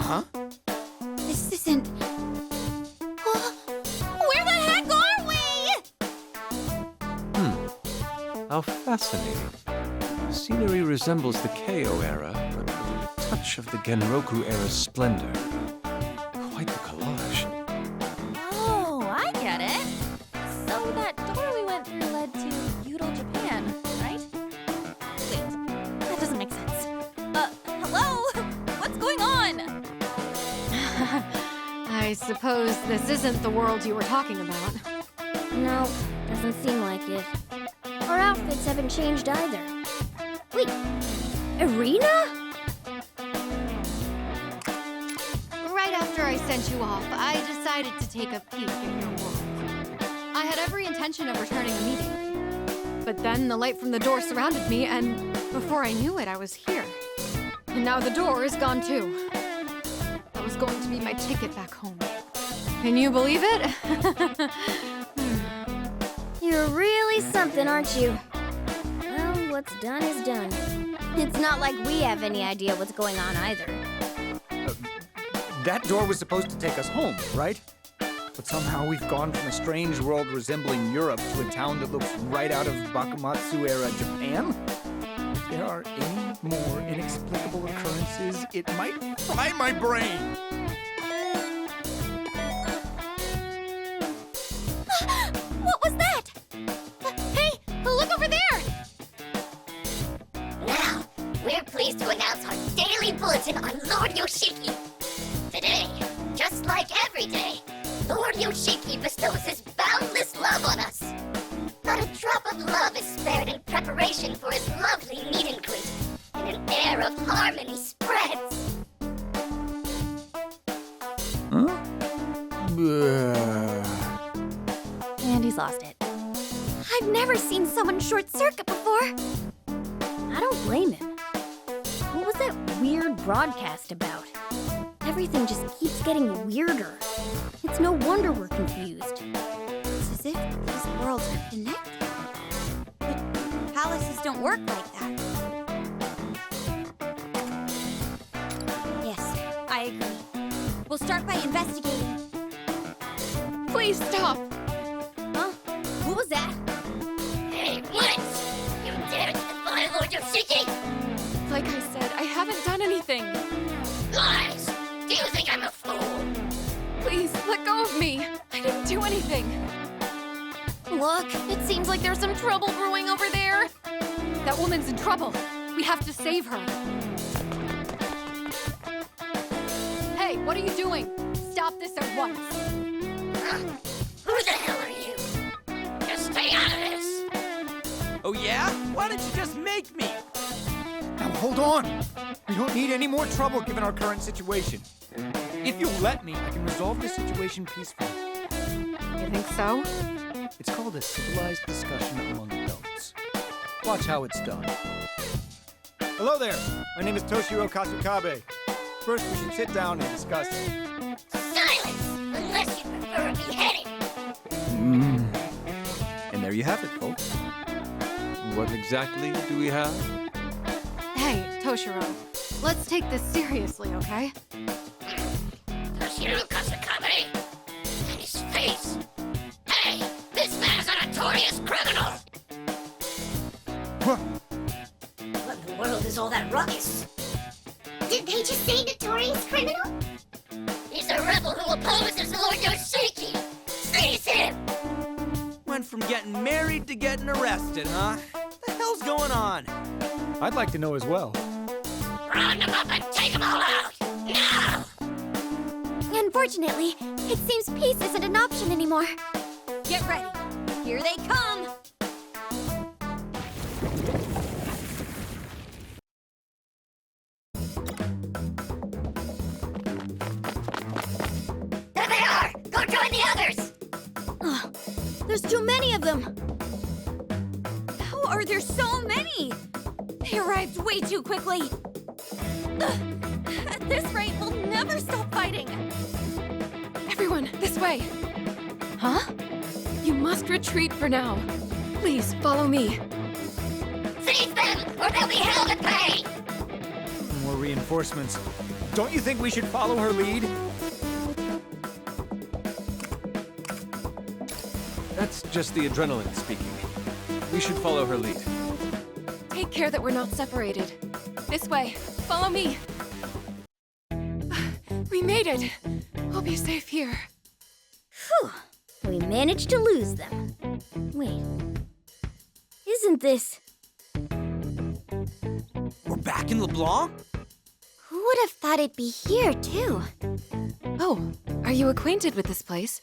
Huh? This isn't... Where the heck are we? How fascinating. The scenery resembles the Keiō era, but with a touch of the Genroku era's splendor. Quite the collage. Oh, I get it. So that door we went through led to feudal Japan, right? Wait, that doesn't make sense. Hello? What's going on? I suppose this isn't the world you were talking about. No, doesn't seem like it. Our outfits haven't changed either. Wait, Irina? Right after I sent you off, I decided to take a peek in your world. I had every intention of returning immediately. But then the light from the door surrounded me, and before I knew it, I was here. And now the door is gone too. That was going to be my ticket back home. Can you believe it? You're really something, aren't you? Well, what's done is done. It's not like we have any idea what's going on either. That door was supposed to take us home, right? But somehow we've gone from a strange world resembling Europe to a town that looks right out of Bakumatsu era Japan? If there are any more inexplicable occurrences, it might fry my brain. What was that? Hey, look over there! Now, we're pleased to announce our daily bulletin on Lord Yoshiki. Today, just like every day, Lord Yoshiki bestows his boundless love on us. Not a drop of love is spared in preparation for his lovely meet and greet, and an air of harmony spreads. Huh? And he's lost it. I've never seen someone short-circuit before. I don't blame him. What was that weird broadcast about? Everything just keeps getting weirder. It's no wonder we're confused. It's as if these worlds are connected. But palaces don't work like that. Yes, I agree. We'll start by investigating. Please stop! Huh? What was that? Hey, what? You dare to defy Lord Yoshiki? Like I said, I haven't done anything. Lies! Do you think I'm a fool? Please, let go of me. I didn't do anything. Look, it seems like there's some trouble brewing over there. That woman's in trouble. We have to save her. Hey, what are you doing? Stop this at once. Who the hell are you? Just stay out of this. Oh yeah? Why don't you just make me? Now hold on. We don't need any more trouble given our current situation. If you'll let me, I can resolve the situation peacefully. You think so? It's called a civilized discussion among adults. Watch how it's done. Hello there. My name is Toshiro Kasukabe. First, we should sit down and discuss. Silence! Unless you prefer a beheading. And there you have it, folks. What exactly do we have? Hey, Toshiro, let's take this seriously, okay? Toshiro Kasukabe. And his face. Hey, this man's a notorious criminal. What? What in the world is all that ruckus? Did they just say notorious criminal? He's a rebel who opposes Lord Yoshiki. Seize him! Went from getting married to getting arrested, huh? What the hell's going on? I'd like to know as well. Round them up and take them all out! Now! Unfortunately, it seems peace isn't an option anymore. Get ready. Here they come. There they are! Go join the others! There's too many of them. How are there so many? They arrived way too quickly. At this rate, we'll never stop fighting. Everyone, this way. Huh? You must retreat for now. Please, follow me. Seize them, or they'll be hell to pay! More reinforcements. Don't you think we should follow her lead? That's just the adrenaline speaking. We should follow her lead. Take care that we're not separated. This way. Follow me. We made it. I'll be safe here. Phew. We managed to lose them. Wait. Isn't this... We're back in LeBlanc? Who would have thought it'd be here, too? Oh, are you acquainted with this place?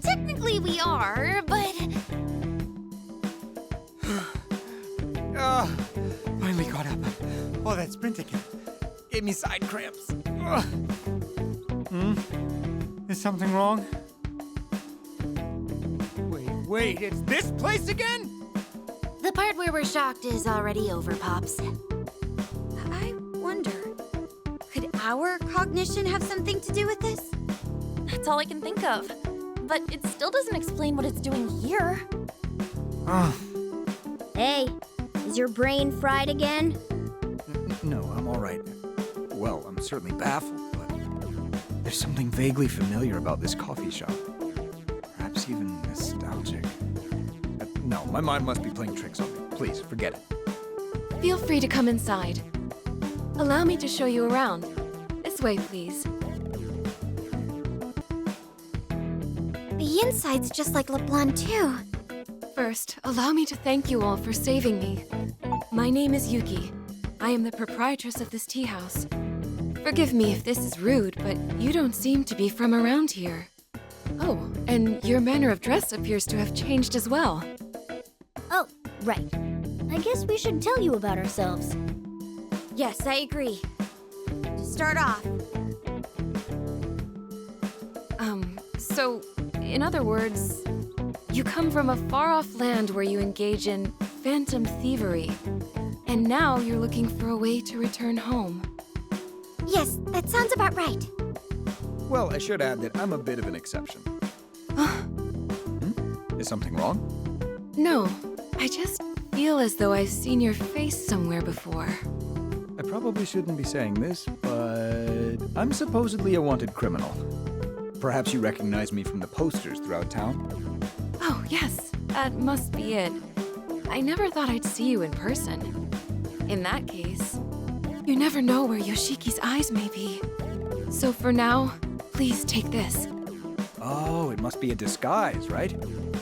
Technically we are, but... Finally caught up. Oh, that sprint again gave me side cramps. Is something wrong? Wait, it's this place again? The part where we're shocked is already over, Pops. I wonder... Could our cognition have something to do with this? That's all I can think of. But it still doesn't explain what it's doing here. Hey, is your brain fried again? No, I'm all right. Well, I'm certainly baffled, but there's something vaguely familiar about this coffee shop. Perhaps even nostalgic. No, my mind must be playing tricks on me. Please, forget it. Feel free to come inside. Allow me to show you around. This way, please. The inside's just like LeBlanc, too. First, allow me to thank you all for saving me. My name is Yuki. I am the proprietress of this tea house. Forgive me if this is rude, but you don't seem to be from around here. Oh, and your manner of dress appears to have changed as well. Oh, right. I guess we should tell you about ourselves. Yes, I agree. To start off, So, in other words, you come from a far-off land where you engage in phantom thievery, and now you're looking for a way to return home. yes, that sounds about right. Well, I should add that I'm a bit of an exception. Is something wrong? No, I just feel as though I've seen your face somewhere before. I probably shouldn't be saying this, but I'm supposedly a wanted criminal. Perhaps you recognize me from the posters throughout town? Oh, yes, that must be it. I never thought I'd see you in person. In that case, you never know where Yoshiki's eyes may be. So for now, please take this. Oh, it must be a disguise, right?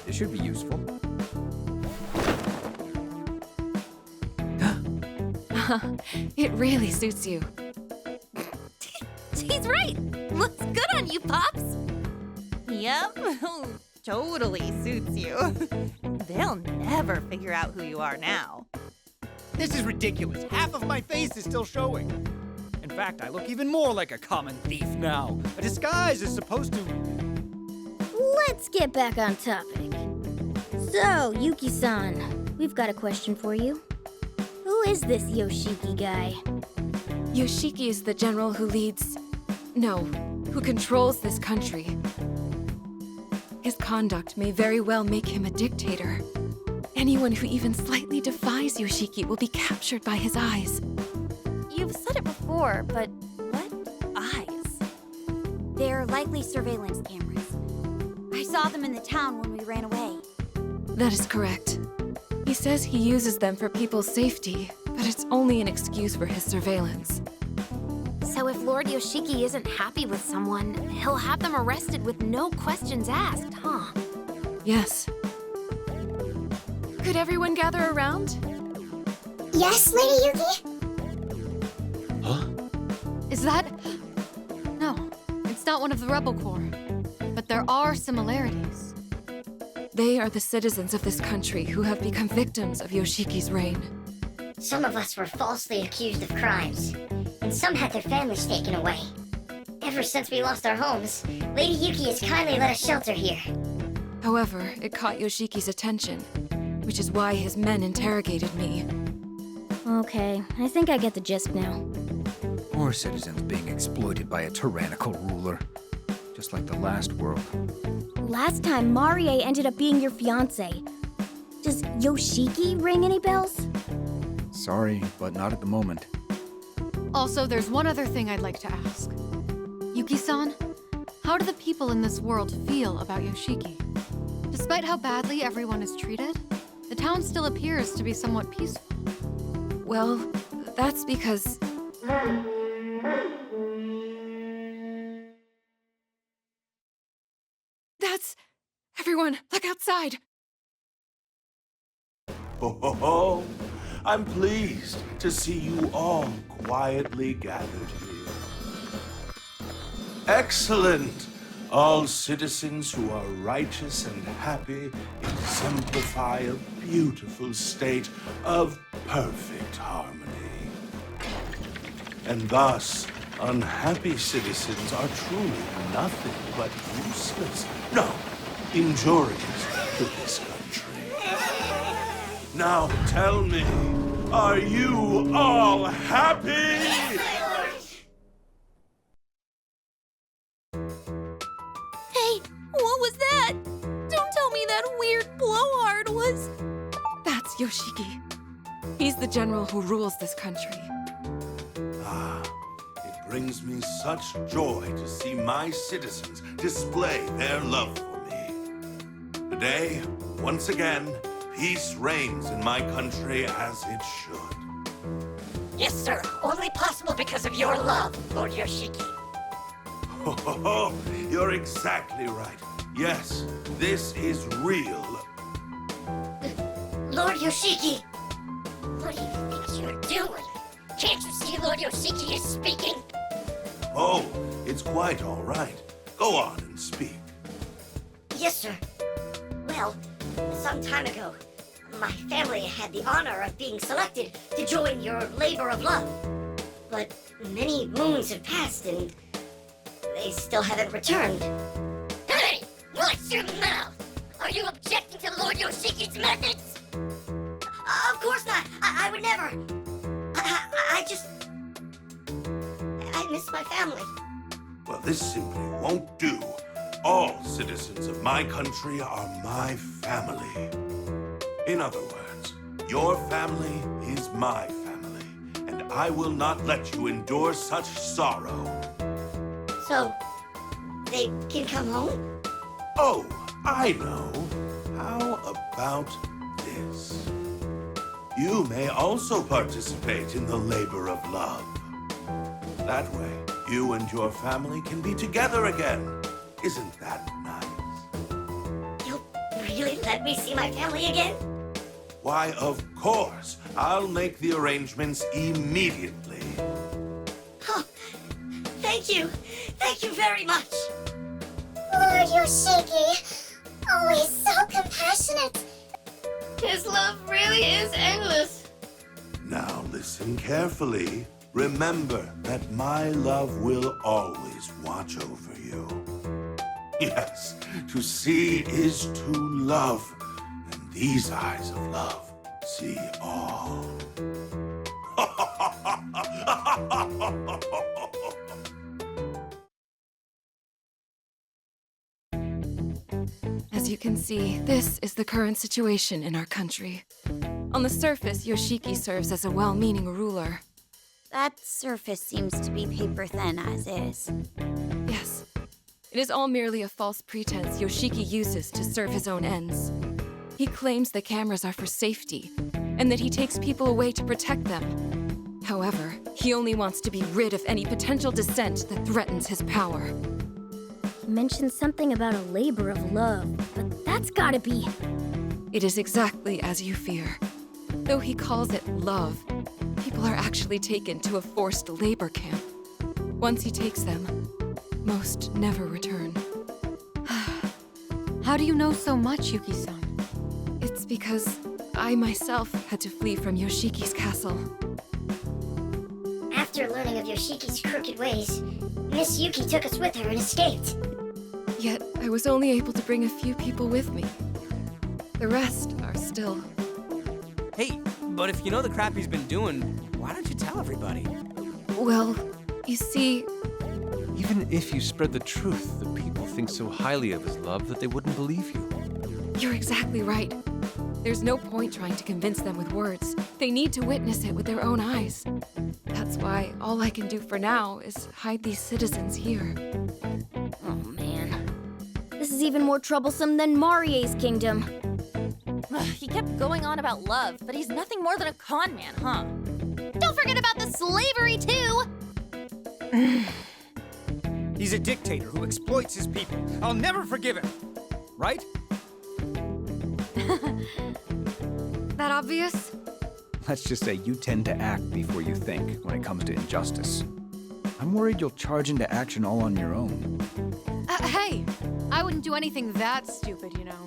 It should be useful. It really suits you. He's right. Looks good on you, Pops. Yep, totally suits you. They'll never figure out who you are now. This is ridiculous. Half of my face is still showing. In fact, I look even more like a common thief now. A disguise is supposed to... Let's get back on topic. So, Yuki-san, we've got a question for you. Who is this Yoshiki guy? Yoshiki is the general who leads... No, who controls this country. His conduct may very well make him a dictator. Anyone who even slightly defies Yoshiki will be captured by his eyes. You've said it before, but what eyes? They're likely surveillance cameras. I saw them in the town when we ran away. That is correct. He says he uses them for people's safety, but it's only an excuse for his surveillance. So if Lord Yoshiki isn't happy with someone, he'll have them arrested with no questions asked, huh? Yes. Could everyone gather around? Yes, Lady Yuki? Huh? Is that... No. It's not one of the Rebel Corps. But there are similarities. They are the citizens of this country who have become victims of Yoshiki's reign. Some of us were falsely accused of crimes, and some had their families taken away. Ever since we lost our homes, Lady Yuki has kindly let us shelter here. However, it caught Yoshiki's attention, which is why his men interrogated me. Okay, I think I get the gist now. Poor citizens being exploited by a tyrannical ruler. Just like the last world. Last time, Marie ended up being your fiancé. Does Yoshiki ring any bells? Sorry, but not at the moment. Also, there's one other thing I'd like to ask. Yuki-san, how do the people in this world feel about Yoshiki? Despite how badly everyone is treated, the town still appears to be somewhat peaceful. Well, that's because... That's... Everyone, look outside! Ho, ho, ho. I'm pleased to see you all quietly gathered here. Excellent! All citizens who are righteous and happy exemplify a beautiful state of perfect harmony. And thus, unhappy citizens are truly nothing but useless, no, injurious to this country. Now tell me, are you all happy? Hey, what was that? Don't tell me that weird blowhard was... That's Yoshiki. He's the general who rules this country. It brings me such joy to see my citizens display their love for me. Today, once again, peace reigns in my country as it should. Yes, sir. Only possible because of your love, Lord Yoshiki. Oh, you're exactly right. Yes, this is real. Lord Yoshiki! What do you think you're doing? Can't you see Lord Yoshiki is speaking? Oh, it's quite all right. Go on and speak. Yes, sir. Well, some time ago, my family had the honor of being selected to join your labor of love. But many moons have passed and they still haven't returned. Hey! Watch your mouth! Are you objecting to Lord Yoshiki's methods? Of course not! I would never! I just... I miss my family. Well, this simply won't do. All citizens of my country are my family. In other words, your family is my family, and I will not let you endure such sorrow. So, they can come home? Oh, I know. How about this? You may also participate in the labor of love. That way, you and your family can be together again. Isn't that nice? You'll really let me see my family again? Why, of course. I'll make the arrangements immediately. Oh, thank you. Thank you very much. Lord Yoshiki, always so compassionate. His love really is endless. Now listen carefully. Remember that my love will always watch over you. Yes, to see is to love, and these eyes of love see all. As you can see, this is the current situation in our country. On the surface, Yoshiki serves as a well-meaning ruler. That surface seems to be paper thin as is. Yes. It is all merely a false pretense Yoshiki uses to serve his own ends. He claims the cameras are for safety, and that he takes people away to protect them. However, he only wants to be rid of any potential dissent that threatens his power. He mentioned something about a labor of love, but that's gotta be... It is exactly as you fear. Though he calls it love, people are actually taken to a forced labor camp. Once he takes them, most never return. How do you know so much, Yuki-san? It's because I myself had to flee from Yoshiki's castle. After learning of Yoshiki's crooked ways, Miss Yuki took us with her and escaped. Yet I was only able to bring a few people with me. The rest are still... Hey, but if you know the crap he's been doing, why don't you tell everybody? Well, you see... Even if you spread the truth, the people think so highly of his love that they wouldn't believe you. You're exactly right. There's no point trying to convince them with words. They need to witness it with their own eyes. That's why all I can do for now is hide these citizens here. Oh man. This is even more troublesome than Marie's kingdom. He kept going on about love, but he's nothing more than a con man, huh? Don't forget about the slavery, too! He's a dictator who exploits his people. I'll never forgive him. Right? That obvious? Let's just say you tend to act before you think when it comes to injustice. I'm worried you'll charge into action all on your own. Hey, I wouldn't do anything that stupid, you know.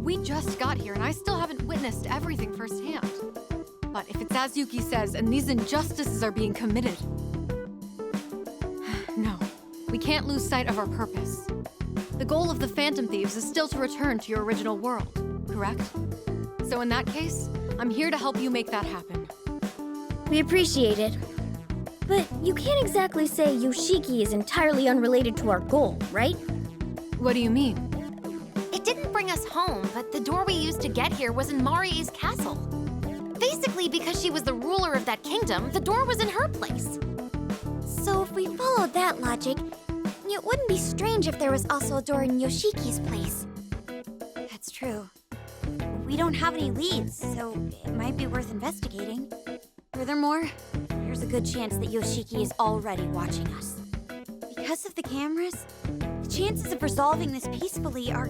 We just got here and I still haven't witnessed everything firsthand. But if it's as Yuki says and these injustices are being committed... No, we can't lose sight of our purpose. The goal of the Phantom Thieves is still to return to your original world, correct? So in that case, I'm here to help you make that happen. We appreciate it. But you can't exactly say Yoshiki is entirely unrelated to our goal, right? What do you mean? It didn't bring us home, but the door we used to get here was in Marie's castle. Basically, because she was the ruler of that kingdom, the door was in her place. So if we followed that logic, it wouldn't be strange if there was also a door in Yoshiki's place. That's true. We don't have any leads, so it might be worth investigating. Furthermore, there's a good chance that Yoshiki is already watching us. Because of the cameras, the chances of resolving this peacefully are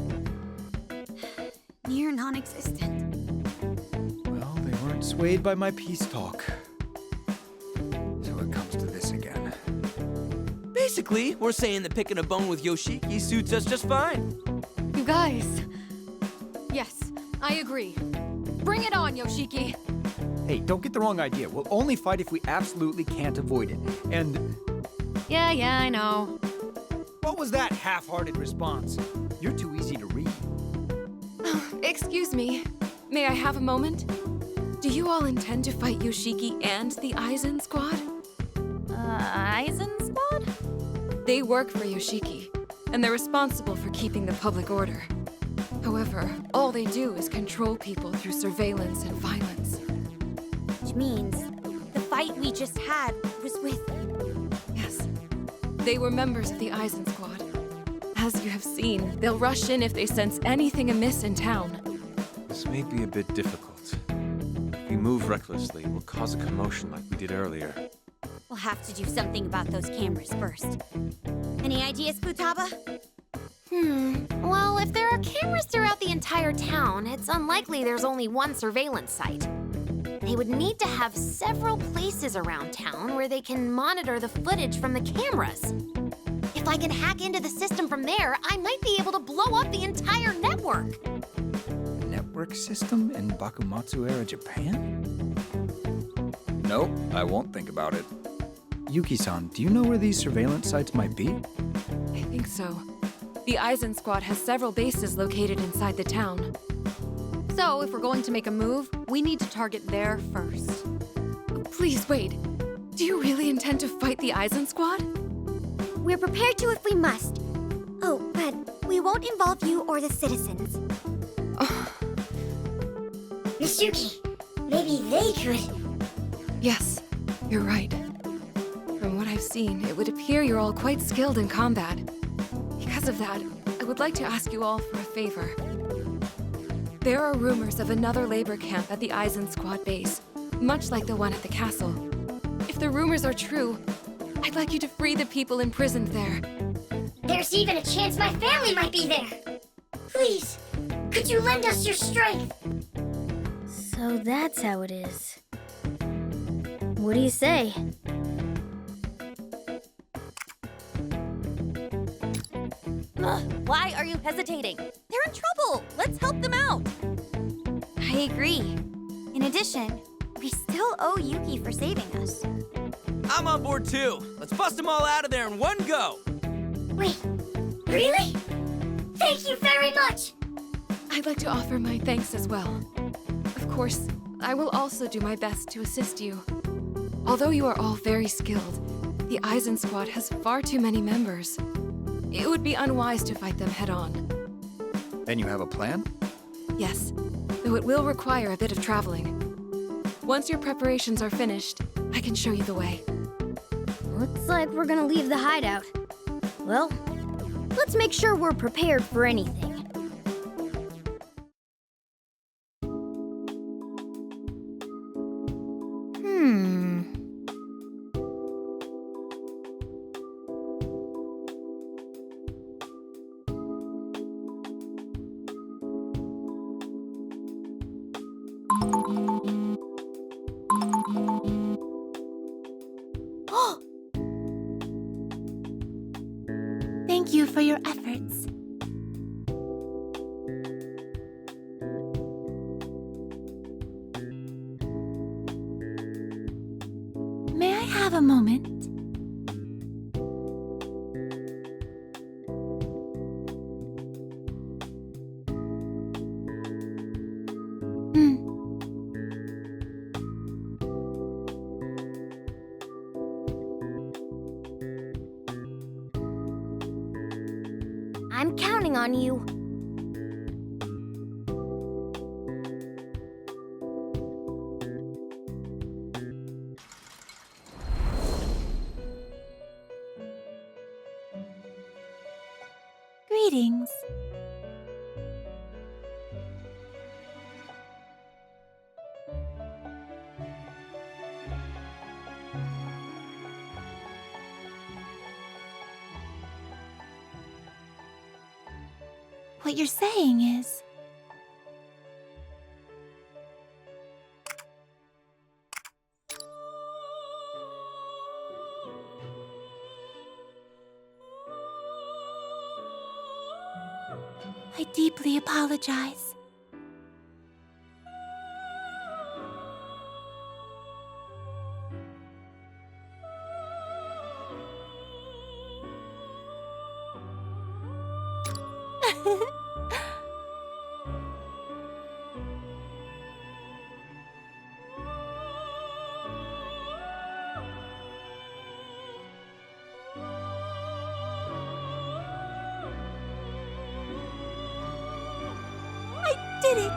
near non-existent. Well, they weren't swayed by my peace talk. So it comes to this again. Basically, we're saying that picking a bone with Yoshiki suits us just fine. You guys. Yes, I agree. Bring it on, Yoshiki. Hey, don't get the wrong idea. We'll only fight if we absolutely can't avoid it. And Yeah, I know. what was that half-hearted response? You're too easy to read. Excuse me. May I have a moment? Do you all intend to fight Yoshiki and the Aizen squad? Aizen squad? They work for Yoshiki, and they're responsible for keeping the public order. However, all they do is control people through surveillance and violence. Which means the fight we just had was with... Yes. They were members of the Aizen squad. As you have seen, they'll rush in if they sense anything amiss in town. This may be a bit difficult. If we move recklessly, we'll cause a commotion like we did earlier. We'll have to do something about those cameras first. Any ideas, Futaba? Well, if there are cameras throughout the entire town, it's unlikely there's only one surveillance site. They would need to have several places around town where they can monitor the footage from the cameras. If I can hack into the system from there, I might be able to blow up the entire network. A network system in Bakumatsu-era Japan? Nope, I won't think about it. Yuki-san, do you know where these surveillance sites might be? I think so. The Aizen squad has several bases located inside the town. So, if we're going to make a move, we need to target there first. Please wait. Do you really intend to fight the Aizen squad? We're prepared to if we must. Oh, but we won't involve you or the citizens. Yoshiki, maybe they could. Yes, you're right. From what I've seen, it would appear you're all quite skilled in combat. Because of that, I would like to ask you all for a favor. There are rumors of another labor camp at the Aizen squad base, much like the one at the castle. If the rumors are true, I'd like you to free the people imprisoned there. There's even a chance my family might be there. Please, could you lend us your strength? So that's how it is. What do you say? Why are you hesitating? They're in trouble. Let's help them out. I agree. In addition, we still owe Yuki for saving us. I'm on board too. Let's bust them all out of there in one go. Wait, really? Thank you very much. I'd like to offer my thanks as well. Of course, I will also do my best to assist you. Although you are all very skilled, the Aizen squad has far too many members. It would be unwise to fight them head-on. Then you have a plan? Yes. The so it will require a bit of traveling. Once your preparations are finished, I can show you the way. Looks like we're gonna leave the hideout. Well, let's make sure we're prepared for anything. Thank you for your efforts. May I have a moment? I'm counting on you. Greetings. What you're saying is... I deeply apologize. I did it!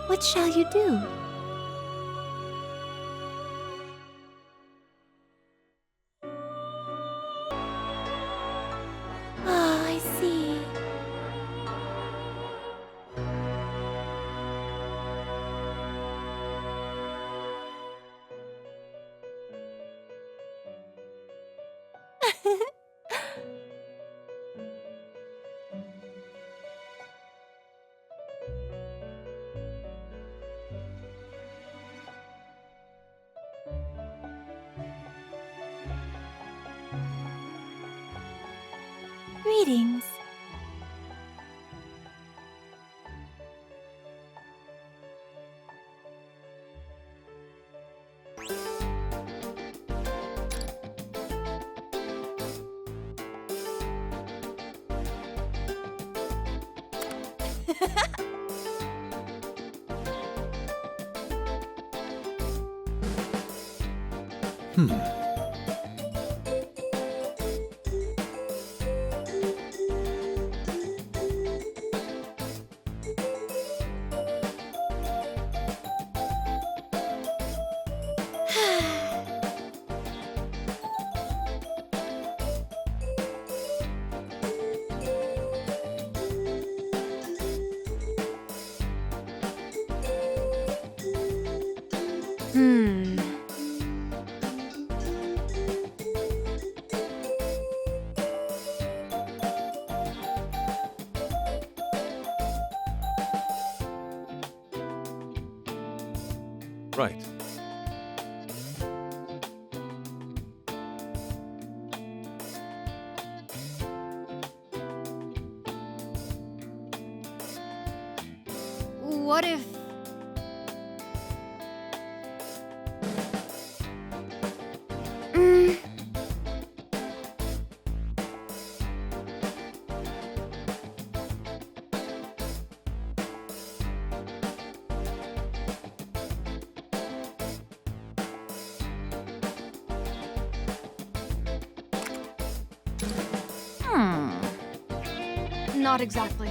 What shall you do? Oh, I see. Greetings. Right. What if... Not exactly.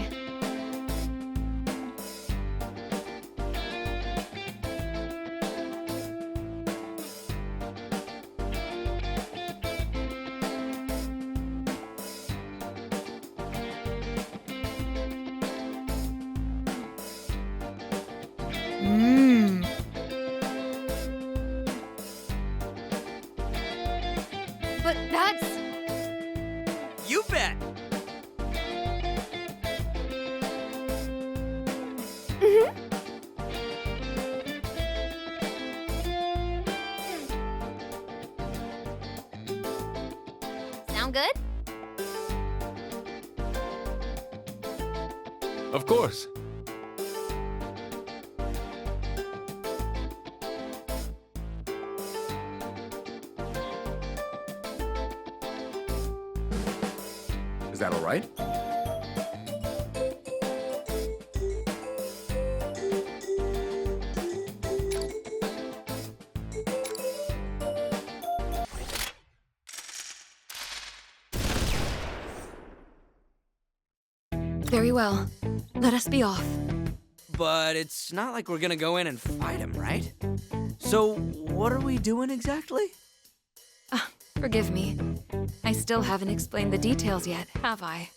But that's... You bet. Sound good? Of course. Is that all right? Very well. Let us be off. But it's not like we're gonna go in and fight him, right? So, what are we doing exactly? Forgive me. I still haven't explained the details yet, have I?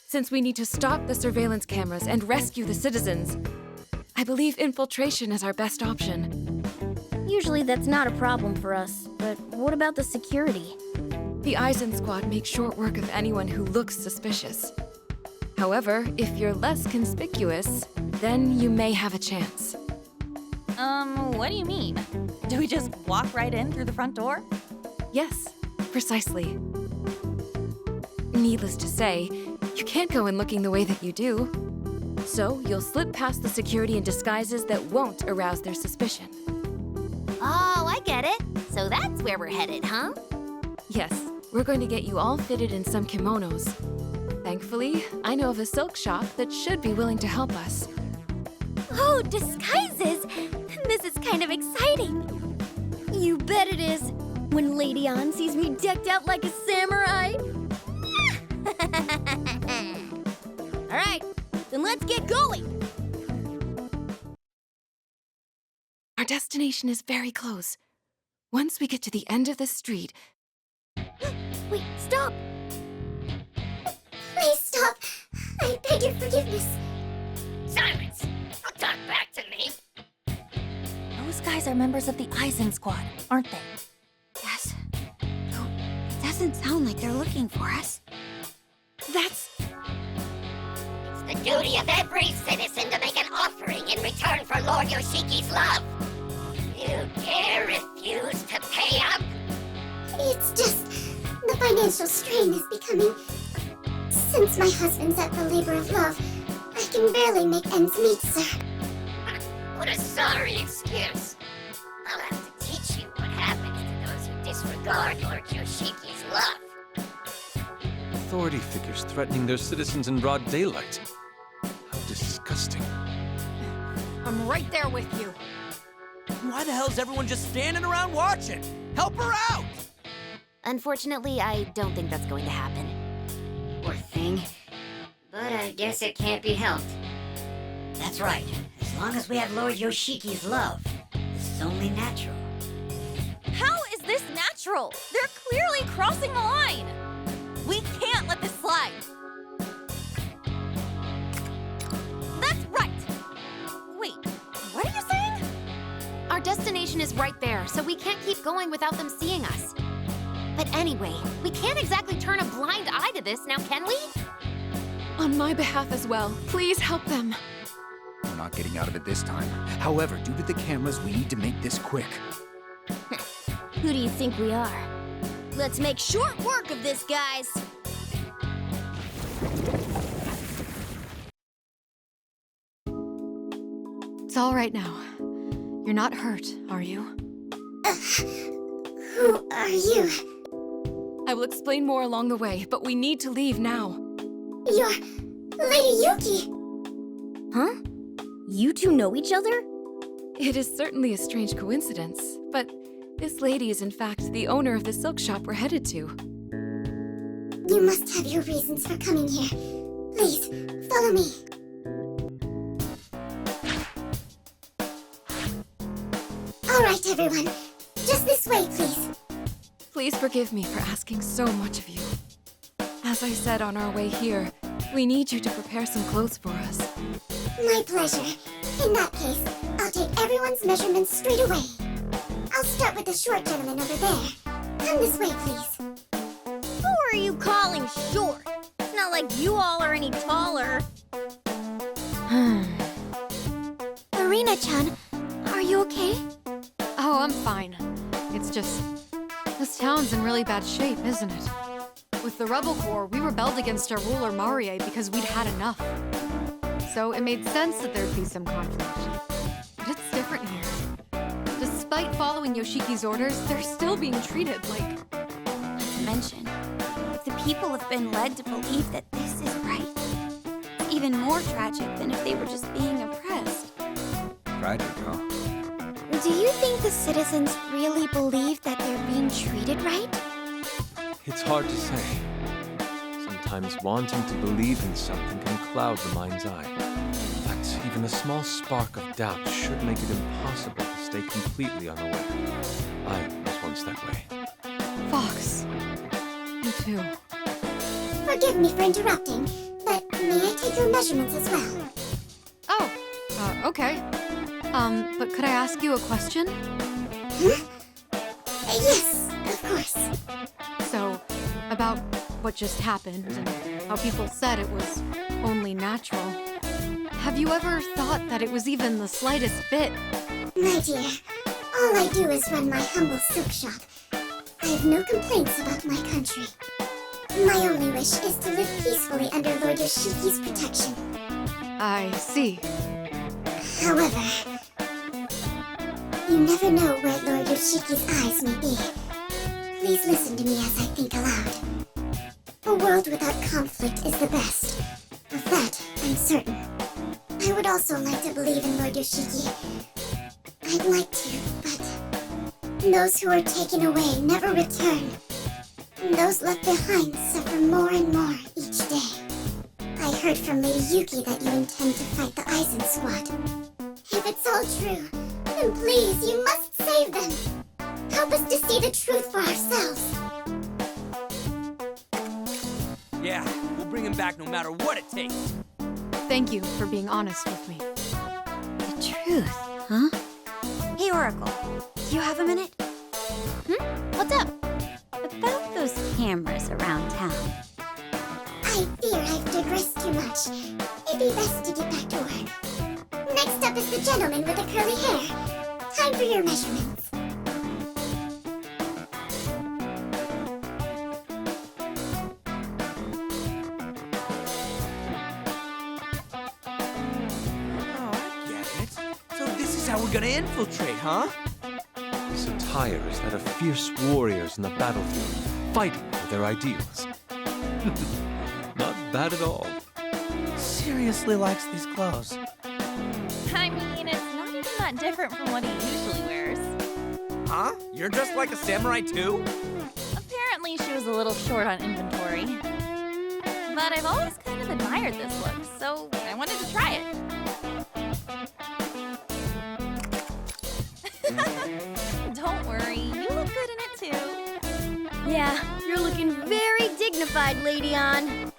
Since we need to stop the surveillance cameras and rescue the citizens, I believe infiltration is our best option. Usually that's not a problem for us, but what about the security? The Eisen Squad makes short work of anyone who looks suspicious. However, if you're less conspicuous, then you may have a chance. What do you mean? Do we just walk right in through the front door? Yes, precisely. Needless to say, you can't go in looking the way that you do. So you'll slip past the security in disguises that won't arouse their suspicion. Oh, I get it. So that's where we're headed, huh? Yes, we're going to get you all fitted in some kimonos. Thankfully, I know of a silk shop that should be willing to help us. Oh, disguises! This is kind of exciting. You bet it is. When Lady An sees me decked out like a samurai. All right, then let's get going. Our destination is very close. Once we get to the end of the street... Wait, stop! Please stop. I beg your forgiveness. Silence! Don't talk back to me. Those guys are members of the Eisen Squad, aren't they? Yes. Though it doesn't sound like they're looking for us. That's... It's the duty of every citizen to make an offering in return for Lord Yoshiki's love. You dare refuse to pay up? It's just the financial strain is becoming... Since my husband's at the labor of love, I can barely make ends meet, sir. What a sorry excuse. I'll have to teach you what happens to those who disregard Lord Yoshiki's love. Authority figures threatening their citizens in broad daylight. How disgusting. I'm right there with you. Why the hell's everyone just standing around watching? Help her out! Unfortunately, I don't think that's going to happen. Poor thing. But I guess it can't be helped. That's right. As long as we have Lord Yoshiki's love, this is only natural. How is this natural? They're clearly crossing the line. We can't let this slide. That's right. Wait, what are you saying? Our destination is right there, so we can't keep going without them seeing us. But anyway, we can't exactly turn a blind eye to this now, can we? On my behalf as well, please help them. We're not getting out of it this time. However, due to the cameras, we need to make this quick. Who do you think we are? Let's make short work of this, guys. It's all right now. You're not hurt, are you? Who are you? I will explain more along the way, but we need to leave now. You're Lady Yuki. Huh? You two know each other? It is certainly a strange coincidence, but this lady is in fact the owner of the silk shop we're headed to. You must have your reasons for coming here. Please, follow me. All right, everyone. Just this way, please. Please forgive me for asking so much of you. As I said on our way here, we need you to prepare some clothes for us. My pleasure. In that case, I'll take everyone's measurements straight away. I'll start with the short gentleman over there. Come this way, please. Who are you calling short? It's not like you all are any taller. Arena-chan, are you okay? Oh, I'm fine. It's just... this town's in really bad shape, isn't it? With the Rebel Corps, we rebelled against our ruler Marie because we'd had enough. So it made sense that there'd be some conflict. But it's different here. Despite following Yoshiki's orders, they're still being treated like... Not to mention, if the people have been led to believe that this is right, it's even more tragic than if they were just being oppressed. Tragic, huh? Do you think the citizens really believe that they're being treated right? It's hard to say. Sometimes wanting to believe in something can cloud the mind's eye. But even a small spark of doubt should make it impossible to stay completely unaware. I was once that way. Fox. Me too. Forgive me for interrupting, but may I take your measurements as well? Oh, okay. But could I ask you a question? Huh? Yes, of course. So, about what just happened and how people said it was only natural. Have you ever thought that it was even the slightest bit? My dear, all I do is run my humble silk shop. I have no complaints about my country. My only wish is to live peacefully under Lord Yoshiki's protection. I see. However, you never know where Lord Yoshiki's eyes may be. Please listen to me as I think aloud. A world without conflict is the best. Of that, I'm certain. I would also like to believe in Lord Yoshiki. I'd like to, but those who are taken away never return. And those left behind suffer more and more each day. I heard from Lady Yuki that you intend to fight the Aizen squad. If it's all true, then please, you must save them. Help us to see the truth for ourselves. Yeah, we'll bring him back no matter what it takes. Thank you for being honest with me. The truth, huh? Hey, Oracle, do you have a minute? What's up? About those cameras around town. I fear I've digressed too much. It'd be best to get back to work. Next up is the gentleman with the curly hair. Time for your measurements. How we're gonna infiltrate, huh? This attire is that of fierce warriors in the battlefield, fighting for their ideals. Not bad at all. Seriously likes these clothes. I mean, it's not even that different from what he usually wears. Huh? You're dressed like a samurai too? Apparently, she was a little short on inventory. But I've always kind of admired this look, so I wanted to try it. Don't worry, you look good in it too. Yeah, you're looking very dignified, Lady Ann.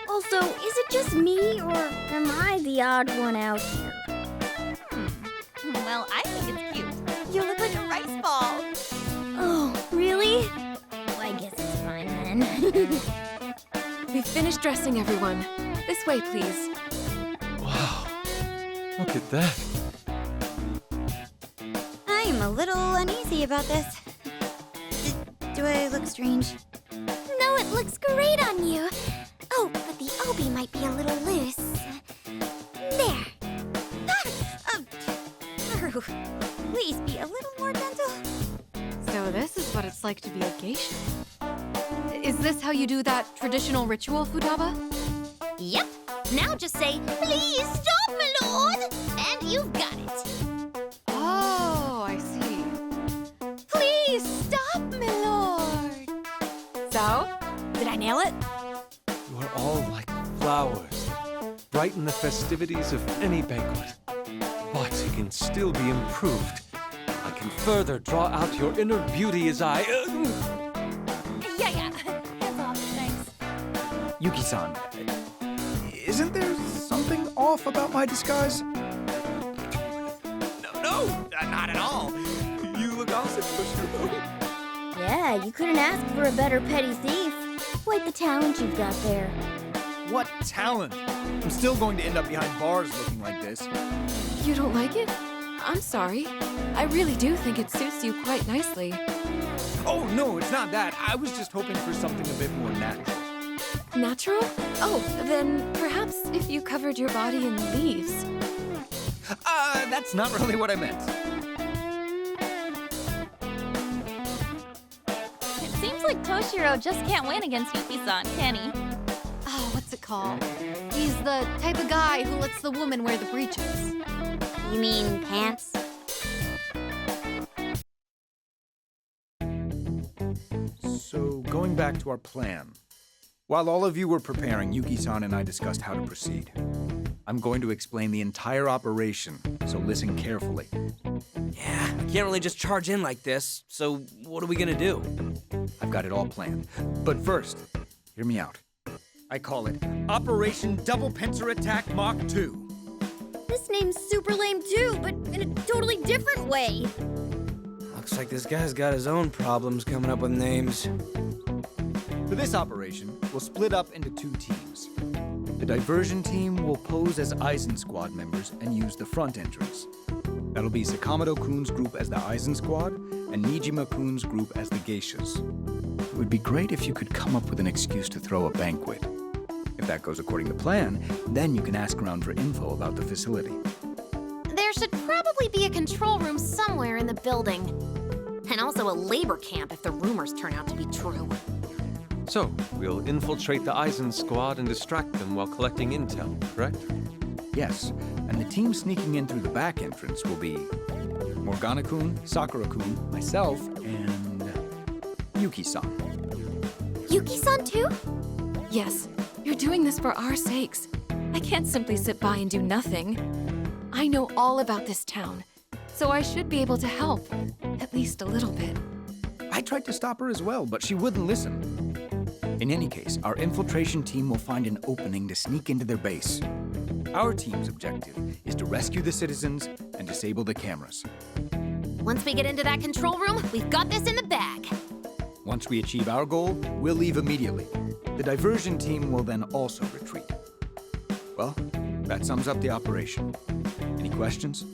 Also, is it just me, or am I the odd one out here? Well, I think it's cute. You look like a rice ball. Oh, really? Well, I guess it's fine then. We've finished dressing everyone. This way, please. Wow. Look at that. I'm a little uneasy about this. Do I look strange? No, it looks great on you. Oh, but the obi might be a little loose. There. Please be a little more gentle. So this is what it's like to be a geisha. Is this how you do that traditional ritual, Futaba? Yep. Now just say, "Please stop, my lord," and you've got it. Oh, I see. Please stop, my lord. So, did I nail it? You are all like flowers brighten the festivities of any banquet. But it can still be improved. I can further draw out your inner beauty as I... Yeah. Hands off, thanks. Yuki-san, isn't there something off about my disguise? No, not at all. You look awesome, Yoshiro. Yeah, you couldn't ask for a better petty thief. Quite the talent you've got there. What talent? I'm still going to end up behind bars looking like this. You don't like it? I'm sorry. I really do think it suits you quite nicely. Oh, no, it's not that. I was just hoping for something a bit more natural. Natural? Oh, then perhaps if you covered your body in leaves. That's not really what I meant. It seems like Toshiro just can't win against Yuki-san, can he? Oh, what's it called? He's the type of guy who lets the woman wear the breeches. You mean pants? So, going back to our plan. While all of you were preparing, Yuki-san and I discussed how to proceed. I'm going to explain the entire operation, so listen carefully. Yeah, I can't really just charge in like this, so what are we gonna do? I've got it all planned. But first, hear me out. I call it Operation Double Pincer Attack Mach 2. This name's super lame too, but in a totally different way. Looks like this guy's got his own problems coming up with names. For this operation, we'll split up into 2 teams. The diversion team will pose as Eisen Squad members and use the front entrance. That'll be Sakamoto-kun's group as the Eisen Squad and Nijima-kun's group as the Geishas. It would be great if you could come up with an excuse to throw a banquet. If that goes according to plan, then you can ask around for info about the facility. There should probably be a control room somewhere in the building. And also a labor camp if the rumors turn out to be true. So, we'll infiltrate the Eisen squad and distract them while collecting intel, correct? Yes, and the team sneaking in through the back entrance will be Morgana-kun, Sakura-kun, myself, and Yuki-san. Yuki-san too? Yes, you're doing this for our sakes. I can't simply sit by and do nothing. I know all about this town, so I should be able to help, at least a little bit. I tried to stop her as well, but she wouldn't listen. In any case, our infiltration team will find an opening to sneak into their base. Our team's objective is to rescue the citizens and disable the cameras. Once we get into that control room, we've got this in the bag. Once we achieve our goal, we'll leave immediately. The diversion team will then also retreat. Well, that sums up the operation. Any questions?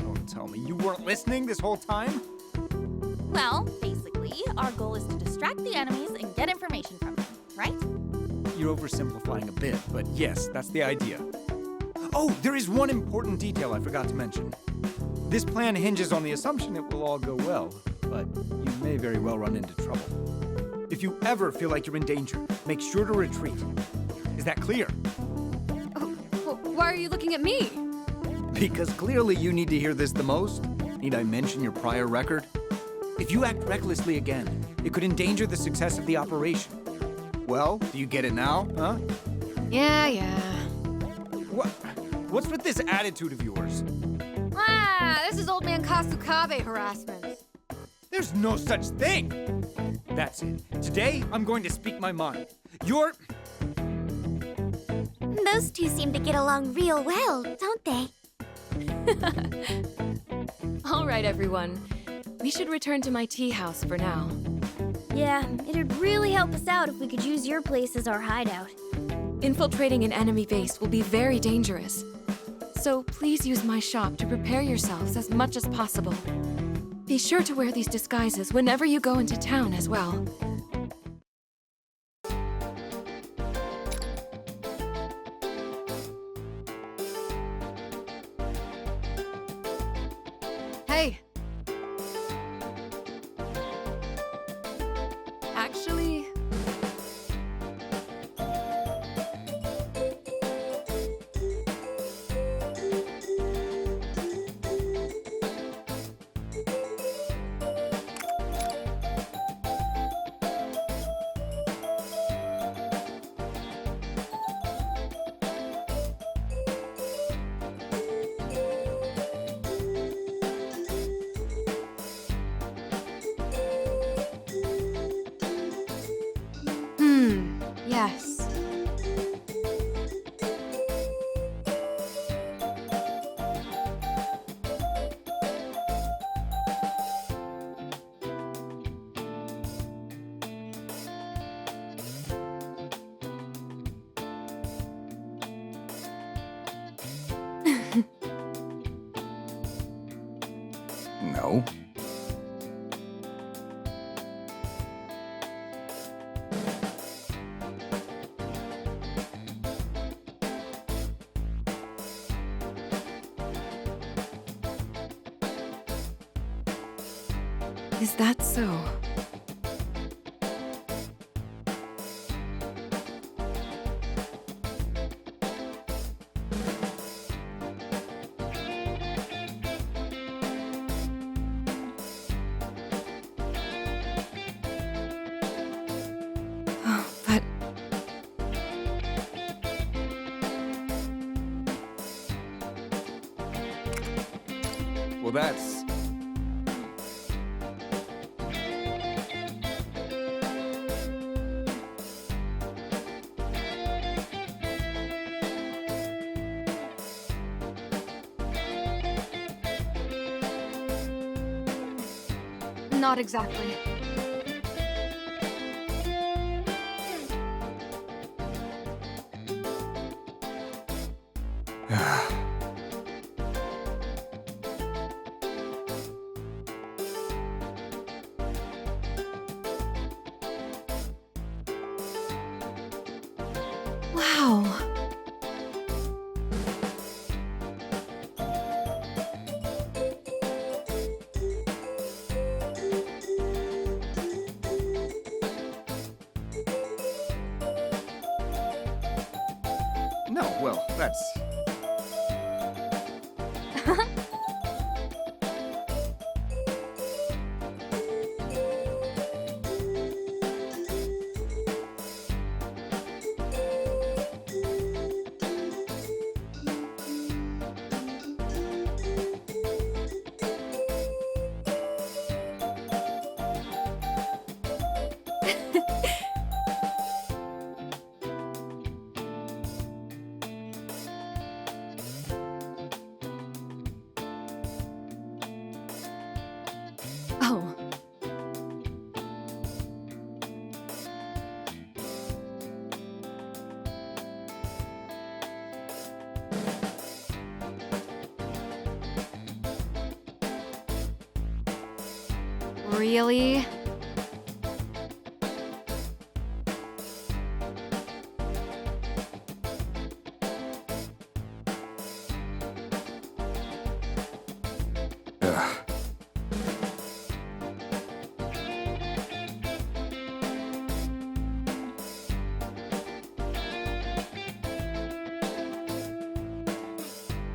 Don't tell me you weren't listening this whole time? Well, basically, our goal is to distract the enemies and get information from them, right? You're oversimplifying a bit, but yes, that's the idea. Oh, there is one important detail I forgot to mention. This plan hinges on the assumption it will all go well, but you may very well run into trouble. If you ever feel like you're in danger, make sure to retreat. Is that clear? Why are you looking at me? Because clearly you need to hear this the most. Need I mention your prior record? If you act recklessly again, it could endanger the success of the operation. Well, do you get it now, huh? Yeah. What's with this attitude of yours? This is old man Kasukabe harassment. There's no such thing! That's it. Today, I'm going to speak my mind. You're... Those two seem to get along real well, don't they? All right, everyone. We should return to my tea house for now. Yeah, it'd really help us out if we could use your place as our hideout. Infiltrating an enemy base will be very dangerous. So please use my shop to prepare yourselves as much as possible. Be sure to wear these disguises whenever you go into town as well. Hey, Actually, Yes. No. Is that so? Oh, but Well, that's... Not exactly. wow. No, well, that's... Oh. Really? Ugh.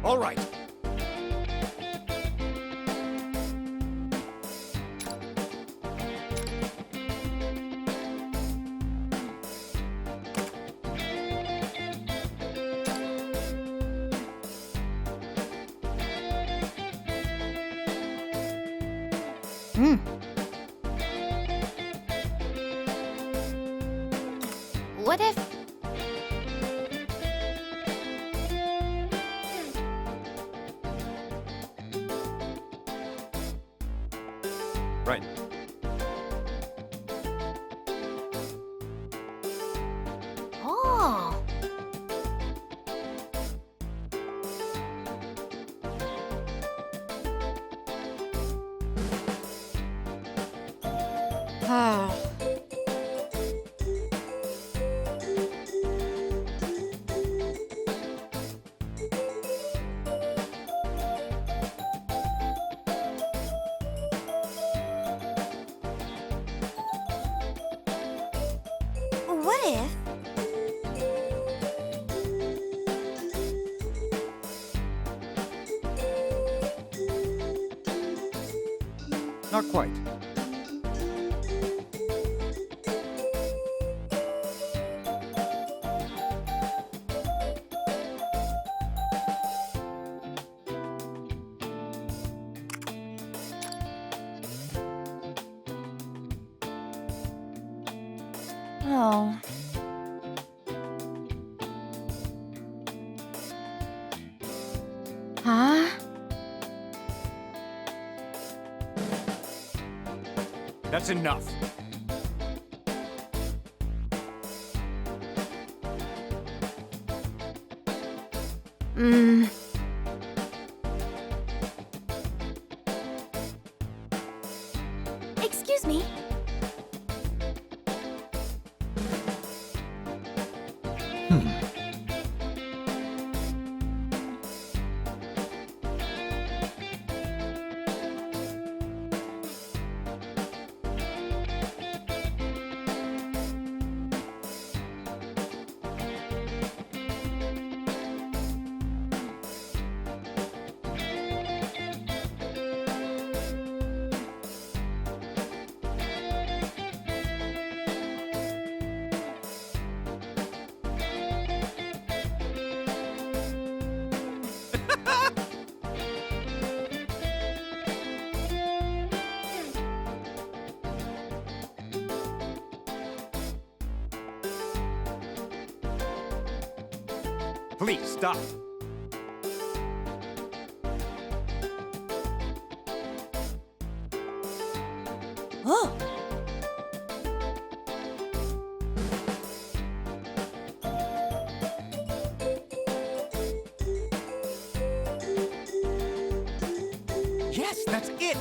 All right. What if... Right. Oh. Oh. What if? Not quite. Oh. Huh? That's enough. Excuse me. Please, stop. Oh! Yes, that's it.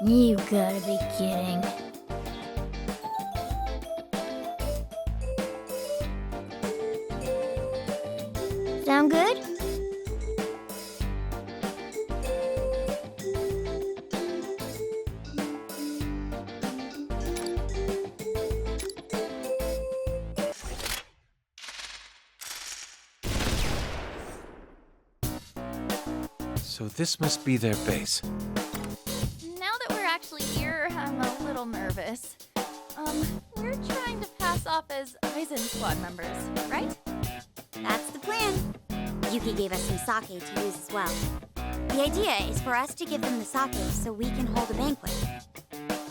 You gotta be kidding. Sound good? So this must be their base. Now that we're actually here, I'm a little nervous. We're trying to pass off as Eisen Squad members, right? That's the plan. Yuki gave us some sake to use as well. The idea is for us to give them the sake so we can hold a banquet.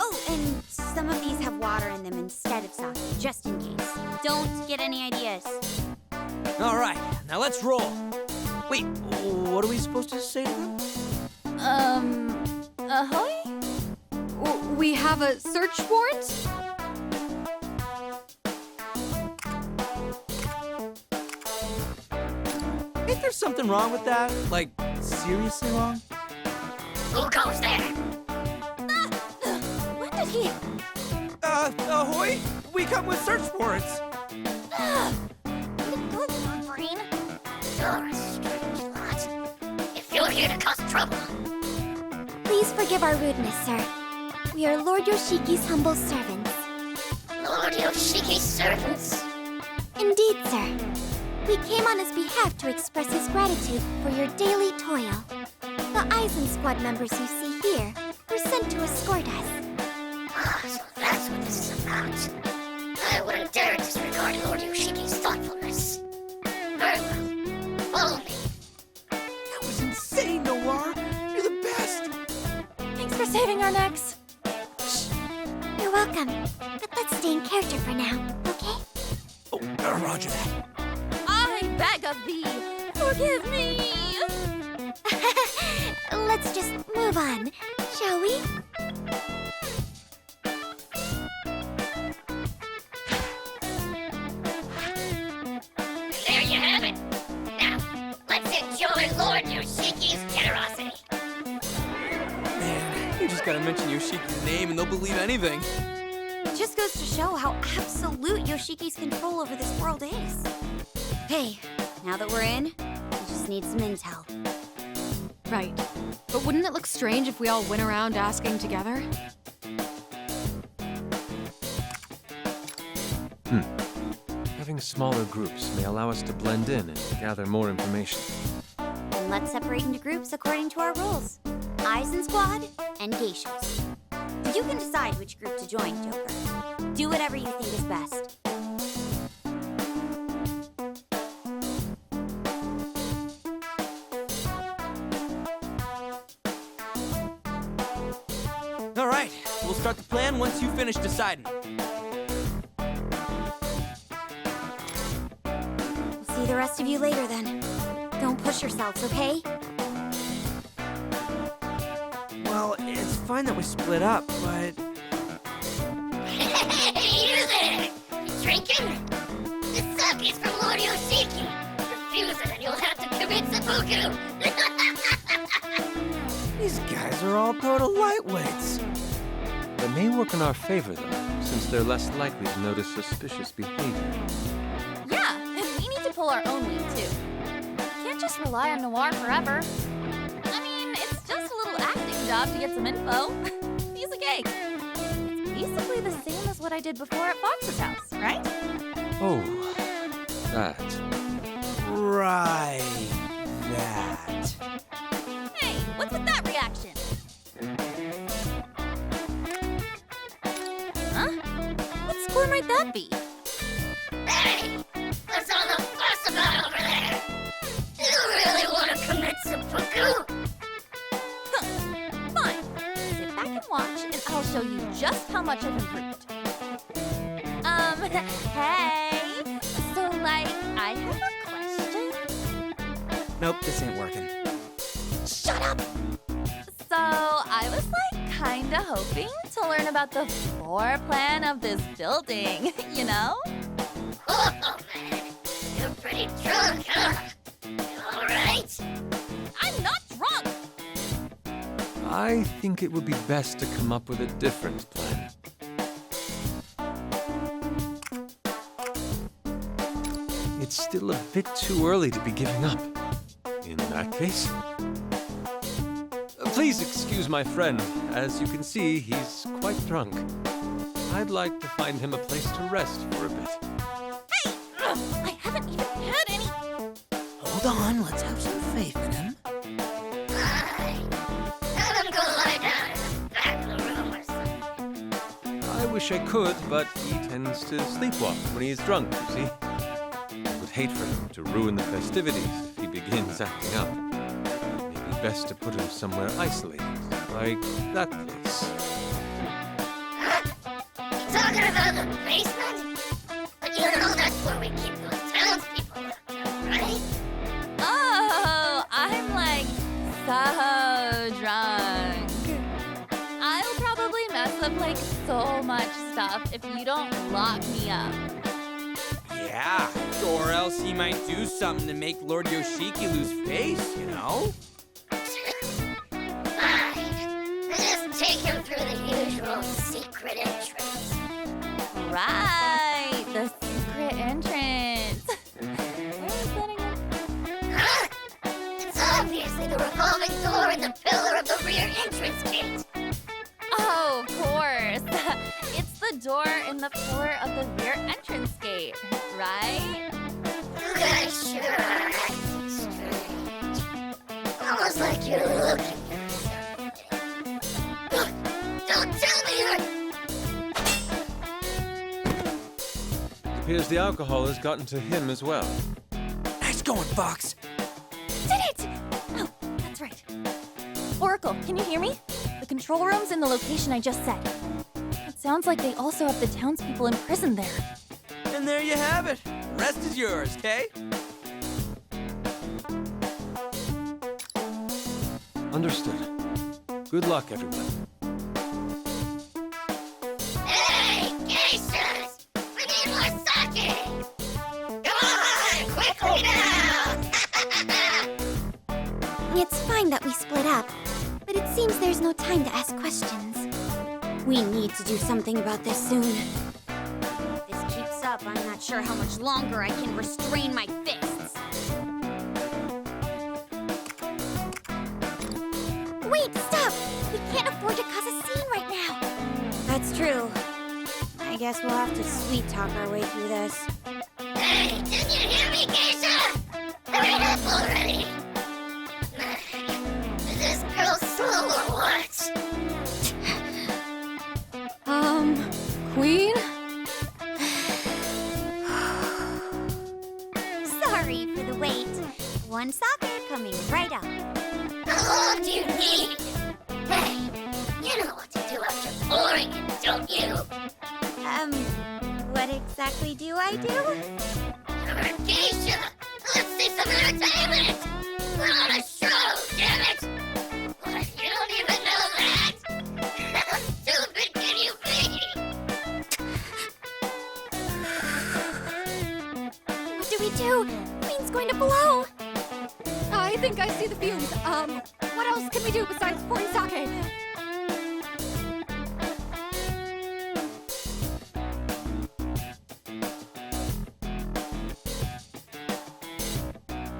Oh, and some of these have water in them instead of sake, just in case. Don't get any ideas. All right, now let's roll. Wait, what are we supposed to say to them? Ahoy? We have a search warrant? Ain't there something wrong with that? Like, seriously wrong? Who goes there? When did he... Ahoy? We come with search warrants. Brain? You're a strange lot. If you're here to cause trouble, Please forgive our rudeness, sir. We are Lord Yoshiki's humble servants. Lord Yoshiki's servants? Indeed, sir. We came on his behalf to express his gratitude for your daily toil. The Eisen Squad members you see here were sent to escort us. Ah, so that's what this is about. I wouldn't dare disregard Lord Yoshiki's thoughtfulness. Very well. Follow me. That was insane, Noir. You're the best. Thanks for saving our necks. You're welcome. But let's stay in character for now, okay? Oh, roger that. I beg of thee, forgive me. Let's just move on, shall we? There you have it. Now, let's enjoy Lord Yoshiki's generosity. Man, you just gotta mention Yoshiki's name and they'll believe anything. Just goes to show how absolute Yoshiki's control over this world is. Hey, now that we're in, we just need some intel. Right. But wouldn't it look strange if we all went around asking together? Having smaller groups may allow us to blend in and gather more information. And let's separate into groups according to our rules. Eisen Squad and Geishas. You can decide which group to join, Joker. Do whatever you think is best. All right, we'll start the plan once you finish deciding. the rest of you later then. Don't push yourselves, okay? Well, it's fine that we split up, but... Hey, you there! You drinking? This suck is from Lord Yoshiki. Refuse it and you'll have to commit seppuku. These guys are all total lightweights. That may work in our favor, though, since they're less likely to notice suspicious behavior. Yeah, and we need to pull our own weight, too. Can't just rely on Noir forever. I mean, it's just a little acting job to get some info. Piece of cake. It's basically the same as what I did before at Fox's house, right? Oh, that. Right. That. Hey, what's with that reaction? Huh? What score might that be? Hey! What's all the fuss about over there? You really want to commit seppuku? Fine. Sit back and watch, and I'll show you just how much I've improved. Hey. So, I have a question. Nope, this ain't working. Shut up! So, I was, kinda hoping to learn about the floor plan of this building, you know? Oh, man. You're pretty drunk, huh? Alright? I'm not drunk! I think it would be best to come up with a different plan. It's still a bit too early to be giving up. In that case... Please excuse my friend. As you can see, he's quite drunk. I'd like to find him a place to rest for a bit. Hey! I haven't even had any... Hold on, let's have some faith in him. Have him go lie down in the back of the room or something. I wish I could, but he tends to sleepwalk when he's drunk, you see. I would hate for him to ruin the festivities if he begins acting up. Maybe best to put him somewhere isolated, like that place. You talking about the basement? But you know that's where we keep those townspeople locked up, right? Oh, I'm so drunk. I'll probably mess up so much stuff if you don't lock me up. Yeah, or else he might do something to make Lord Yoshiki lose face, you know? Fine. Just take him through the usual secret entrance. Right, the secret entrance. Where is that again? Huh? It's obviously the revolving door in the pillar of the rear entrance gate. Oh, of course. It's the door in the floor of the rear entrance gate, right? You guys sure are acting strange. Almost like you're looking for something. Don't tell me you're... It appears the alcohol has gotten to him as well. Nice going, Fox. Did it! Oh, that's right. Oracle, can you hear me? The control room's in the location I just said. It sounds like they also have the townspeople imprisoned there. And there you have it. The rest is yours, okay? Understood. Good luck, everyone. Hey, geishas! We need more sake! Come on, quickly now! It's fine that we split up, but it seems there's no time to ask questions. We need to do something about this soon. If this keeps up, I'm not sure how much longer I can restrain my fists. Wait, stop! We can't afford to cause a scene right now. That's true. I guess we'll have to sweet talk our way through this. Hey, didn't you hear me, geisha? Hurry up already! Is this girl slow or what? Queen? Sorry for the wait. One soccer coming right up. How long do you need? Hey, you know what to do after pouring it, don't you? What exactly do I do? You're a geisha! Let's see some entertainment! We're on a show, damn it! What, you don't even know that? How stupid can you be? What do we do? Queen's going to blow. I think I see the fumes. What else can we do besides pouring sake?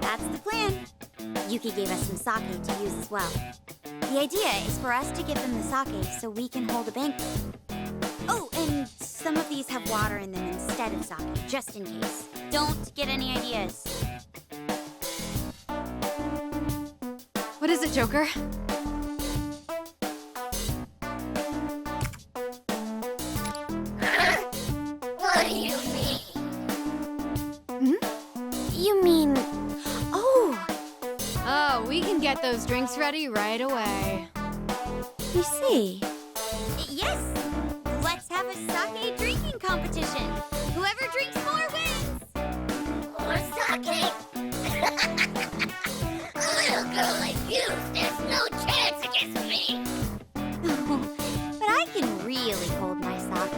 That's the plan. Yuki gave us some sake to use as well. The idea is for us to give them the sake so we can hold a banquet. Oh, and some of these have water in them instead of sake, just in case. Don't get any ideas. What is it, Joker? What do you mean? You mean... Oh, Oh, we can get those drinks ready right away. you see. Yes, let's have a sake drinking competition. Whoever drinks more wins. Or sake? A little girl like you stands no chance against me. But I can really hold my sake.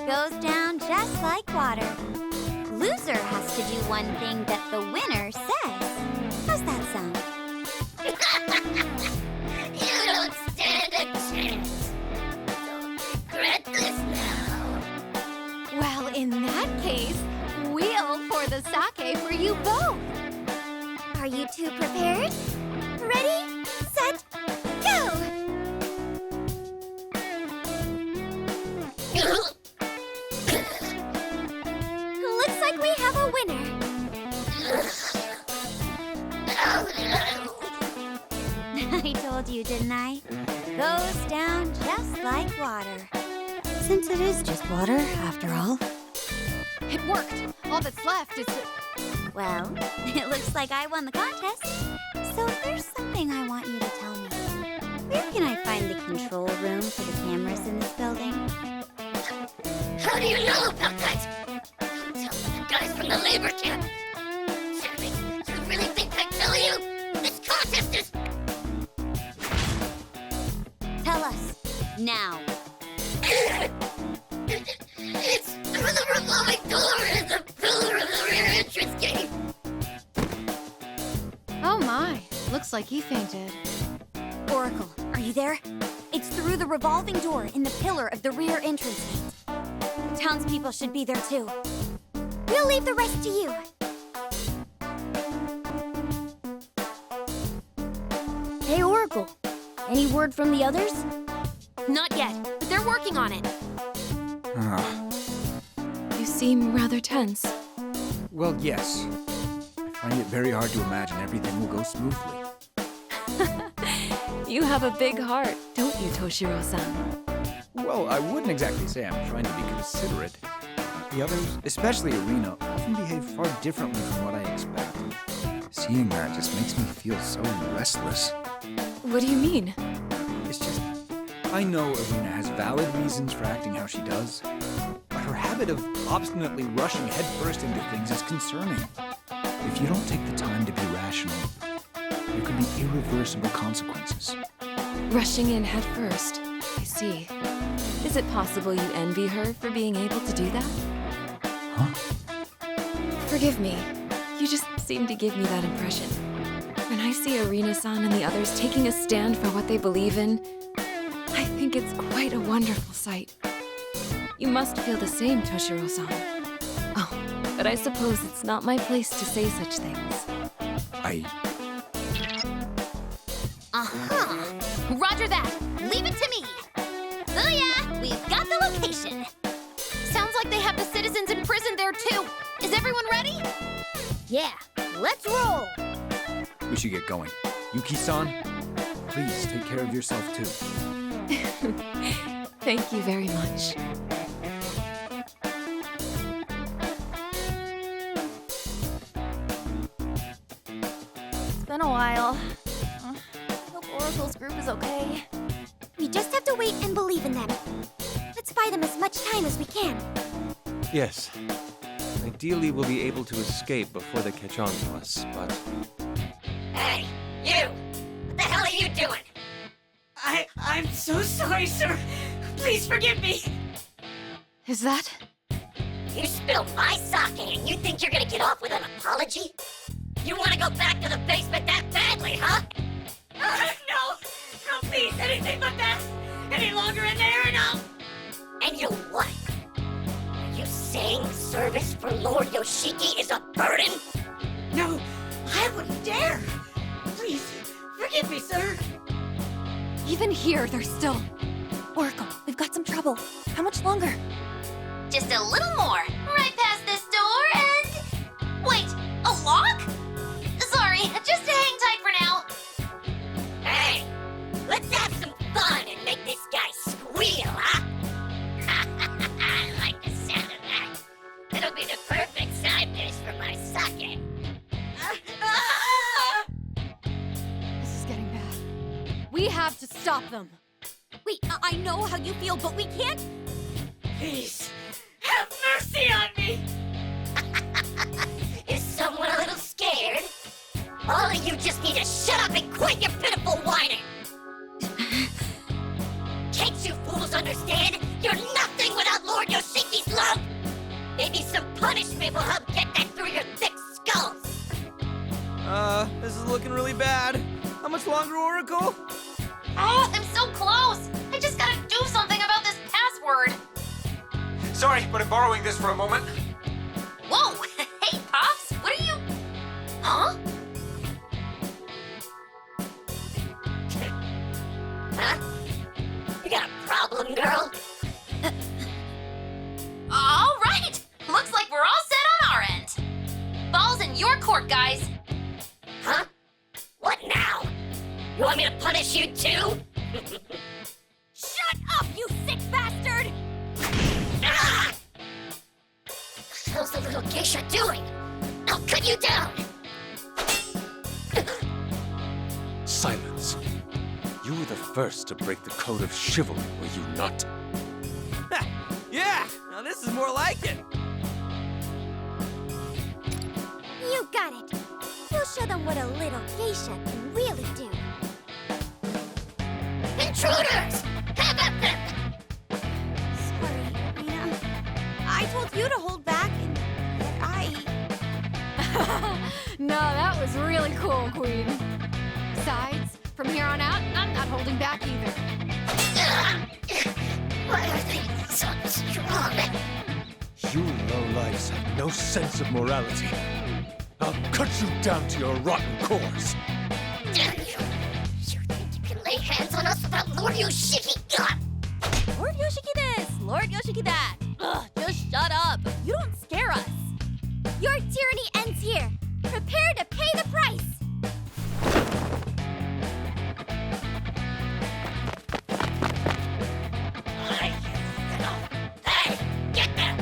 Goes down just like water. Loser has to do one thing that the winner says. How's that sound? You don't stand a chance. Don't regret this now. Well, in that case, we'll pour the sake for you both. Are you two prepared? Ready, set, go! Looks like we have a winner. I told you, didn't I? Goes down just like water. Since it is just water, after all. It worked. All that's left is to... Well, it looks like I won the contest. So there's something I want you to tell me. Where can I find the control room for the cameras in this building? How do you know about that? Don't tell the guys from the labor camp. Sammy, you really think I tell you? This contest is... Tell us. Now. It's through the revolving door and the pillar of the rear entrance gate. Oh my, looks like he fainted. Oracle, are you there? It's through the revolving door in the pillar of the rear entrance gate. The townspeople should be there too. We'll leave the rest to you. Hey, Oracle. Any word from the others? Not yet, but they're working on it. You seem rather tense. Well, yes. I find it very hard to imagine everything will go smoothly. You have a big heart, don't you, Toshiro-san? Well, I wouldn't exactly say I'm trying to be considerate. The others, especially Irina, often behave far differently from what I expect. Seeing that just makes me feel so restless. What do you mean? It's just, I know Irina has valid reasons for acting how she does, but her habit of obstinately rushing headfirst into things is concerning. If you don't take the time to be rational, there could be irreversible consequences. Rushing in head first. I see. Is it possible you envy her for being able to do that? Huh? Forgive me. You just seem to give me that impression. When I see Irina-san and the others taking a stand for what they believe in, I think it's quite a wonderful sight. You must feel the same, Toshiro-san. Oh, but I suppose it's not my place to say such things. Uh-huh. Roger that. Leave it to me. Oh yeah, we've got the location. Sounds like they have the citizens imprisoned there too. Is everyone ready? Yeah, let's roll. We should get going. Yuki-san, please take care of yourself too. Thank you very much. It's been a while. I hope Oracle's group is okay. We just have to wait and believe in them. Let's buy them as much time as we can. Yes. Ideally, we'll be able to escape before they catch on to us, but... Hey, you! What the hell are you doing? I'm so sorry, sir. Please forgive me. Is that? You spilled my sake and you think you're gonna get off with an apology? You wanna go back to the basement that badly, huh? No, please, anything but that. Any longer in there, no. And you what? Are you saying service for Lord Yoshiki is a burden? No, I wouldn't dare. Please, forgive me, sir. Even here, they're still... Oracle, we've got some trouble. How much longer? Just a little more. Right past this door and... Wait, a lock? Sorry, just hang tight for now. Hey, let's have some fun and make this guy squeal, huh? I like the sound of that. It'll be the perfect side dish for my sake. This is getting bad. We have to stop them. Wait, I know how you feel, but we can't. Please, have mercy on me. Is someone a little scared? All of you just need to shut up and quit your pitiful whining! Can't you fools understand? You're nothing without Lord Yoshiki's love! Maybe some punishment will help get that through your thick skulls! This is looking really bad. How much longer, Oracle? Oh, I'm so close. I just gotta do something about this password. Sorry, but I'm borrowing this for a moment. Whoa! Hey, Pops, what are you... Huh? Huh? You got a problem, girl? All right! Looks like we're all set on our end. Ball's in your court, guys. Huh? What now? You want me to punish you too? Shut up, you sick bastard! Ah! How's the little geisha doing? I'll cut you down! Silence. You were the first to break the code of chivalry, were you not? Yeah! Now this is more like it! You got it. You'll show them what a little geisha can really do. Intruders! Have at them! Sorry, Nina. I told you to hold back, and I... No, that was really cool, Queen. Besides, from here on out, I'm not holding back either. Why are they so strong? You lowlifes have no sense of morality. I'll cut you down to your rotten cores. You think you can lay hands on us without Lord Yoshiki? Lord Yoshiki this, Lord Yoshiki that. Ugh, just shut up. You don't scare us. Your tyranny ends here. Prepare to pay the price. Hey, get them!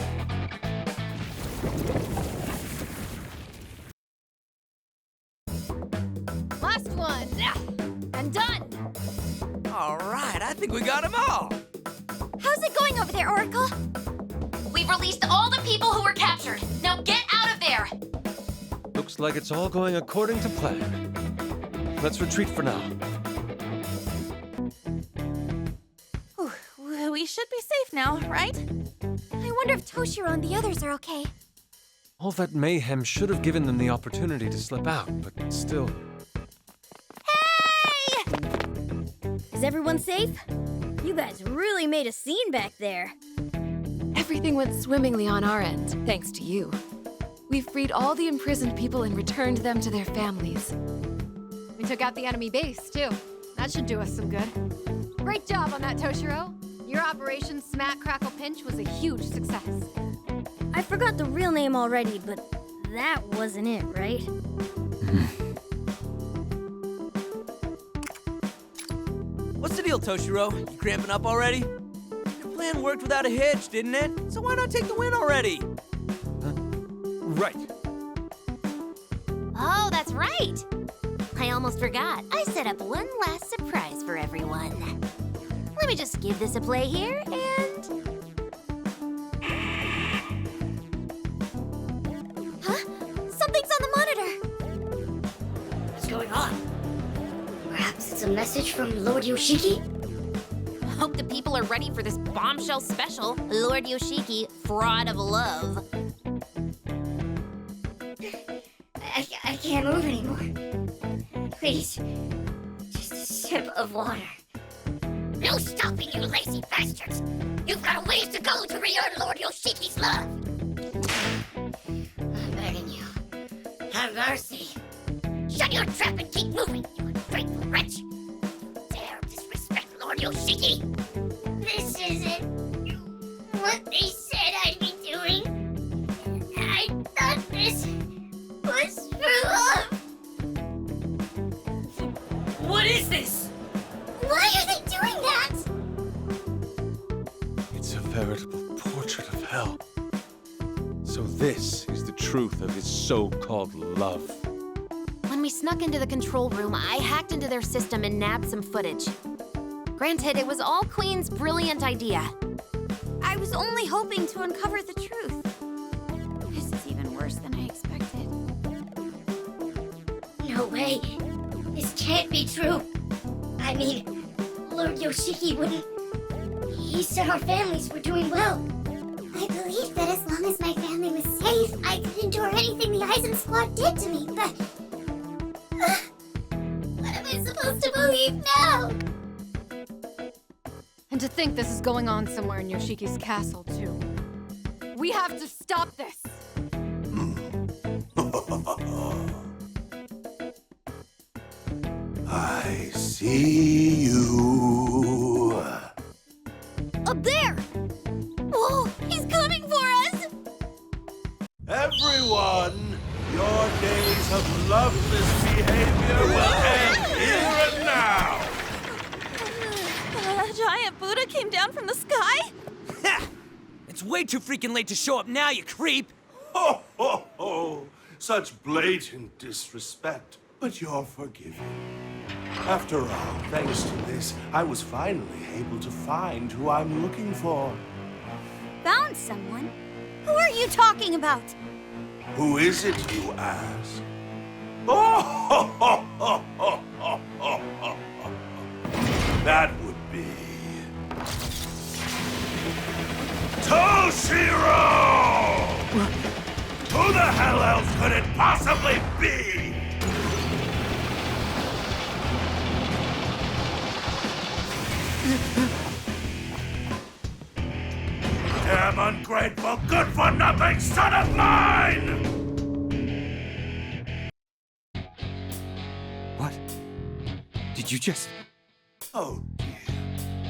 Last one. And done. All right, I think we got them all. How's it going over there, Oracle? We've released all the people who were captured. Now get out of there. Looks like it's all going according to plan. Let's retreat for now. Whew, we should be safe now, right? I wonder if Toshiro and the others are okay. All that mayhem should have given them the opportunity to slip out, but still... Is everyone safe? You guys really made a scene back there. Everything went swimmingly on our end, thanks to you. We freed all the imprisoned people and returned them to their families. We took out the enemy base, too. That should do us some good. Great job on that, Toshiro. Your Operation Smack Crackle Pinch was a huge success. I forgot the real name already, but that wasn't it, right? What's the deal, Toshiro? You cramping up already? Your plan worked without a hitch, didn't it? So why not take the win already? Right. Oh, that's right. I almost forgot. I set up one last surprise for everyone. Let me just give this a play here, and... a message from Lord Yoshiki? Hope the people are ready for this bombshell special. Lord Yoshiki, Fraud of Love. I can't move anymore. Please, just a sip of water. No stopping, you lazy bastards! You've got a ways to go to re-earn Lord Yoshiki's love! I'm begging you. Have mercy. Shut your trap and keep moving, you ungrateful wretch! Dare disrespect Lord Yoshiki! This isn't what they said I'd be doing. I thought this was for love. What is this? Why are they doing that? It's a veritable portrait of hell. So this is the truth of his so-called love. When we snuck into the control room, I hacked into their system and nabbed some footage. Granted, it was all Queen's brilliant idea. I was only hoping to uncover the truth. This is even worse than I expected. No way. This can't be true. I mean, Lord Yoshiki wouldn't... He said our families were doing well. I believed that as long as my family was safe, I could endure anything the Eisen Squad did to me, but... What am I supposed to believe now? And to think this is going on somewhere in Yoshiki's castle, too. We have to stop this! I see you. Up there! Whoa, he's coming for us! Everyone, your days of loveless behavior will end here and now. A giant Buddha came down from the sky? Ha! It's way too freaking late to show up now, you creep! Ho, ho, ho! Such blatant disrespect, but you're forgiven. After all, thanks to this, I was finally able to find who I'm looking for. Found someone? Who are you talking about? Who is it, you ask? Oh, ho, ho, ho, ho, ho, ho, ho. That would be... Toshiro! Who the hell else could it possibly be? Damn ungrateful, good-for-nothing son of mine! What? Did you just... Oh dear,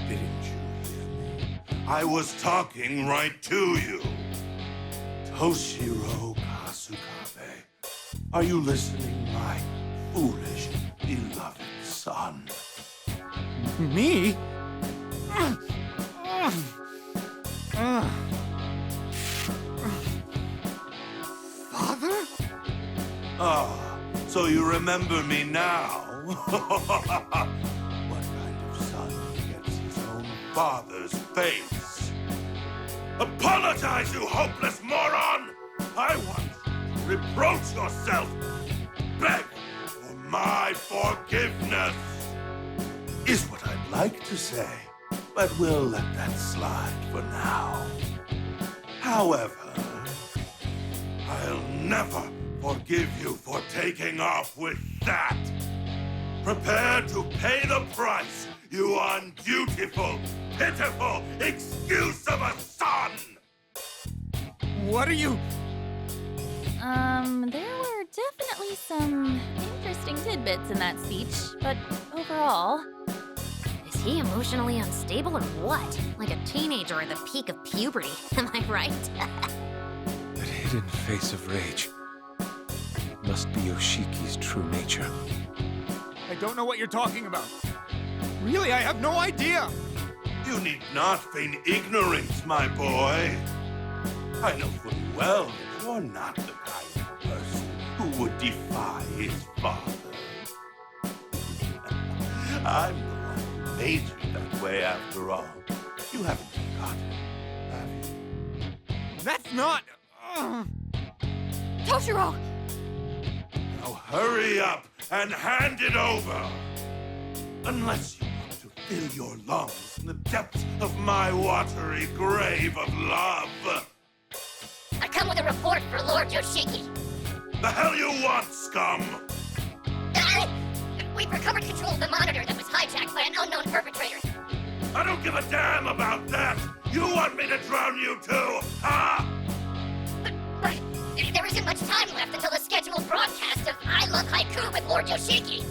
didn't you hear me? I was talking right to you. Toshiro Kasukabe, are you listening, my foolish, beloved son? Me? Father? Ah, so you remember me now? What kind of son gets his own father's face? Apologize, you hopeless moron! I want you to reproach yourself, beg for my forgiveness, is what I'd like to say, but we'll let that slide for now. However, I'll never forgive you for taking off with that. Prepare to pay the price, you undutiful, pitiful excuse of a son! What are you... There were definitely some interesting tidbits in that speech, but overall... Is he emotionally unstable or what? Like a teenager at the peak of puberty, am I right? That hidden face of rage must be Yoshiki's true nature. I don't know what you're talking about. Really, I have no idea. You need not feign ignorance, my boy. I know fully well that you're not the kind of person who would defy his father. I'm the one who made you that way after all. You haven't forgotten, have you? That's not... Toshiro! Now hurry up and hand it over! Unless you want to fill your lungs in the depths of my watery grave of love. I come with a report for Lord Yoshiki. The hell you want, scum? We've recovered control of the monitor that was hijacked by an unknown perpetrator. I don't give a damn about that! You want me to drown you too, huh? But there isn't much time left until the scheduled broadcast of I Love Haiku with Lord Yoshiki.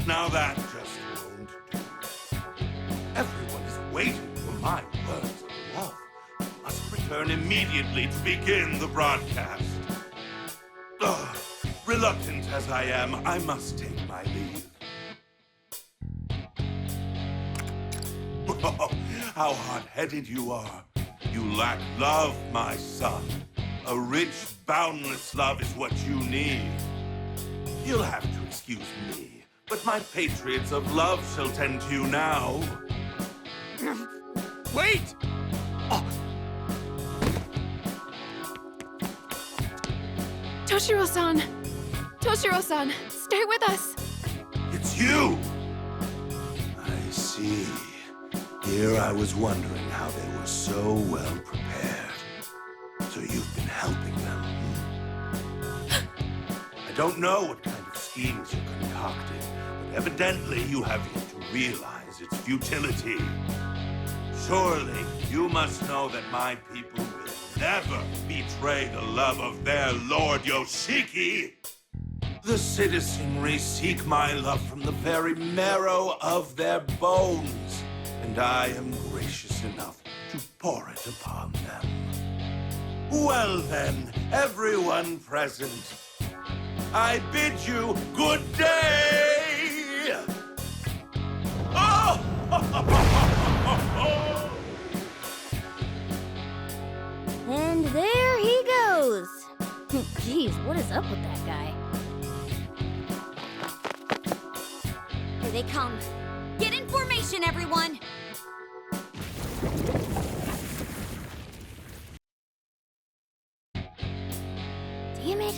Now that just won't do. Everyone is waiting for my words of love. I must return immediately to begin the broadcast. Ugh, reluctant as I am, I must take my leave. How hot-headed you are. You lack love, my son. A rich, boundless love is what you need. You'll have to excuse me, but my patriots of love shall tend to you now. Wait! Toshiro-san! Toshiro-san, stay with us! It's you! I see. Here I was wondering how they were so well prepared. So you've been helping them, I don't know what kind of schemes you're concocting, but evidently you have yet to realize its futility. Surely you must know that my people will never betray the love of their Lord Yoshiki. The citizenry seek my love from the very marrow of their bones, and I am gracious enough to pour it upon them. Well then, everyone present, I bid you good day! Oh! And there he goes. Jeez, what is up with that guy? Here they come. Get in formation, everyone! Damn it.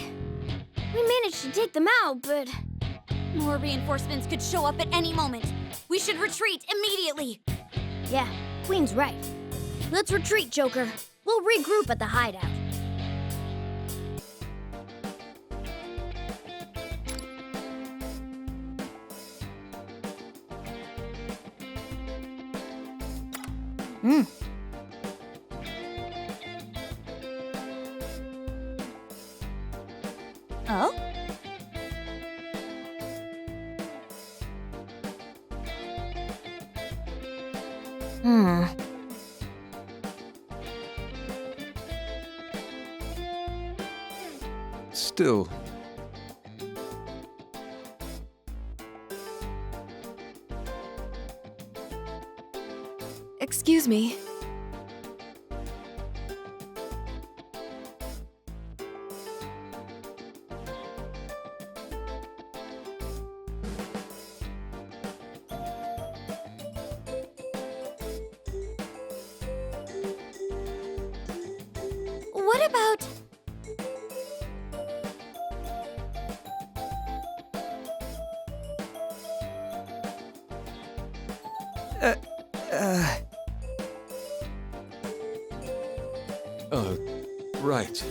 We managed to take them out, but... More reinforcements could show up at any moment. We should retreat immediately. Yeah, Queen's right. Let's retreat, Joker. We'll regroup at the hideout. Oh? Still, Excuse me. What about... right.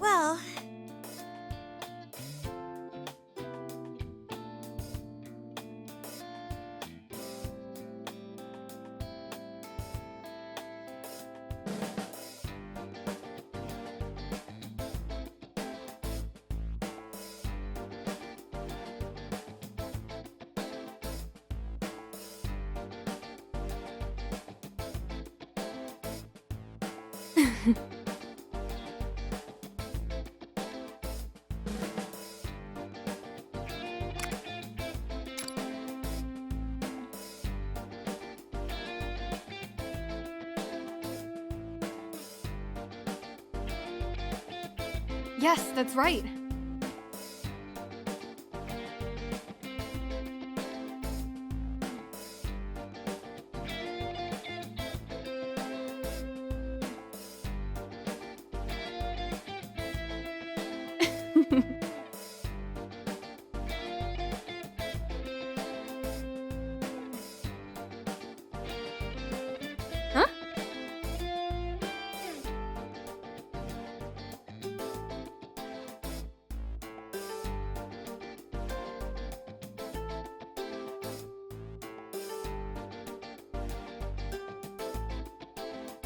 well... Yes, that's right. Huh?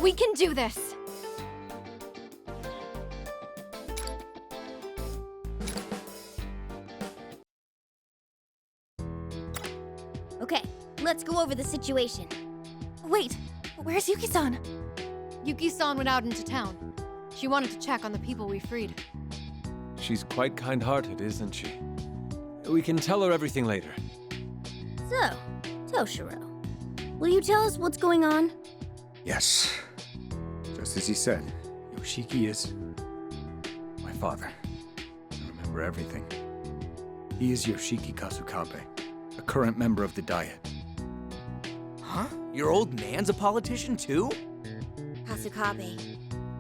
We can do this! Okay, let's go over the situation. Wait, where's Yuki-san? Yuki-san went out into town. She wanted to check on the people we freed. She's quite kind-hearted, isn't she? We can tell her everything later. So, Toshiro, will you tell us what's going on? Yes. Just as he said, Yoshiki is my father. I remember everything. He is Yoshiki Kasukabe, a current member of the Diet. Huh? Your old man's a politician too? Kasukabe.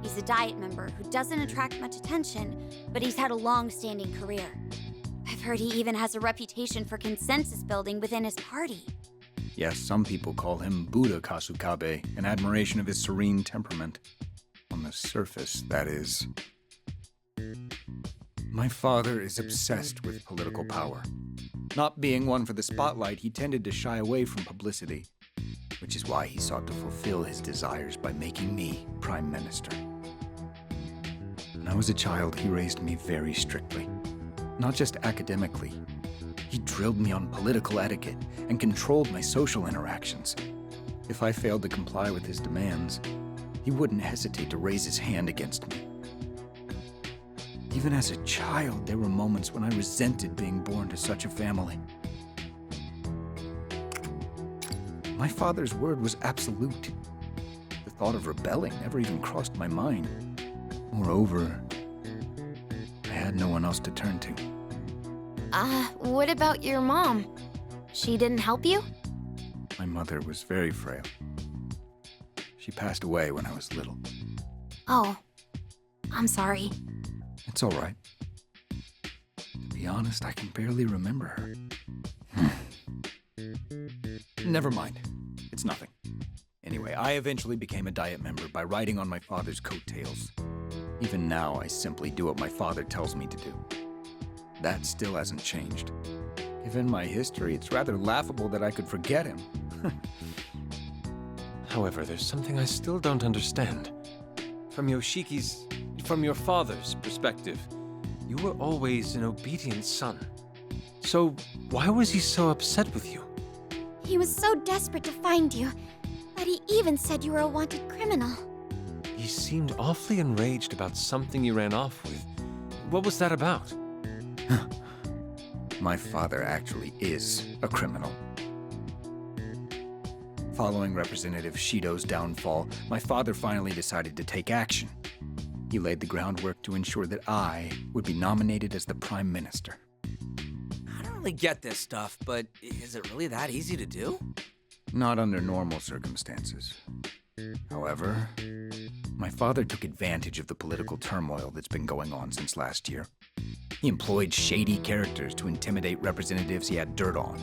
He's a Diet member who doesn't attract much attention, but he's had a long-standing career. I've heard he even has a reputation for consensus building within his party. Yes, some people call him Buddha Kasukabe, in admiration of his serene temperament. On the surface, that is. My father is obsessed with political power. Not being one for the spotlight, he tended to shy away from publicity, which is why he sought to fulfill his desires by making me Prime Minister. When I was a child, he raised me very strictly. Not just academically. He drilled me on political etiquette and controlled my social interactions. If I failed to comply with his demands, he wouldn't hesitate to raise his hand against me. Even as a child, there were moments when I resented being born to such a family. My father's word was absolute. The thought of rebelling never even crossed my mind. Moreover, I had no one else to turn to. What about your mom? She didn't help you? My mother was very frail. She passed away when I was little. Oh, I'm sorry. It's all right. To be honest, I can barely remember her. Never mind. It's nothing. Anyway, I eventually became a Diet member by riding on my father's coattails. Even now, I simply do what my father tells me to do. That still hasn't changed. Given my history, it's rather laughable that I could forget him. However, there's something I still don't understand. From your father's perspective, you were always an obedient son. So why was he so upset with you? He was so desperate to find you that he even said you were a wanted criminal. He seemed awfully enraged about something you ran off with. What was that about? My father actually is a criminal. Following Representative Shido's downfall, my father finally decided to take action. He laid the groundwork to ensure that I would be nominated as the Prime Minister. I don't really get this stuff, but is it really that easy to do? Not under normal circumstances. However, my father took advantage of the political turmoil that's been going on since last year. He employed shady characters to intimidate representatives he had dirt on.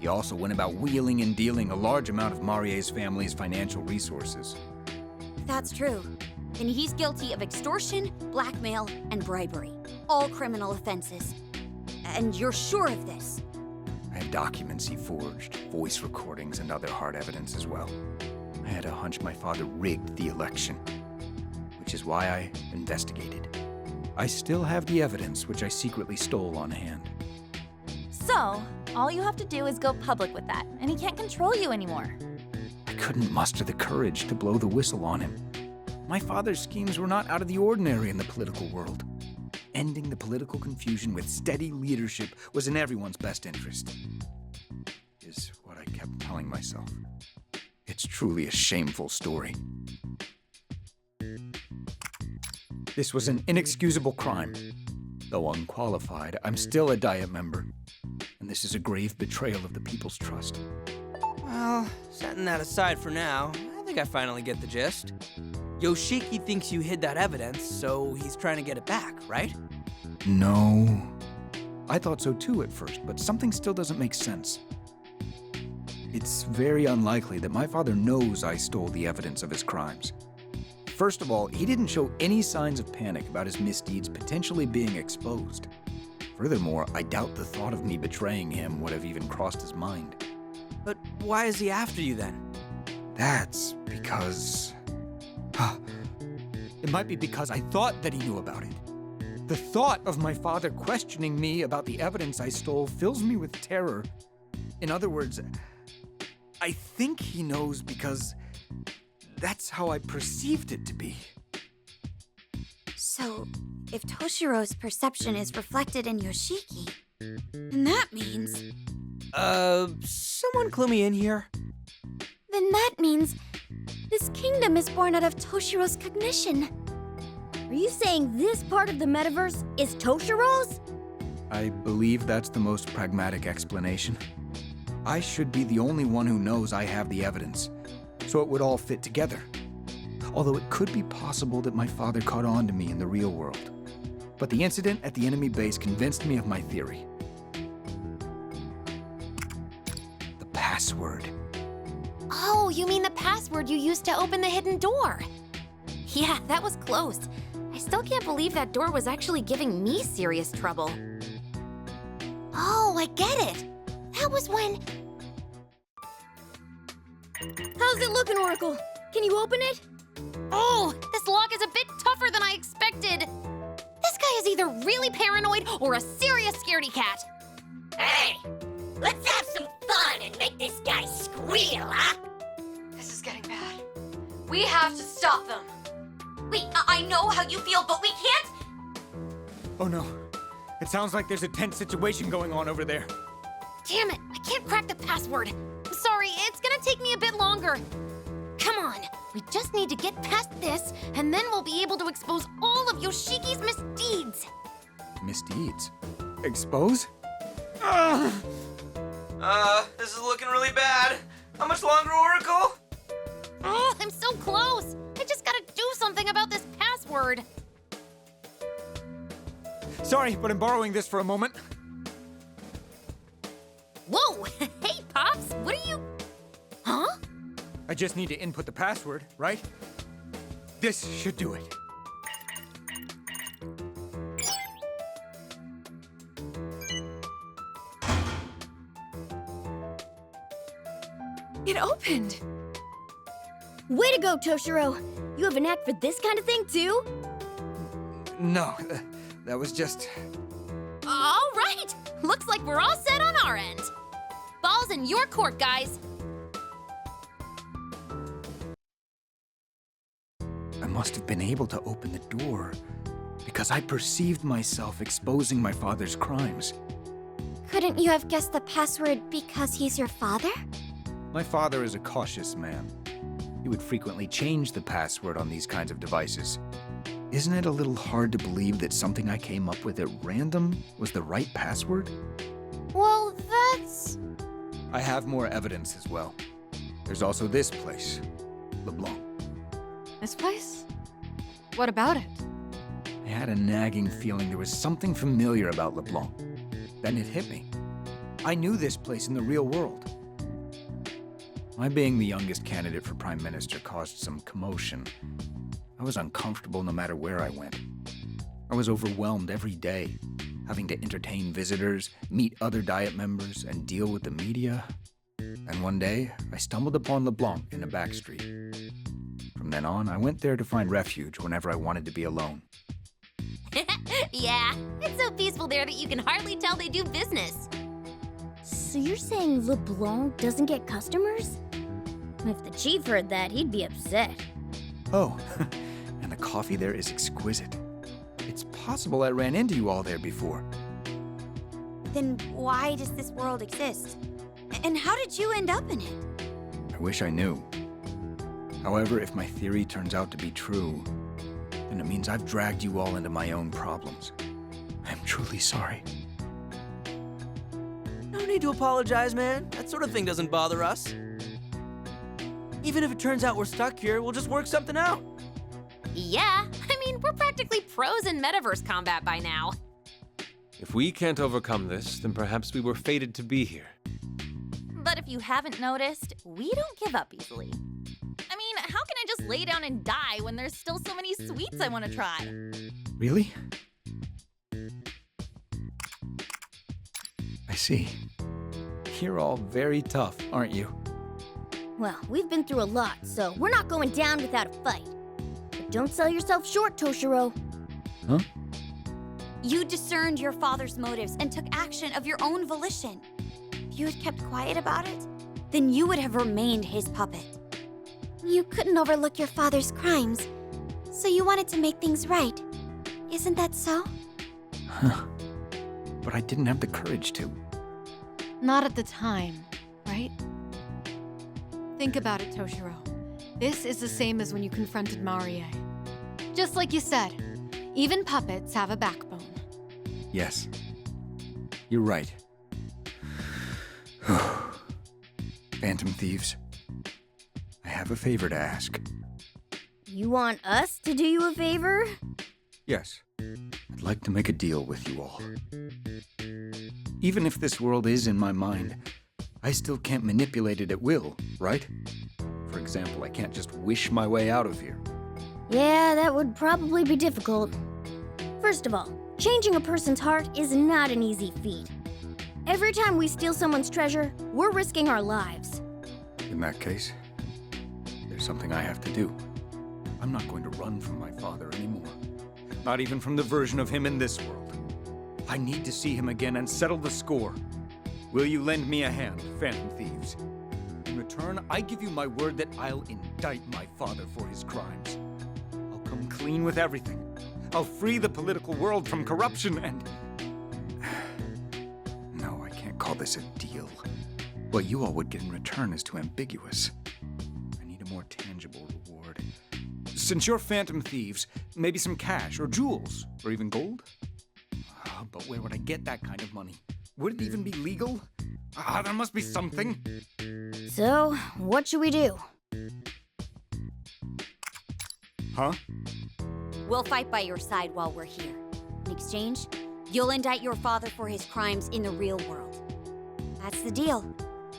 He also went about wheeling and dealing a large amount of Marie's family's financial resources. If that's true, then he's guilty of extortion, blackmail, and bribery. All criminal offenses. And you're sure of this? I have documents he forged, voice recordings, and other hard evidence as well. I had a hunch my father rigged the election, which is why I investigated. I still have the evidence which I secretly stole on hand. So, all you have to do is go public with that, and he can't control you anymore. I couldn't muster the courage to blow the whistle on him. My father's schemes were not out of the ordinary in the political world. Ending the political confusion with steady leadership was in everyone's best interest, is what I kept telling myself. It's truly a shameful story. This was an inexcusable crime. Though unqualified, I'm still a Diet member. And this is a grave betrayal of the people's trust. Well, setting that aside for now, I think I finally get the gist. Yoshiki thinks you hid that evidence, so he's trying to get it back, right? No. I thought so too at first, but something still doesn't make sense. It's very unlikely that my father knows I stole the evidence of his crimes. First of all, he didn't show any signs of panic about his misdeeds potentially being exposed. Furthermore, I doubt the thought of me betraying him would have even crossed his mind. But why is he after you then? That's because... It might be because I thought that he knew about it. The thought of my father questioning me about the evidence I stole fills me with terror. In other words, I think he knows because that's how I perceived it to be. So, if Toshiro's perception is reflected in Yoshiki, then that means... Someone clue me in here? Then that means this kingdom is born out of Toshiro's cognition. Are you saying this part of the metaverse is Toshiro's? I believe that's the most pragmatic explanation. I should be the only one who knows I have the evidence, so it would all fit together. Although it could be possible that my father caught on to me in the real world. But the incident at the enemy base convinced me of my theory. The password. Oh, you mean the password you used to open the hidden door? Yeah, that was close. I still can't believe that door was actually giving me serious trouble. Oh, I get it. That was when... How's it looking, Oracle? Can you open it? Oh, this lock is a bit tougher than I expected. This guy is either really paranoid or a serious scaredy cat. Hey, let's have some fun and make this guy squeal, huh? This is getting bad. We have to stop them. Wait, I know how you feel, but we can't... Oh no. It sounds like there's a tense situation going on over there. Damn it, I can't crack the password. I'm sorry, it's gonna take me a bit longer. Come on, we just need to get past this, and then we'll be able to expose all of Yoshiki's misdeeds. Misdeeds? Expose? This is looking really bad. How much longer, Oracle? Oh, I'm so close. I just gotta do something about this password. Sorry, but I'm borrowing this for a moment. Whoa, hey, Pops, what are you... Huh? I just need to input the password, right? This should do it. It opened. Way to go, Toshiro! You have a knack for this kind of thing, too? No, that was just... All right, looks like we're all set on our end. Ball's in your court, guys. I must have been able to open the door because I perceived myself exposing my father's crimes. Couldn't you have guessed the password because he's your father? My father is a cautious man. He would frequently change the password on these kinds of devices. Isn't it a little hard to believe that something I came up with at random was the right password? Well, that's... I have more evidence as well. There's also this place, LeBlanc. This place? What about it? I had a nagging feeling there was something familiar about LeBlanc. Then it hit me. I knew this place in the real world. My being the youngest candidate for Prime Minister caused some commotion. I was uncomfortable no matter where I went. I was overwhelmed every day, having to entertain visitors, meet other Diet members, and deal with the media. And one day, I stumbled upon LeBlanc in a back street. From then on, I went there to find refuge whenever I wanted to be alone. Yeah, it's so peaceful there that you can hardly tell they do business. So you're saying LeBlanc doesn't get customers? If the chief heard that, he'd be upset. Oh, and the coffee there is exquisite. It's possible I ran into you all there before. Then why does this world exist? And how did you end up in it? I wish I knew. However, if my theory turns out to be true, And it means I've dragged you all into my own problems. I'm truly sorry. No need to apologize, man. That sort of thing doesn't bother us. Even if it turns out we're stuck here, we'll just work something out. Yeah, I mean, we're practically pros in metaverse combat by now. If we can't overcome this, then perhaps we were fated to be here. But if you haven't noticed, we don't give up easily. I mean, how can I just lay down and die when there's still so many sweets I want to try? Really? I see. You're all very tough, aren't you? Well, we've been through a lot, so we're not going down without a fight. But don't sell yourself short, Toshiro. Huh? You discerned your father's motives and took action of your own volition. If you had kept quiet about it, then you would have remained his puppet. You couldn't overlook your father's crimes, so you wanted to make things right. Isn't that so? Huh. But I didn't have the courage to. Not at the time, right? Think about it, Toshiro. This is the same as when you confronted Marie. Just like you said, even puppets have a backbone. Yes. You're right. Phantom Thieves, I have a favor to ask. You want us to do you a favor? Yes. I'd like to make a deal with you all. Even if this world is in my mind, I still can't manipulate it at will, right? For example, I can't just wish my way out of here. Yeah, that would probably be difficult. First of all, changing a person's heart is not an easy feat. Every time we steal someone's treasure, we're risking our lives. In that case, there's something I have to do. I'm not going to run from my father anymore. Not even from the version of him in this world. I need to see him again and settle the score. Will you lend me a hand, Phantom Thieves? In return, I give you my word that I'll indict my father for his crimes. I'll come clean with everything. I'll free the political world from corruption and... No, I can't call this a deal. What you all would get in return is too ambiguous. I need a more tangible reward. Since you're Phantom Thieves, maybe some cash or jewels or even gold? But where would I get that kind of money? Would it even be legal? There must be something. So, what should we do? Huh? We'll fight by your side while we're here. In exchange, you'll indict your father for his crimes in the real world. That's the deal.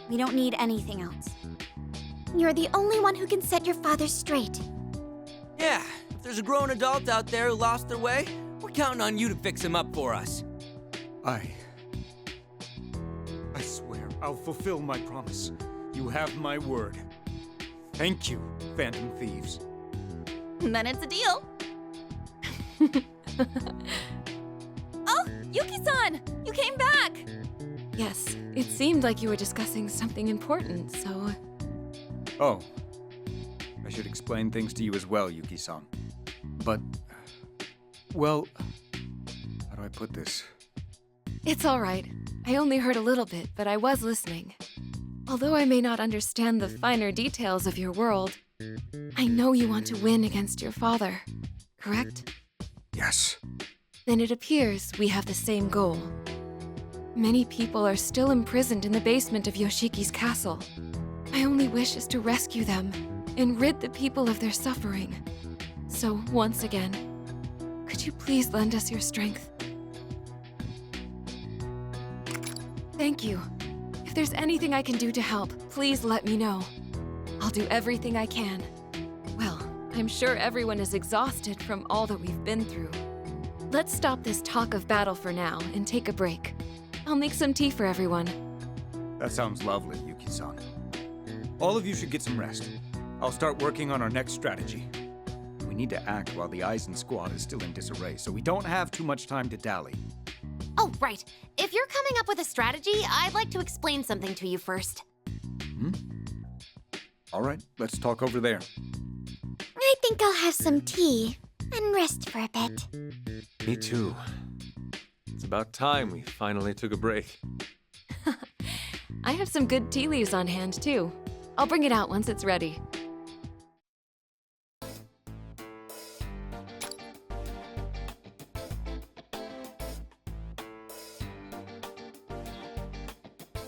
We don't need anything else. You're the only one who can set your father straight. Yeah, if there's a grown adult out there who lost their way, we're counting on you to fix him up for us. I swear I'll fulfill my promise. You have my word. Thank you, Phantom Thieves. Then it's a deal. Oh, Yuki-san! You came back! Yes, it seemed like you were discussing something important, so... Oh. I should explain things to you as well, Yuki-san. But... well... how do I put this? It's all right. I only heard a little bit, but I was listening. Although I may not understand the finer details of your world, I know you want to win against your father, correct? Yes. Then it appears we have the same goal. Many people are still imprisoned in the basement of Yoshiki's castle. My only wish is to rescue them and rid the people of their suffering. So, once again, could you please lend us your strength? Thank you. If there's anything I can do to help, please let me know. I'll do everything I can. Well, I'm sure everyone is exhausted from all that we've been through. Let's stop this talk of battle for now and take a break. I'll make some tea for everyone. That sounds lovely, Yuki-san. All of you should get some rest. I'll start working on our next strategy. We need to act while the Eisen squad is still in disarray, so we don't have too much time to dally. Oh, right. If you're coming up with a strategy, I'd like to explain something to you first. All right, let's talk over there. I think I'll have some tea and rest for a bit. Me too. It's about time we finally took a break. I have some good tea leaves on hand, too. I'll bring it out once it's ready.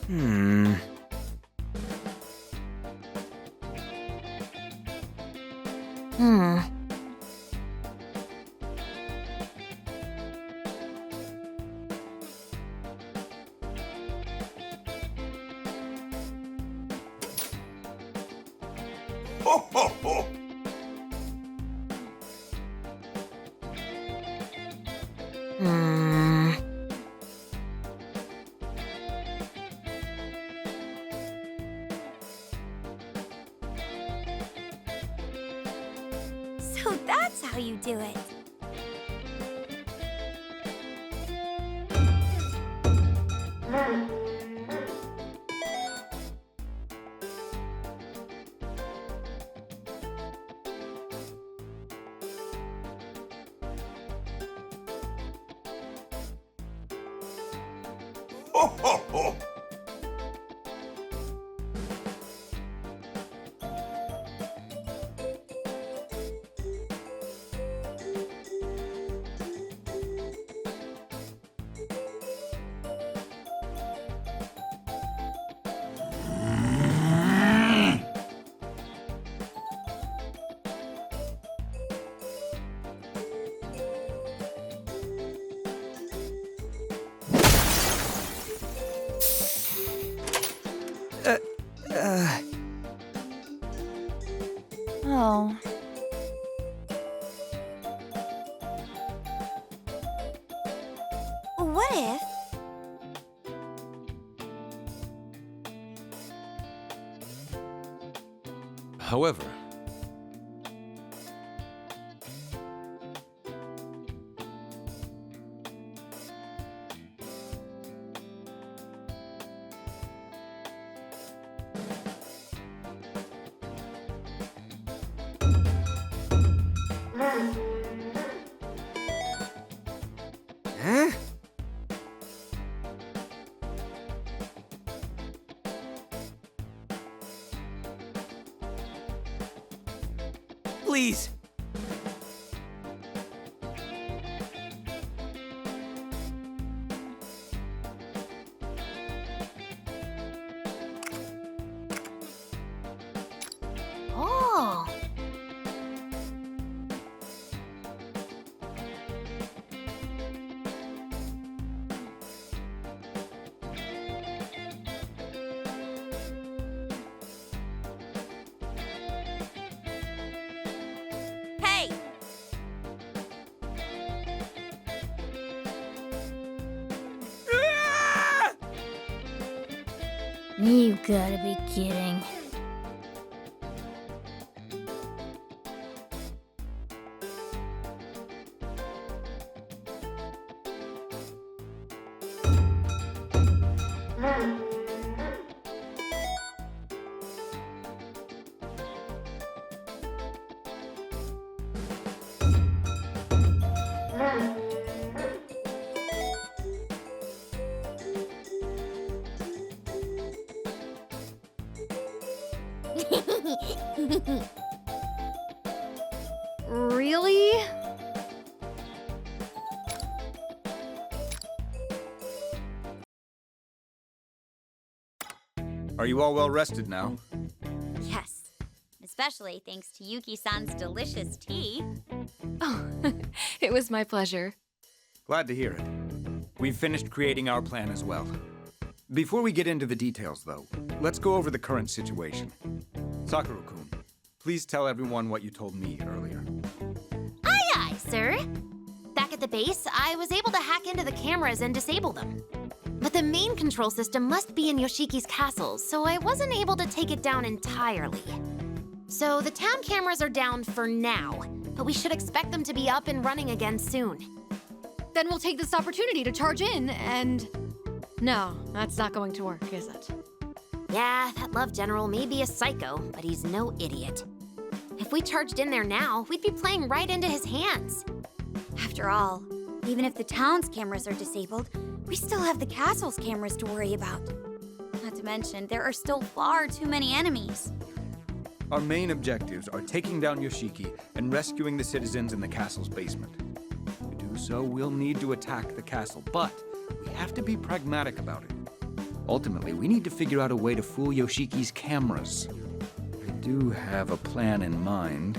Ho, ho, ho! So that's how you do it. Ho, ho, ho! Oh. What if? However, Huh? Please. Oh. Hey! You gotta be kidding. Really? Are you all well rested now? Yes. Especially thanks to Yuki-san's delicious tea. Oh, it was my pleasure. Glad to hear it. We've finished creating our plan as well. Before we get into the details, though, let's go over the current situation. Sakura-kun, please tell everyone what you told me earlier. Aye, aye, sir. Back at the base, I was able to hack into the cameras and disable them. But the main control system must be in Yoshiki's castle, so I wasn't able to take it down entirely. So the town cameras are down for now, but we should expect them to be up and running again soon. Then we'll take this opportunity to charge in and... No, that's not going to work, is it? Yeah, that love general may be a psycho, but he's no idiot. If we charged in there now, we'd be playing right into his hands. After all, even if the town's cameras are disabled, we still have the castle's cameras to worry about. Not to mention, there are still far too many enemies. Our main objectives are taking down Yoshiki and rescuing the citizens in the castle's basement. To do so, we'll need to attack the castle, but we have to be pragmatic about it. Ultimately, we need to figure out a way to fool Yoshiki's cameras. I do have a plan in mind.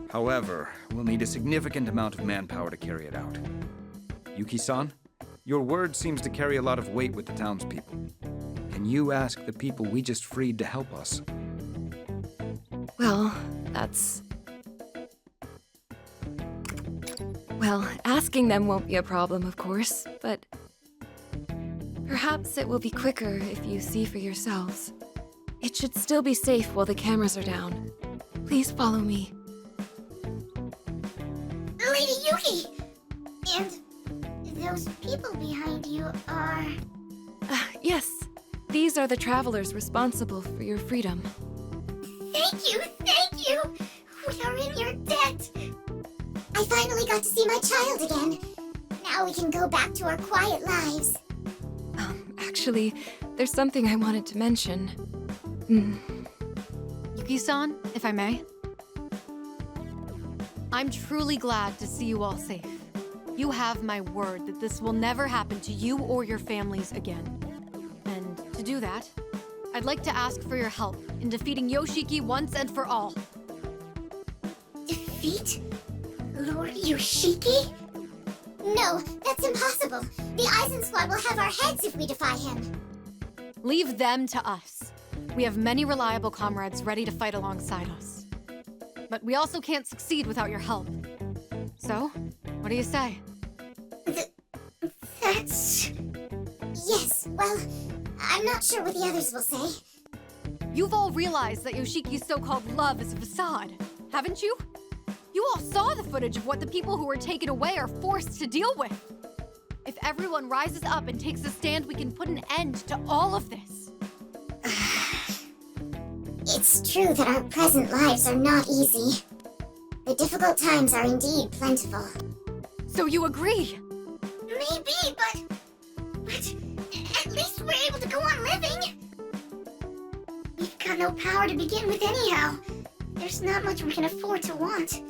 However, we'll need a significant amount of manpower to carry it out. Yuki-san, your word seems to carry a lot of weight with the townspeople. Can you ask the people we just freed to help us? Well, Well, asking them won't be a problem, of course, but perhaps it will be quicker if you see for yourselves. It should still be safe while the cameras are down. Please follow me. Lady Yuki! And those people behind you are... Yes, these are the travelers responsible for your freedom. Thank you, thank you! We are in your debt! I finally got to see my child again. Now we can go back to our quiet lives. Actually, there's something I wanted to mention. Yuki-san, if I may. I'm truly glad to see you all safe. You have my word that this will never happen to you or your families again. And to do that, I'd like to ask for your help in defeating Yoshiki once and for all. Defeat Lord Yoshiki? No, that's impossible. The Eisen Squad will have our heads if we defy him. Leave them to us. We have many reliable comrades ready to fight alongside us. But we also can't succeed without your help. So, what do you say? That's... Yes, well, I'm not sure what the others will say. You've all realized that Yoshiki's so-called love is a facade, haven't you? You all saw the footage of what the people who were taken away are forced to deal with. If everyone rises up and takes a stand, we can put an end to all of this. It's true that our present lives are not easy. The difficult times are indeed plentiful. So you agree? Maybe, but at least we're able to go on living. We've got no power to begin with anyhow. There's not much we can afford to want.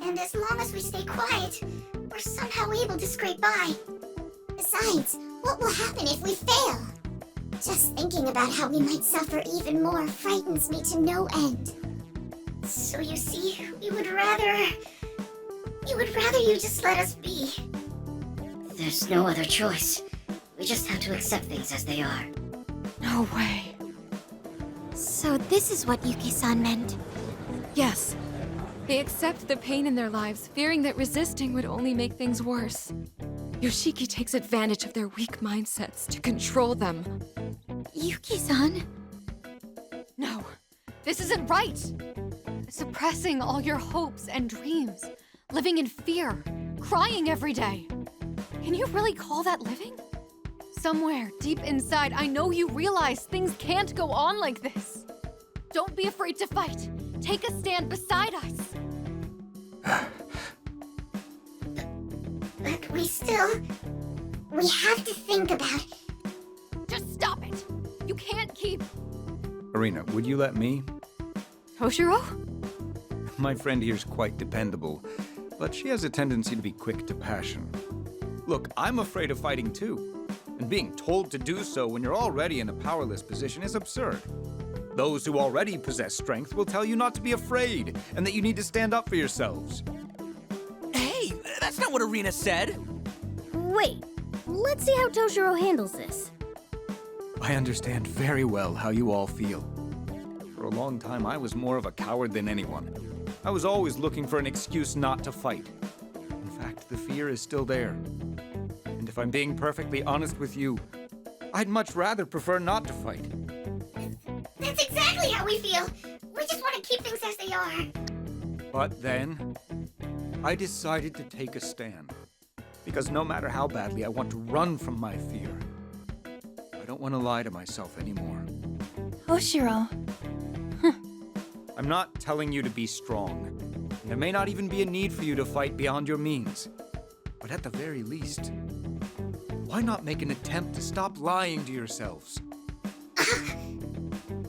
And as long as we stay quiet, we're somehow able to scrape by. Besides, what will happen if we fail? Just thinking about how we might suffer even more frightens me to no end. So you see, we would rather you just let us be. There's no other choice. We just have to accept things as they are. No way. So this is what Yuki-san meant. Yes. They accept the pain in their lives, fearing that resisting would only make things worse. Yoshiki takes advantage of their weak mindsets to control them. Yuki-san? No, this isn't right. Suppressing all your hopes and dreams, living in fear, crying every day. Can you really call that living? Somewhere deep inside, I know you realize things can't go on like this. Don't be afraid to fight. Take a stand beside us. But we have to think about... Just stop it. You can't keep... Arena, would you let me? Toshiro? My friend here's quite dependable, but she has a tendency to be quick to passion. Look, I'm afraid of fighting too, and being told to do so when you're already in a powerless position is absurd. Those who already possess strength will tell you not to be afraid, and that you need to stand up for yourselves. Hey, that's not what Arena said. Wait, let's see how Toshiro handles this. I understand very well how you all feel. For a long time, I was more of a coward than anyone. I was always looking for an excuse not to fight. In fact, the fear is still there. And if I'm being perfectly honest with you, I'd much rather prefer not to fight. That's exactly how we feel. We just want to keep things as they are. But then, I decided to take a stand. Because no matter how badly I want to run from my fear, I don't want to lie to myself anymore. Toshiro. I'm not telling you to be strong. There may not even be a need for you to fight beyond your means. But at the very least, why not make an attempt to stop lying to yourselves?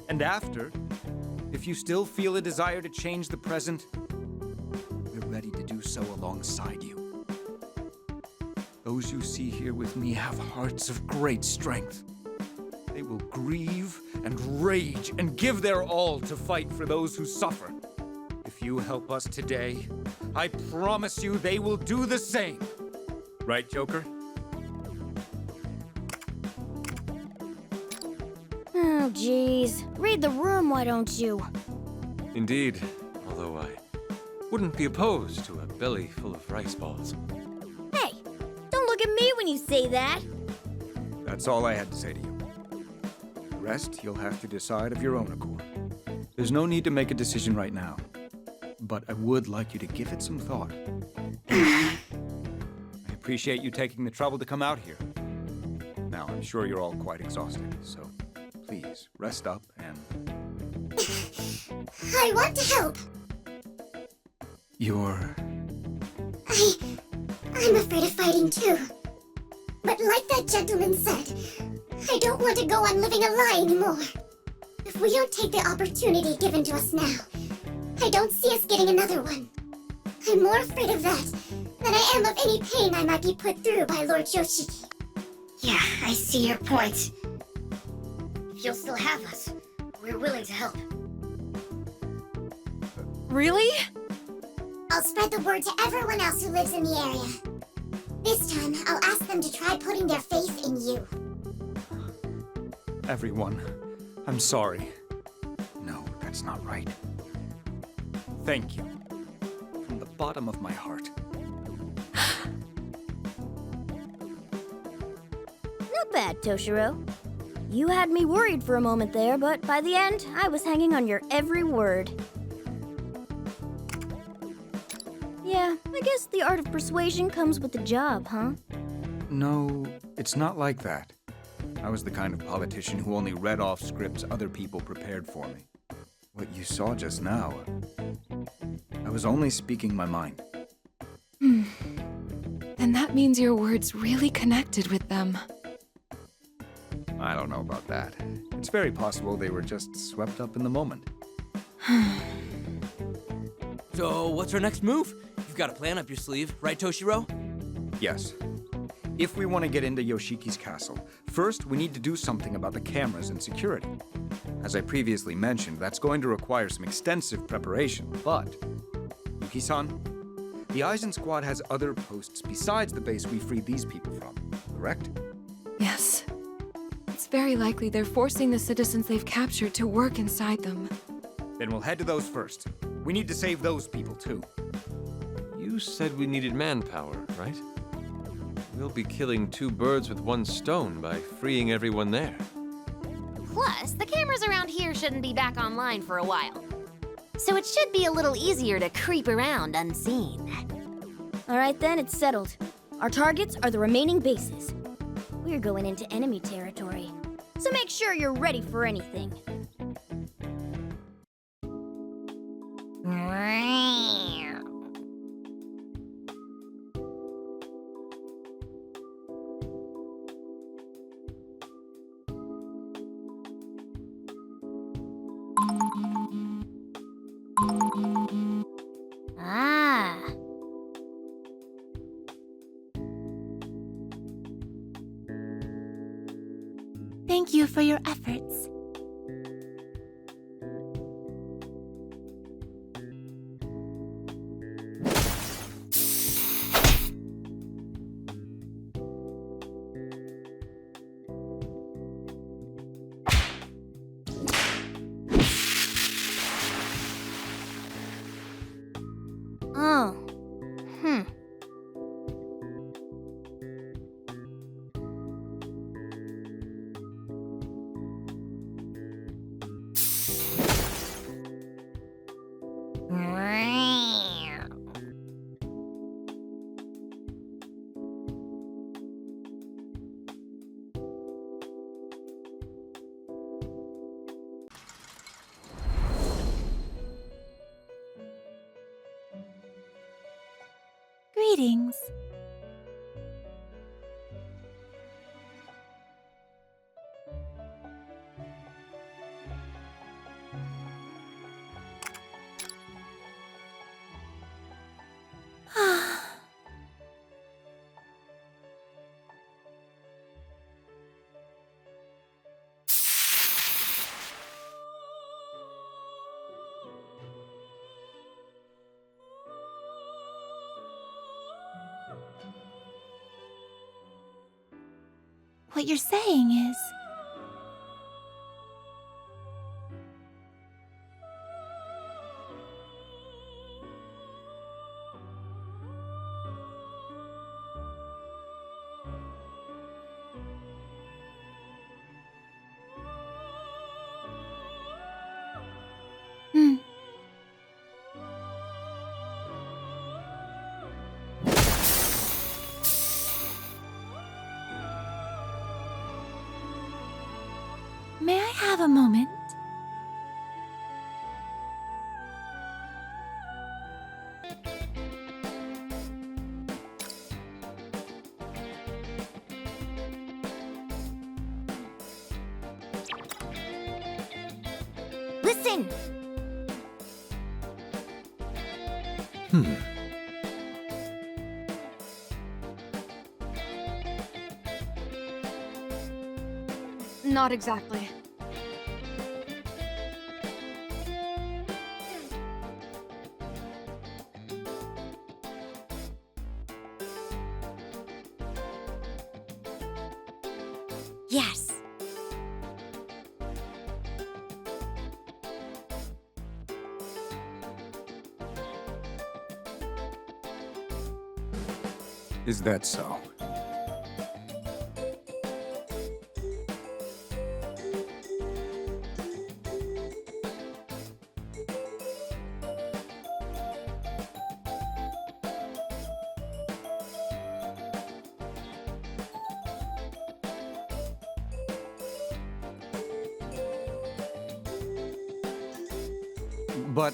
And after, if you still feel a desire to change the present, we're ready to do so alongside you. Those you see here with me have hearts of great strength. They will grieve and rage and give their all to fight for those who suffer. If you help us today, I promise you they will do the same. Right, Joker? Oh, jeez. Read the room, why don't you? Indeed, although I wouldn't be opposed to a belly full of rice balls. Hey, don't look at me when you say that. That's all I had to say to you. The rest you'll have to decide of your own accord. There's no need to make a decision right now, but I would like you to give it some thought. I appreciate you taking the trouble to come out here. Now, I'm sure you're all quite exhausted, so please rest up and... I want to help. You're... I'm afraid of fighting too. But like that gentleman said, I don't want to go on living a lie anymore. If we don't take the opportunity given to us now, I don't see us getting another one. I'm more afraid of that than I am of any pain I might be put through by Lord Yoshiki. Yeah, I see your point. If you'll still have us, we're willing to help. Really? I'll spread the word to everyone else who lives in the area. This time, I'll ask them to try putting their faith in you. Everyone, I'm sorry. No, that's not right. Thank you. From the bottom of my heart. Not bad, Toshiro. You had me worried for a moment there, but by the end, I was hanging on your every word. Yeah, I guess the art of persuasion comes with the job, huh? No, it's not like that. I was the kind of politician who only read off scripts other people prepared for me. What you saw just now, I was only speaking my mind. Then that means your words really connected with them. I don't know about that. It's very possible they were just swept up in the moment. So, what's our next move? You've got a plan up your sleeve, right, Toshiro? Yes. If we want to get into Yoshiki's castle, first we need to do something about the cameras and security. As I previously mentioned, that's going to require some extensive preparation, but... Yuki-san, the Aizen squad has other posts besides the base we freed these people from, correct? Yes. It's very likely they're forcing the citizens they've captured to work inside them. Then we'll head to those first. We need to save those people, too. You said we needed manpower, right? We'll be killing two birds with one stone by freeing everyone there. Plus, the cameras around here shouldn't be back online for a while. So it should be a little easier to creep around unseen. All right then, it's settled. Our targets are the remaining bases. We're going into enemy territory, so make sure you're ready for anything. Ah. Thank you for your efforts. Oh. Greetings. What you're saying is... May I have a moment? Listen! Not exactly. Yes. Is that so? But... But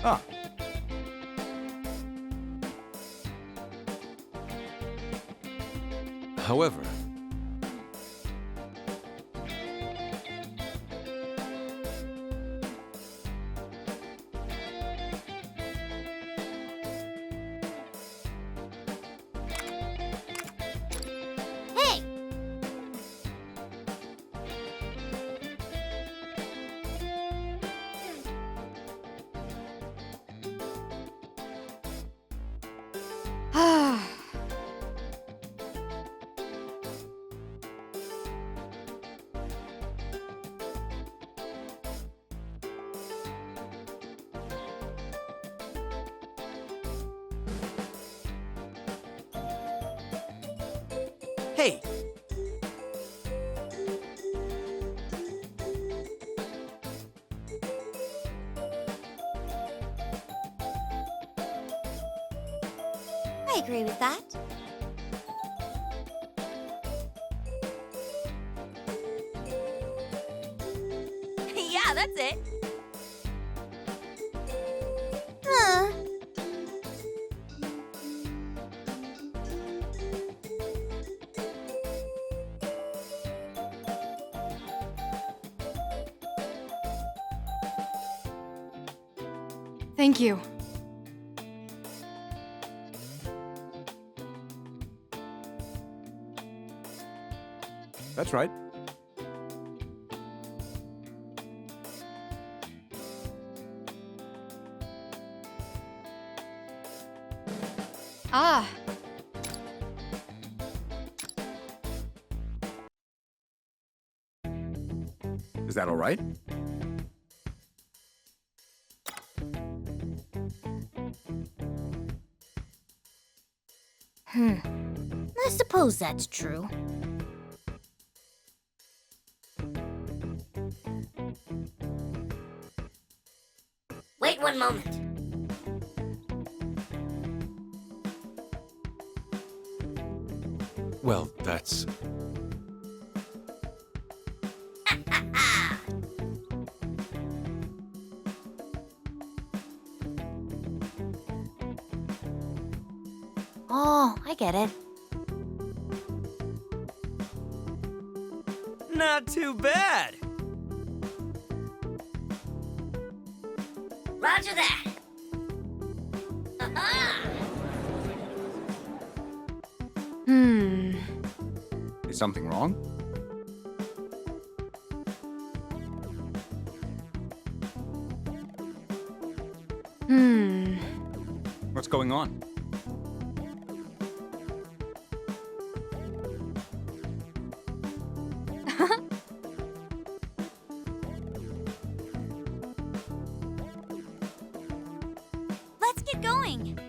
Ah. However, Hey! Hey! I agree with that. Yeah, that's it. Huh. Thank you. That's right. Ah. Is that all right? I suppose that's true. Wait one moment. Well, that's... Oh, I get it. Not too bad. Roger that. Is something wrong? What's going on? Let's get going.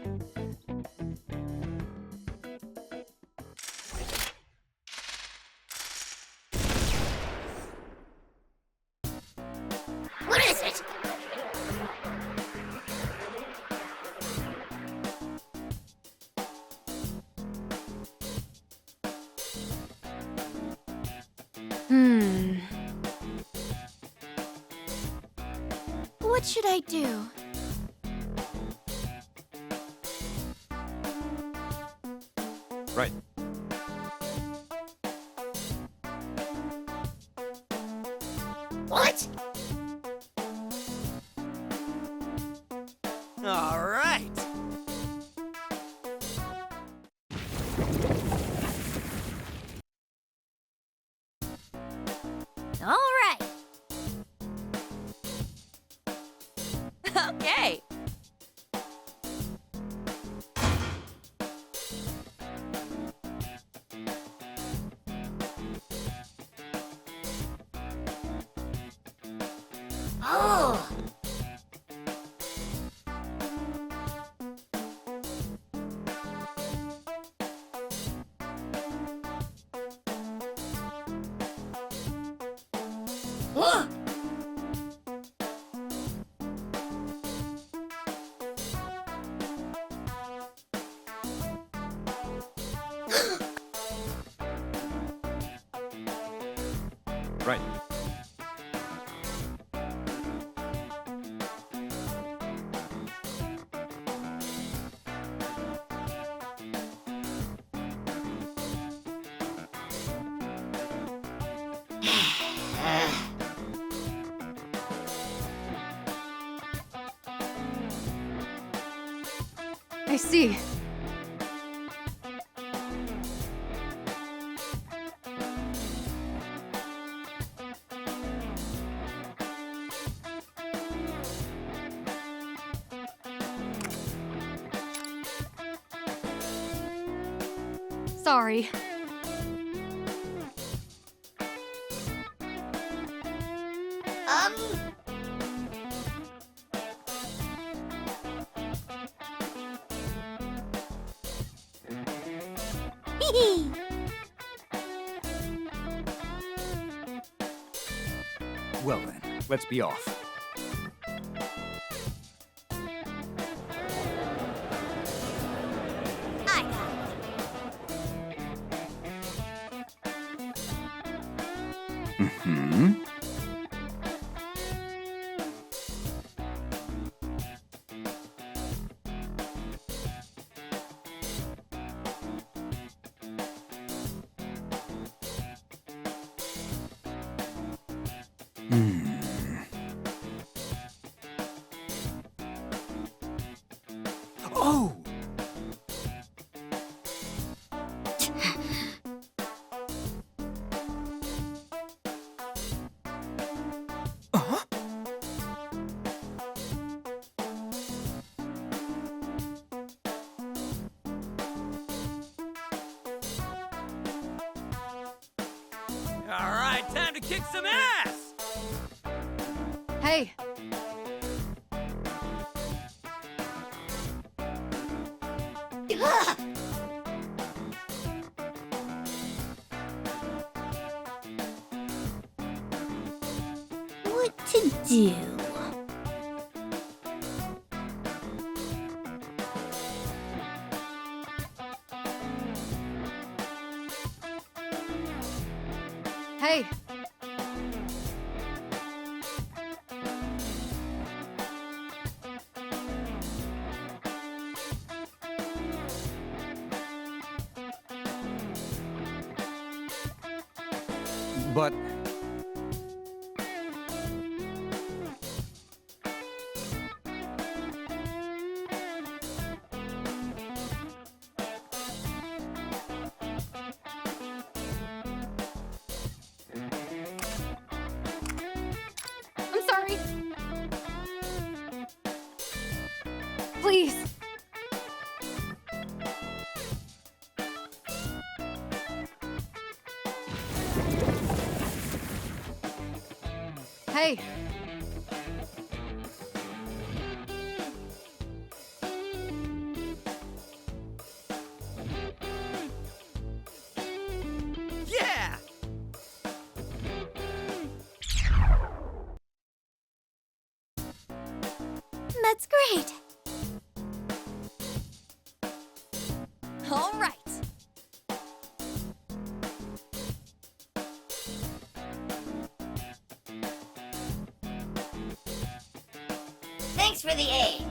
What is it? What should I do? Right. What? All right. All right. Okay. Oh. Whoa. Right. I see. Sorry. Well then, let's be off. I got it. Hmm. Oh! All right, time to kick some ass. Hey. do. Hey. But I'm sorry. Please. Hey. Yeah! That's great. All right. Thanks for the aid.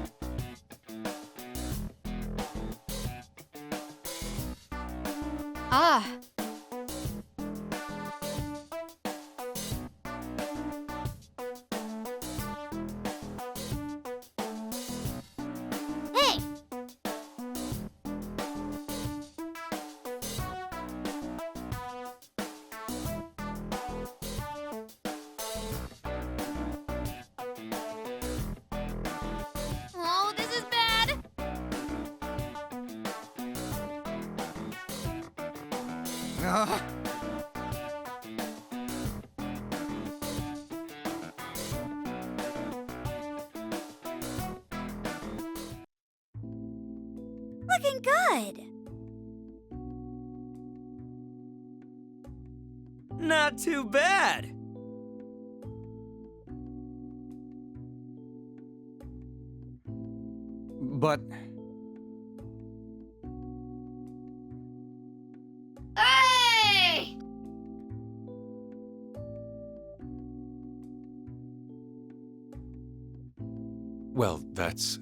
Ah. Hey! Oh, this is bad. ah, Looking good. Not too bad. but Hey! Well, that's.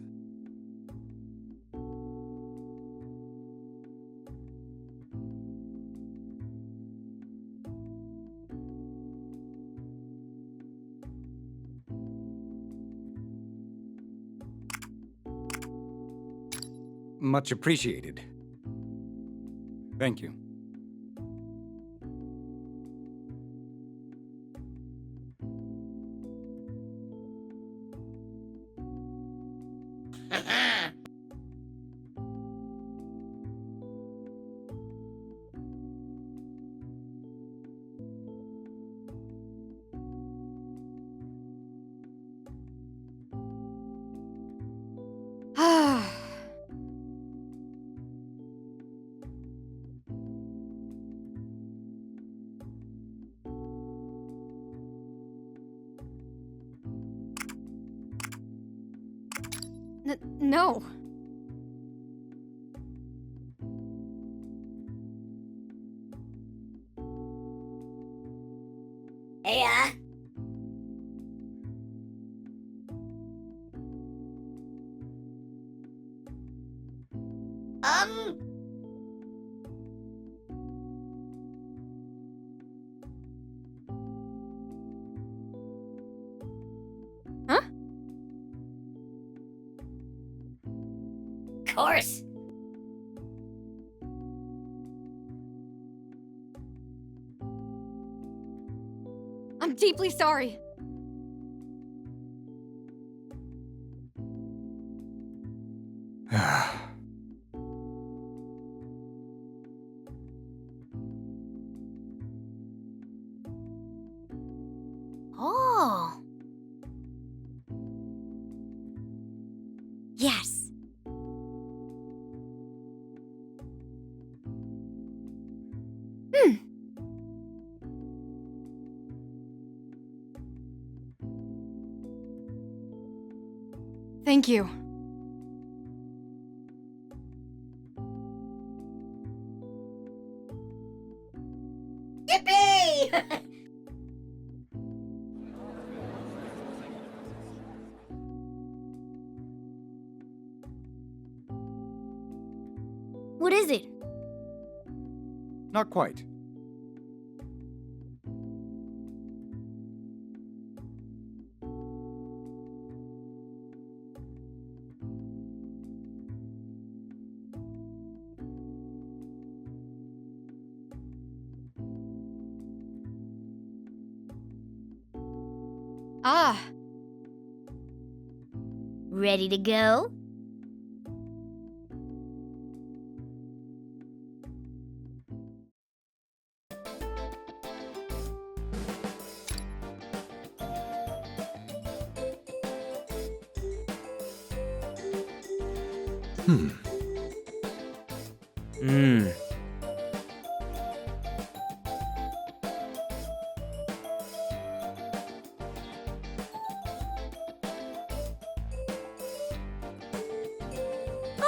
much appreciated. Thank you. Ah. No. Hey, um... Huh? Course. I'm deeply sorry. Oh. Yes. Thank you. Yippee! What is it? Not quite. Ah, Ready to go?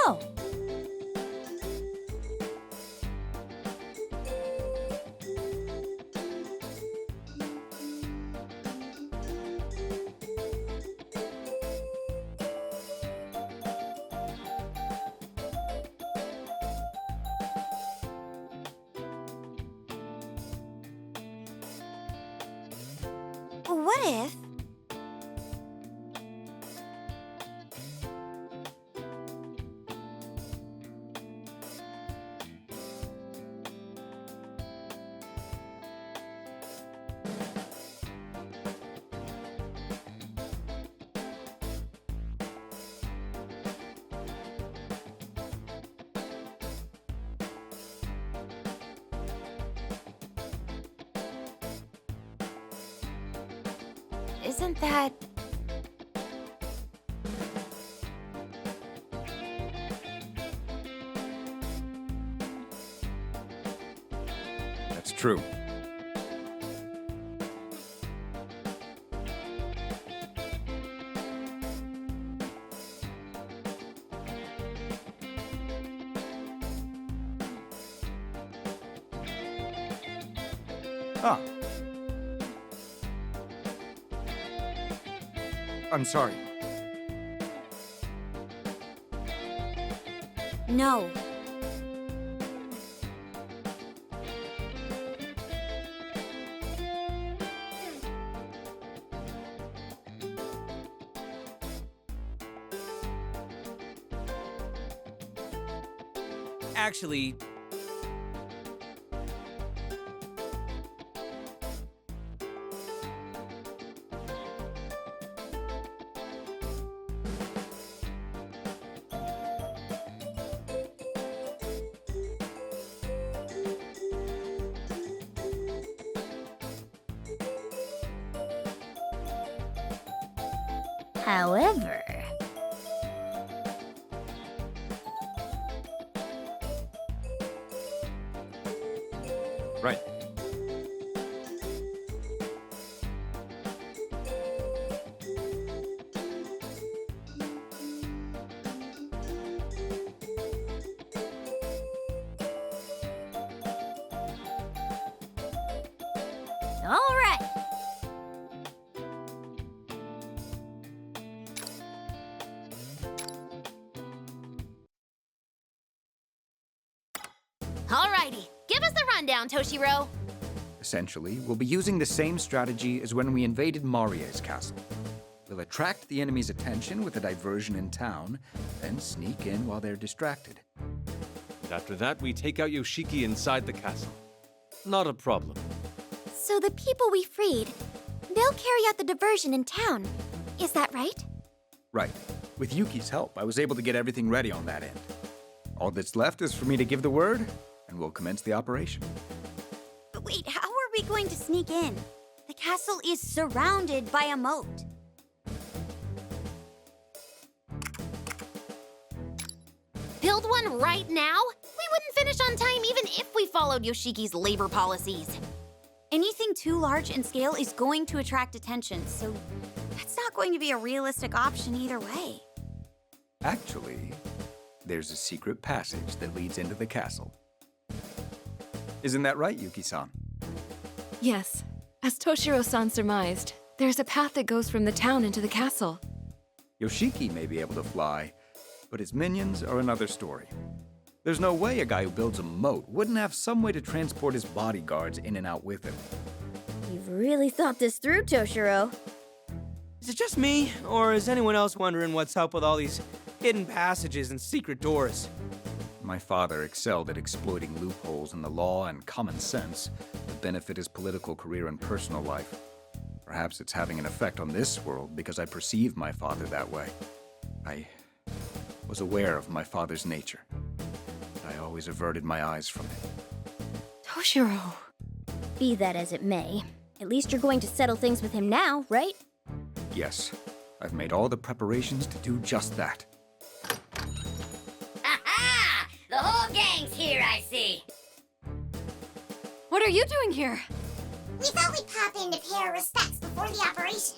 Oh, What if? isn't that... That's true. Ah. I'm sorry. No. Actually, However, Right. all right. Alrighty, give us the rundown, Toshiro. Essentially, we'll be using the same strategy as when we invaded Marie's castle. We'll attract the enemy's attention with a diversion in town, then sneak in while they're distracted. And after that, we take out Yoshiki inside the castle. Not a problem. So the people we freed, they'll carry out the diversion in town. Is that right? Right. With Yuki's help, I was able to get everything ready on that end. All that's left is for me to give the word, and we'll commence the operation. But wait, how are we going to sneak in? The castle is surrounded by a moat. Build one right now? We wouldn't finish on time even if we followed Yoshiki's labor policies. Anything too large in scale is going to attract attention, so that's not going to be a realistic option either way. Actually, there's a secret passage that leads into the castle. Isn't that right, Yuki-san? Yes. As Toshiro-san surmised, there's a path that goes from the town into the castle. Yoshiki may be able to fly, but his minions are another story. There's no way a guy who builds a moat wouldn't have some way to transport his bodyguards in and out with him. You've really thought this through, Toshiro. Is it just me, or is anyone else wondering what's up with all these hidden passages and secret doors? My father excelled at exploiting loopholes in the law and common sense to benefit his political career and personal life. Perhaps it's having an effect on this world because I perceive my father that way. I was aware of my father's nature, but I always averted my eyes from it. Toshiro! Be that as it may, at least you're going to settle things with him now, right? Yes, I've made all the preparations to do just that. Ha-ha! The whole gang's here, I see. What are you doing here? We thought we'd pop in to pay our respects before the operation.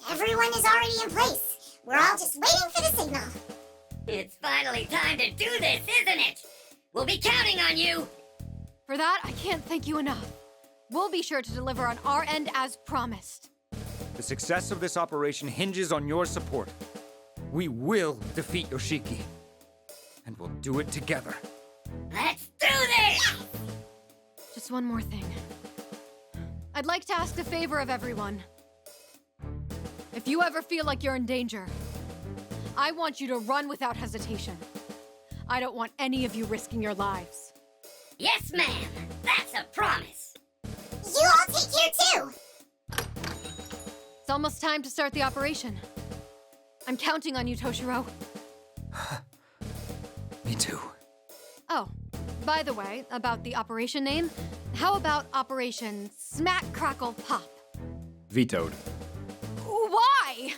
Everyone is already in place. We're all just waiting for the signal. It's finally time to do this, isn't it? We'll be counting on you. For that, I can't thank you enough. We'll be sure to deliver on our end as promised. The success of this operation hinges on your support. We will defeat Yoshiki. And we'll do it together. Let's do this! Just one more thing. I'd like to ask a favor of everyone. If you ever feel like you're in danger, I want you to run without hesitation. I don't want any of you risking your lives. Yes, ma'am. That's a promise. You all take care too. It's almost time to start the operation. I'm counting on you, Toshiro. Me too. Oh, by the way, about the operation name, how about Operation Smack Crackle Pop? Vetoed. Why?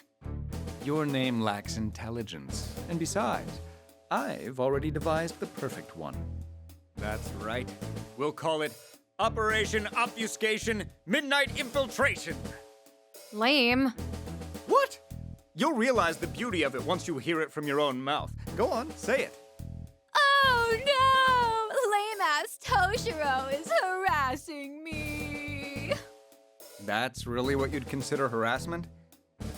Your name lacks intelligence. And besides, I've already devised the perfect one. That's right. We'll call it Operation Obfuscation Midnight Infiltration. Lame. What? You'll realize the beauty of it once you hear it from your own mouth. Go on, say it. Oh no! Lame-ass Toshiro is harassing me! That's really what you'd consider harassment?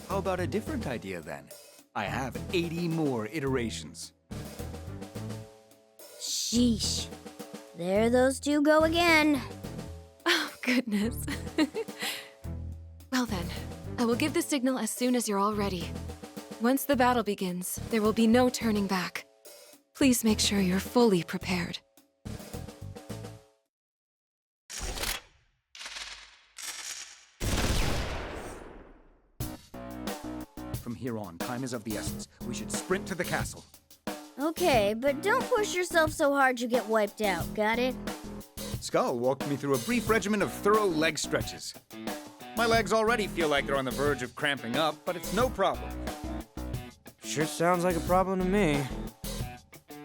How about a different idea then? I have 80 more iterations. Sheesh. There those two go again. Oh, goodness. Well then, I will give the signal as soon as you're all ready. Once the battle begins, there will be no turning back. Please make sure you're fully prepared. From here on, time is of the essence. We should sprint to the castle. Okay, but don't push yourself so hard you get wiped out, got it? Skull walked me through a brief regimen of thorough leg stretches. My legs already feel like they're on the verge of cramping up, but it's no problem. Sure sounds like a problem to me.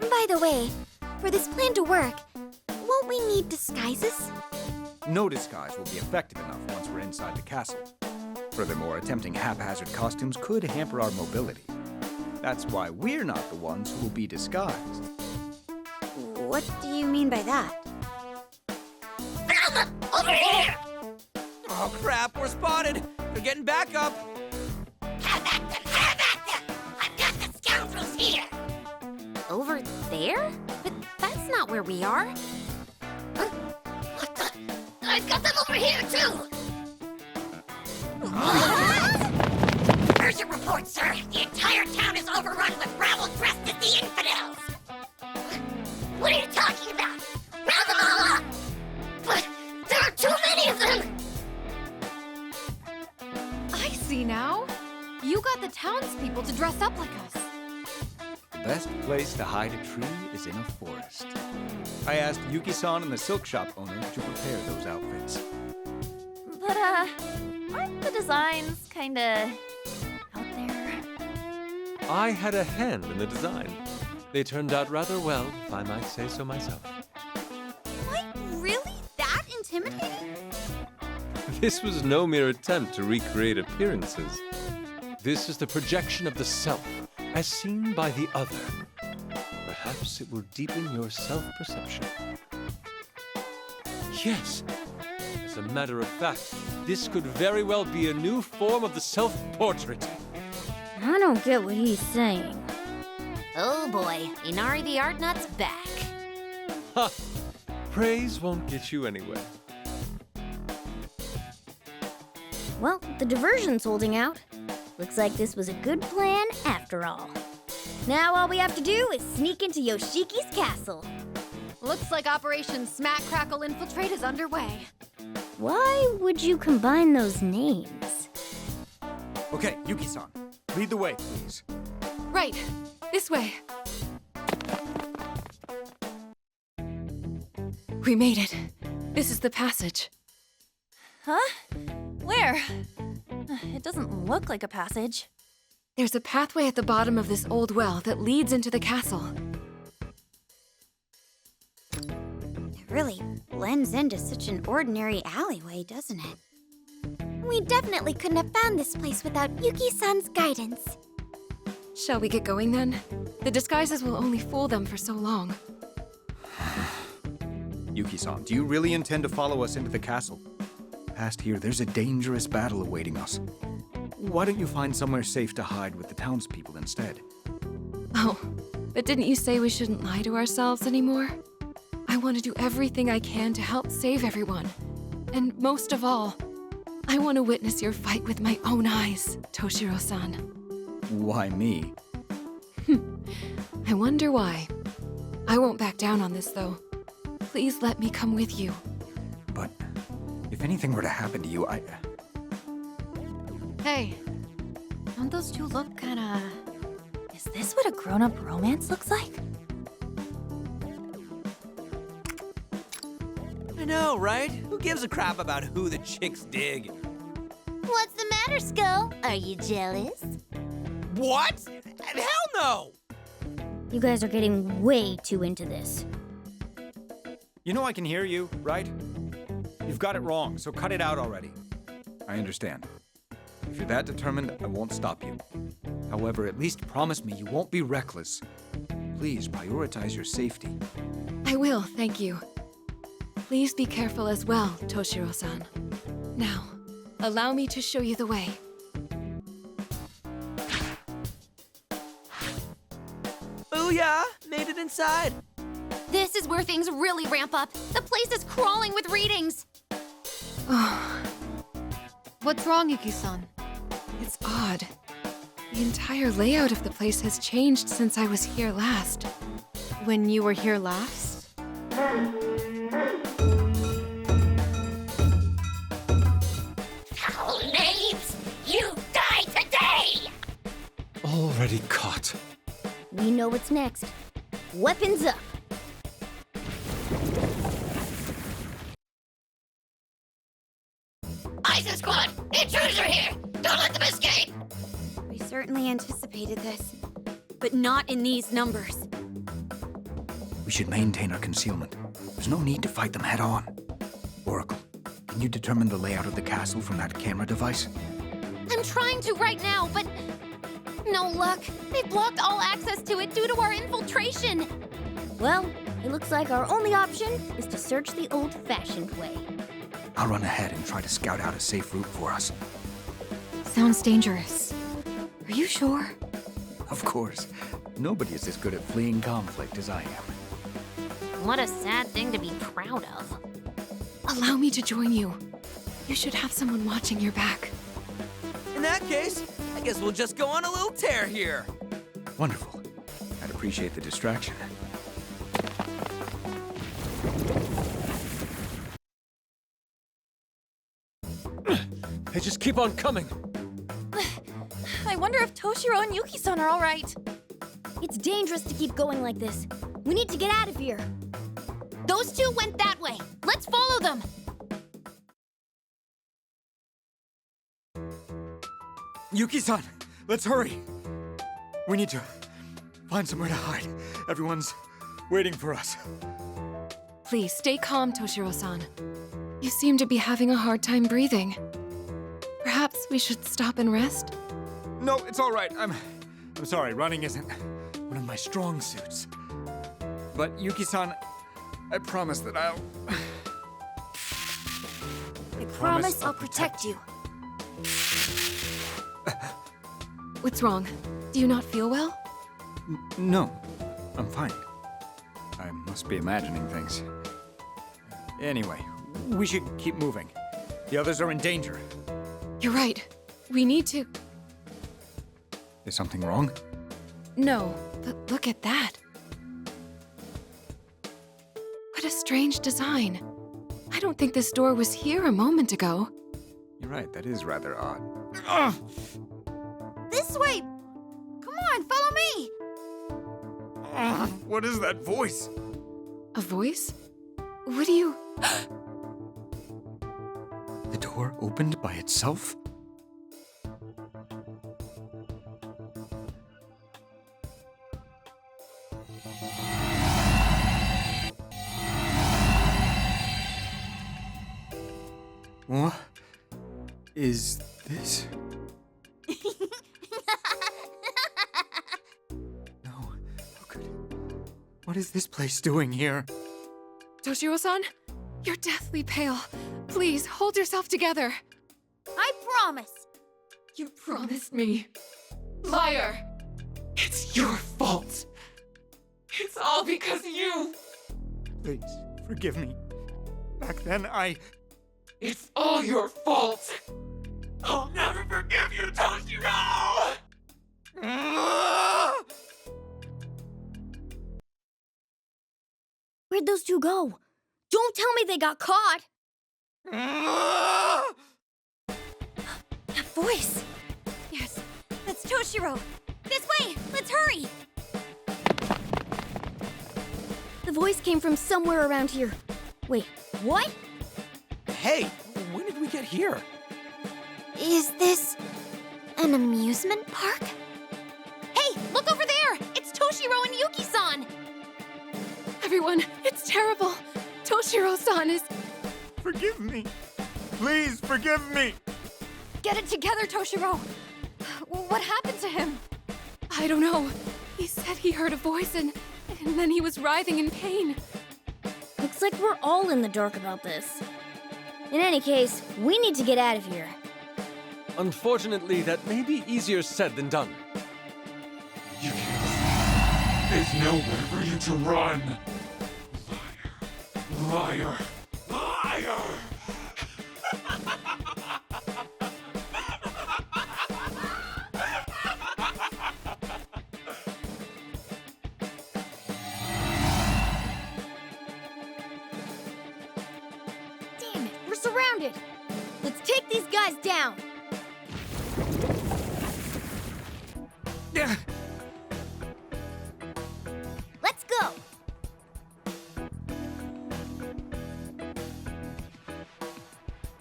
By the way, for this plan to work, won't we need disguises? No disguise will be effective enough once we're inside the castle. Furthermore, attempting haphazard costumes could hamper our mobility. That's why we're not the ones who will be disguised. What do you mean by that? Velma, over here! Oh crap, we're spotted! They're getting back up! Have at them! Have at them! I've got the scoundrels here! Over there? But that's not where we are. Huh? What the? I've got them over here too! Urgent report, sir! The entire town is overrun with rabble dressed as the infidels! What are you talking about? Round them all up! But there are too many of them! I see now. You got the townspeople to dress up like us. The best place to hide a tree is in a forest. I asked Yuki-san and the silk shop owner to prepare those outfits. But, aren't the designs kinda out there? I had a hand in the design. They turned out rather well, if I might say so myself. Like, really? That intimidating? This was no mere attempt to recreate appearances. This is the projection of the self, as seen by the other. Perhaps it will deepen your self-perception. Yes. As a matter of fact, this could very well be a new form of the self-portrait. I don't get what he's saying. Oh boy, Inari the Art Nut's back. Ha! Praise won't get you anywhere. Well, the diversion's holding out. Looks like this was a good plan after all. Now all we have to do is sneak into Yoshiki's castle. Looks like Operation Smack Crackle Infiltrate is underway. Why would you combine those names? Okay, Yuki-san, lead the way, please. Right. This way. We made it. This is the passage. Huh? Where? It doesn't look like a passage. There's a pathway at the bottom of this old well that leads into the castle. It really blends into such an ordinary alleyway, doesn't it? We definitely couldn't have found this place without Yuki-san's guidance. Shall we get going then? The disguises will only fool them for so long. Yuki-san, do you really intend to follow us into the castle? Past here, there's a dangerous battle awaiting us. Why don't you find somewhere safe to hide with the townspeople instead? Oh, but didn't you say we shouldn't lie to ourselves anymore? I want to do everything I can to help save everyone. And most of all, I want to witness your fight with my own eyes, Toshiro-san. Why me? I wonder why. I won't back down on this, though. Please let me come with you. But if anything were to happen to you, Hey, don't those two look kinda... Is this what a grown-up romance looks like? I know, right? Who gives a crap about who the chicks dig? What's the matter, Skull? Are you jealous? What? Hell no! You guys are getting way too into this. You know I can hear you, right? You've got it wrong, so cut it out already. I understand. If you're that determined, I won't stop you. However, at least promise me you won't be reckless. Please prioritize your safety. I will, thank you. Please be careful as well, Toshiro-san. Now, allow me to show you the way. Booyah! Made it inside. This is where things really ramp up. The place is crawling with readings. What's wrong, Yuki-san? It's odd. The entire layout of the place has changed since I was here last. When you were here last? Foul names! You die today! Already caught. We know what's next. Weapons up! ISIS squad! Intruders are here! Don't let them escape! We certainly anticipated this, but not in these numbers. We should maintain our concealment. There's no need to fight them head-on. Oracle, can you determine the layout of the castle from that camera device? I'm trying to right now, but no luck. They've blocked all access to it due to our infiltration. Well, it looks like our only option is to search the old-fashioned way. I'll run ahead and try to scout out a safe route for us. Sounds dangerous. Are you sure? Of course. Nobody is as good at fleeing conflict as I am. What a sad thing to be proud of. Allow me to join you. You should have someone watching your back. In that case, I guess we'll just go on a little tear here. Wonderful. I'd appreciate the distraction. They just keep on coming. I wonder if Toshiro and Yuki-san are all right. It's dangerous to keep going like this. We need to get out of here. Those two went that way. Let's follow them. Yuki-san, let's hurry. We need to find somewhere to hide. Everyone's waiting for us. Please stay calm, Toshiro-san. You seem to be having a hard time breathing. Perhaps we should stop and rest? No, it's all right. I'm I'm sorry, running isn't one of my strong suits. But Yuki-san, I promise that I promise I'll protect you. What's wrong? Do you not feel well? No, I'm fine. I must be imagining things. Anyway, we should keep moving. The others are in danger. You're right. We need to... Is something wrong? No, but look at that. What a strange design. I don't think this door was here a moment ago. You're right, that is rather odd. This way! Come on, follow me! What is that voice? A voice? What do you... The door opened by itself? What is this? No, how could... What is this place doing here? Toshiro-san? You're deathly pale. Please, hold yourself together. I promise! You promised me. Liar! It's your fault. It's all because of you. Please, forgive me. Back then, It's all your fault. I'll never forgive you, Toshiro! Where'd those two go? Don't tell me they got caught! That voice! Yes, that's Toshiro! This way! Let's hurry! The voice came from somewhere around here. Wait, what? Hey, when did we get here? Is this an amusement park? Hey, look over there! It's Toshiro and Yuki-san! Everyone, it's terrible. Toshiro-san is... Forgive me. Please, forgive me. Get it together, Toshiro! What happened to him? I don't know. He said he heard a voice and then he was writhing in pain. Looks like we're all in the dark about this. In any case, we need to get out of here. Unfortunately, that may be easier said than done. You can't. There's nowhere for you to run. Liar. Liar. Liar. Damn it, we're surrounded! Let's take these guys down! Let's go!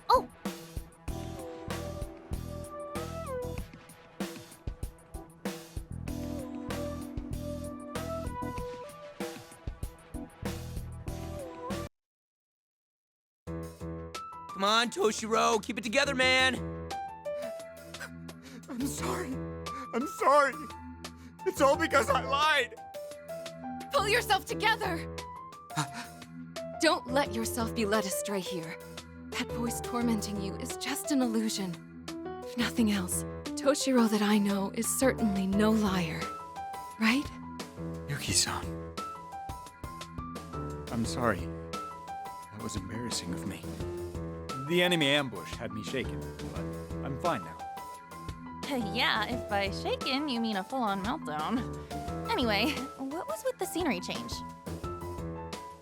Oh! Come on, Toshiro, keep it together, man. I'm sorry. I'm sorry. It's all because I lied. Pull yourself together! Don't let yourself be led astray here. That voice tormenting you is just an illusion. If nothing else, Toshiro that I know is certainly no liar. Right? Yuki-san. I'm sorry. That was embarrassing of me. The enemy ambush had me shaken, but I'm fine now. Yeah, if by shaken you mean a full-on meltdown. Anyway, what was with the scenery change?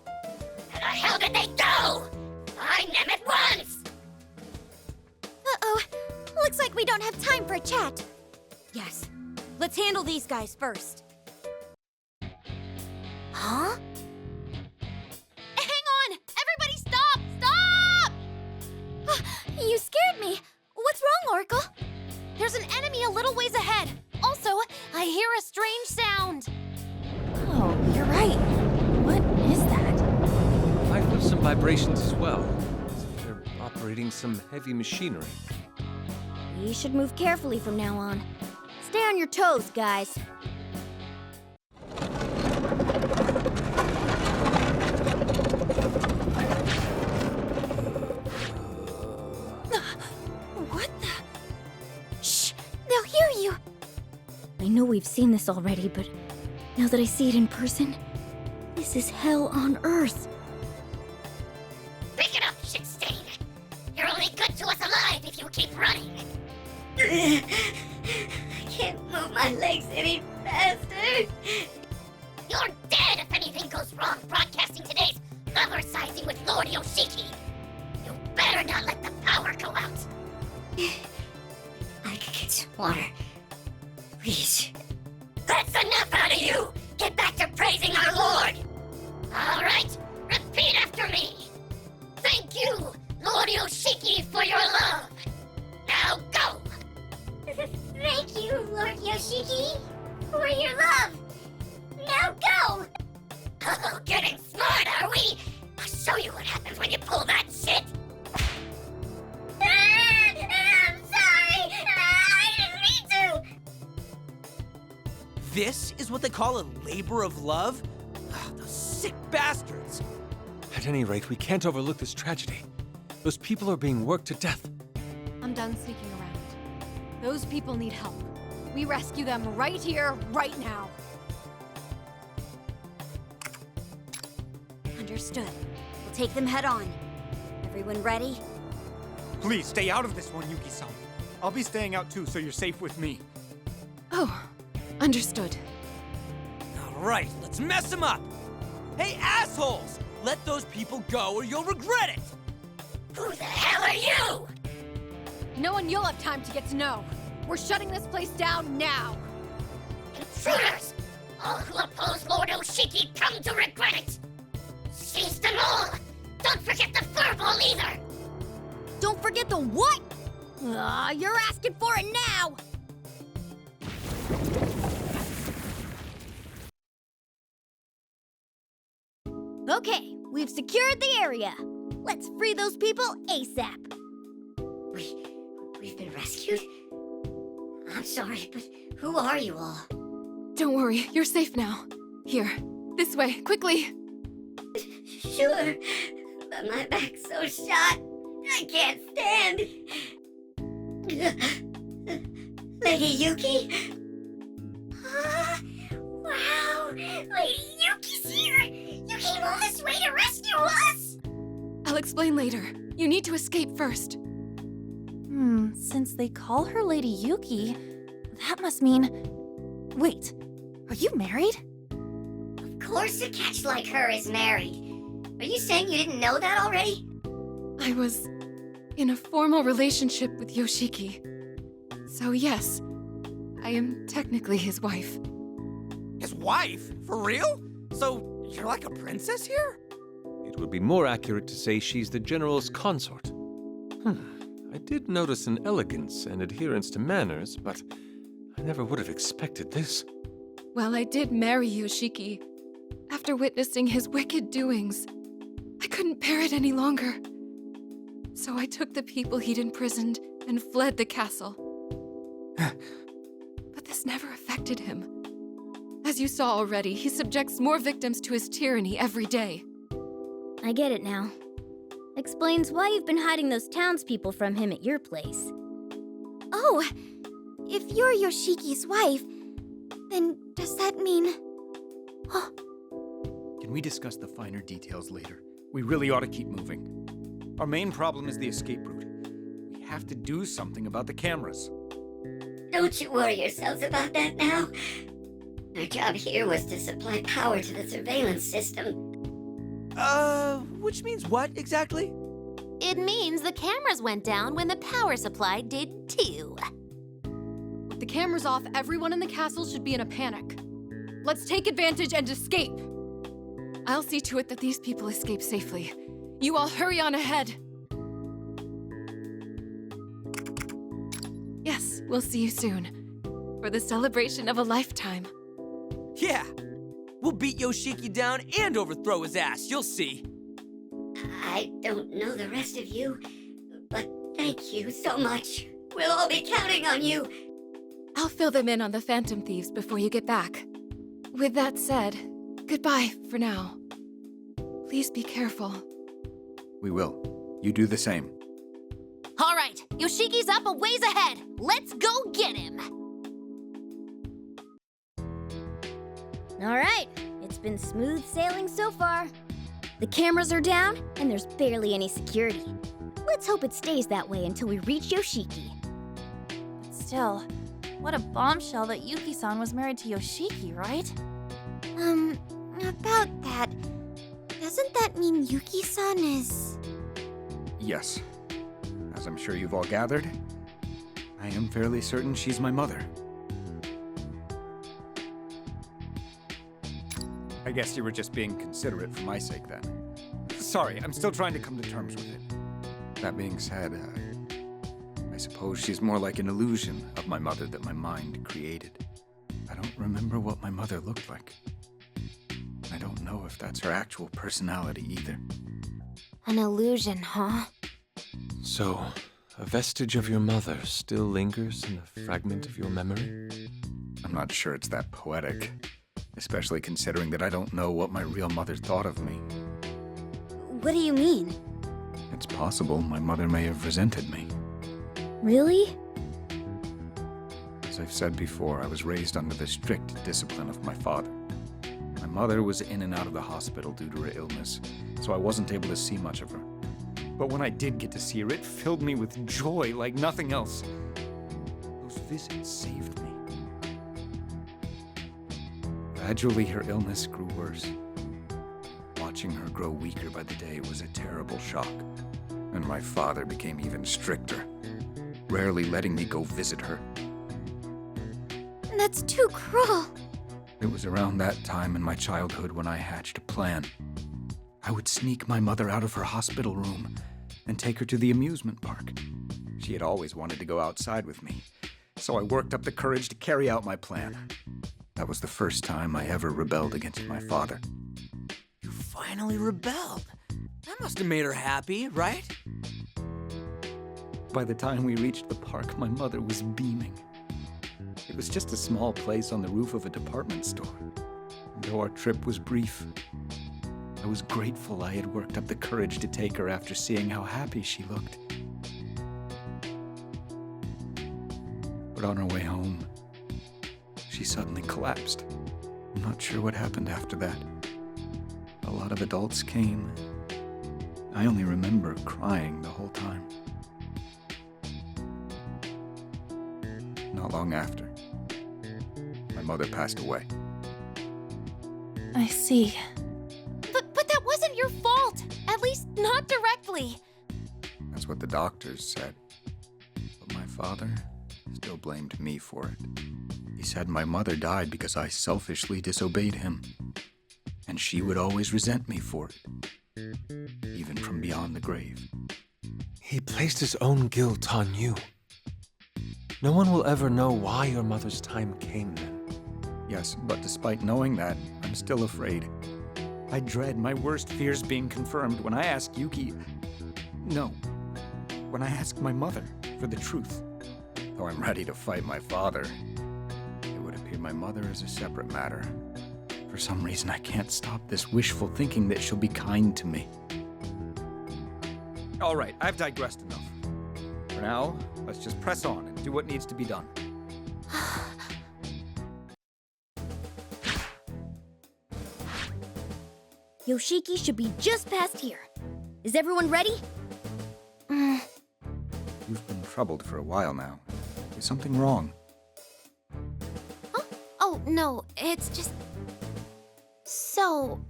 Where the hell did they go? Find them at once! Uh-oh. Looks like we don't have time for a chat. Yes. Let's handle these guys first. Huh? Hang on! Everybody stop! Stop! You scared me. What's wrong, Oracle? There's an enemy a little ways ahead. Also, I hear a strange sound. Oh, you're right. What is that? I feel some vibrations as well, as if they're operating some heavy machinery. We should move carefully from now on. Stay on your toes, guys. What the? Shh! They'll hear you! I know we've seen this already, but now that I see it in person, this is hell on earth. Pick it up, shit stain. You're only good to us alive if you keep running. I Can't move my legs any faster. You're dead if anything goes wrong broadcasting today's lover sizing with Lord Yoshiki. You better not let the power go out. I could get some water. Please. That's enough out of you! Get back to praising our Lord! Alright, repeat after me! Thank you, Lord Yoshiki, for your love! Now go! Thank you, Lord Yoshiki, for your love. Now go! Oh, getting smart, are we? I'll show you what happens when you pull that shit! I'm sorry! I didn't mean to! This is what they call a labor of love? Those sick bastards! At any rate, we can't overlook this tragedy. Those people are being worked to death. I'm done sneaking around. Those people need help. We rescue them right here, right now. Understood. We'll take them head on. Everyone ready? Please stay out of this one, Yuki-san. I'll be staying out too, so you're safe with me. Oh, understood. All right, let's mess them up! Hey, assholes! Let those people go or you'll regret it! Who the hell are you? No one you'll have time to get to know. We're shutting this place down now. Intruders! All who oppose Lord Yoshiki come to regret it! Seize them all! Don't forget the furball either! Don't forget the what? You're asking for it now! Okay, we've secured the area. Let's free those people ASAP. We've been rescued? I'm sorry, but who are you all? Don't worry, you're safe now. Here, this way, quickly. Sure, but my back's so shot, I can't stand. Lady Yuki? Wow, Lady Yuki's here! You came all this way to rescue us? I'll explain later. You need to escape first. Since they call her Lady Yuki, that must mean... Wait, are you married? Of course a catch like her is married. Are you saying you didn't know that already? I was in a formal relationship with Yoshiki. So yes, I am technically his wife. His wife? For real? So you're like a princess here? It would be more accurate to say she's the general's consort. I did notice an elegance and adherence to manners, but I never would have expected this. Well, I did marry Yoshiki. After witnessing his wicked doings, I couldn't bear it any longer. So I took the people he'd imprisoned and fled the castle. But this never affected him. As you saw already, he subjects more victims to his tyranny every day. I get it now. Explains why you've been hiding those townspeople from him at your place. Oh, if you're Yoshiki's wife, then does that mean... Can we discuss the finer details later? We really ought to keep moving. Our main problem is the escape route. We have to do something about the cameras. Don't you worry yourselves about that now. Our job here was to supply power to the surveillance system. Which means what exactly? It means the cameras went down when the power supply did too. With the cameras off, everyone in the castle should be in a panic. Let's take advantage and escape. I'll see to it that these people escape safely. You all hurry on ahead. Yes, we'll see you soon. For the celebration of a lifetime. Yeah! We'll beat Yoshiki down and overthrow his ass, you'll see. I don't know the rest of you, but thank you so much. We'll all be counting on you. I'll fill them in on the Phantom Thieves before you get back. With that said, goodbye for now. Please be careful. We will. You do the same. All right, Yoshiki's up a ways ahead. Let's go get him. All right, it's been smooth sailing so far. The cameras are down, and there's barely any security. Let's hope it stays that way until we reach Yoshiki. But still, what a bombshell that Yuki-san was married to Yoshiki, right? About that, doesn't that mean Yuki-san is... Yes. As I'm sure you've all gathered, I am fairly certain she's my mother. I guess you were just being considerate for my sake then. Sorry, I'm still trying to come to terms with it. That being said, I suppose she's more like an illusion of my mother that my mind created. I don't remember what my mother looked like. I don't know if that's her actual personality either. An illusion, huh? So, a vestige of your mother still lingers in a fragment of your memory? I'm not sure it's that poetic, especially considering that I don't know what my real mother thought of me. What do you mean? It's possible my mother may have resented me. Really? As I've said before, I was raised under the strict discipline of my father. My mother was in and out of the hospital due to her illness, so I wasn't able to see much of her. But when I did get to see her, it filled me with joy like nothing else. Those visits saved me. Gradually, her illness grew worse. Watching her grow weaker by the day was a terrible shock, and my father became even stricter, rarely letting me go visit her. That's too cruel. It was around that time in my childhood when I hatched a plan. I would sneak my mother out of her hospital room and take her to the amusement park. She had always wanted to go outside with me, so I worked up the courage to carry out my plan. That was the first time I ever rebelled against my father. You finally rebelled. That must have made her happy, right? By the time we reached the park, my mother was beaming. It was just a small place on the roof of a department store. And though our trip was brief, I was grateful I had worked up the courage to take her after seeing how happy she looked. But on our way home, she suddenly collapsed. I'm not sure what happened after that. A lot of adults came. I only remember crying the whole time. Not long after, my mother passed away. I see. But that wasn't your fault. At least not directly. That's what the doctors said. But my father still blamed me for it. He said my mother died because I selfishly disobeyed him. And she would always resent me for it, even from beyond the grave. He placed his own guilt on you. No one will ever know why your mother's time came then. Yes, but despite knowing that, I'm still afraid. I dread my worst fears being confirmed when I ask Yuki... No, when I ask my mother for the truth. Though I'm ready to fight my father, it would appear my mother is a separate matter. For some reason, I can't stop this wishful thinking that she'll be kind to me. All right, I've digressed enough. For now, let's just press on and do what needs to be done. Yoshiki should be just past here. Is everyone ready? You've been troubled for a while now. Is something wrong? Huh? Oh, no, it's just... So,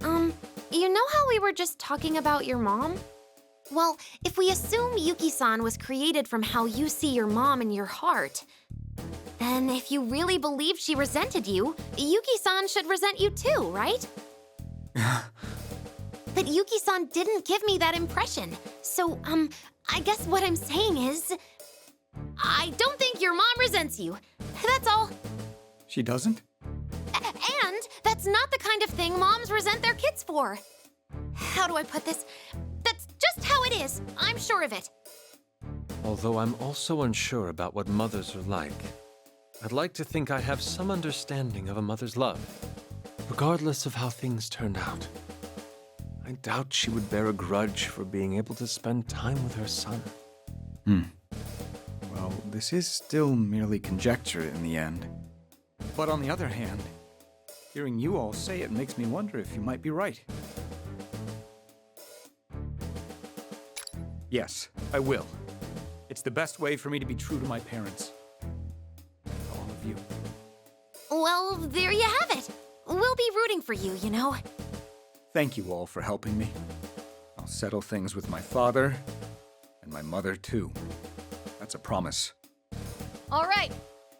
you know how we were just talking about your mom? Well, if we assume Yuki-san was created from how you see your mom in your heart, then if you really believe she resented you, Yuki-san should resent you too, right? But Yuki-san didn't give me that impression. So, I guess what I'm saying is... I don't think your mom resents you. That's all. She doesn't? And that's not the kind of thing moms resent their kids for. How do I put this? That's just how it is. I'm sure of it. Although I'm also unsure about what mothers are like. I'd like to think I have some understanding of a mother's love, regardless of how things turned out. I doubt she would bear a grudge for being able to spend time with her son. Well, this is still merely conjecture in the end. But on the other hand, hearing you all say it makes me wonder if you might be right. Yes, I will. It's the best way for me to be true to my parents. All of you. Well, there you have it. We'll be rooting for you, you know. Thank you all for helping me. I'll settle things with my father and my mother, too. That's a promise. All right,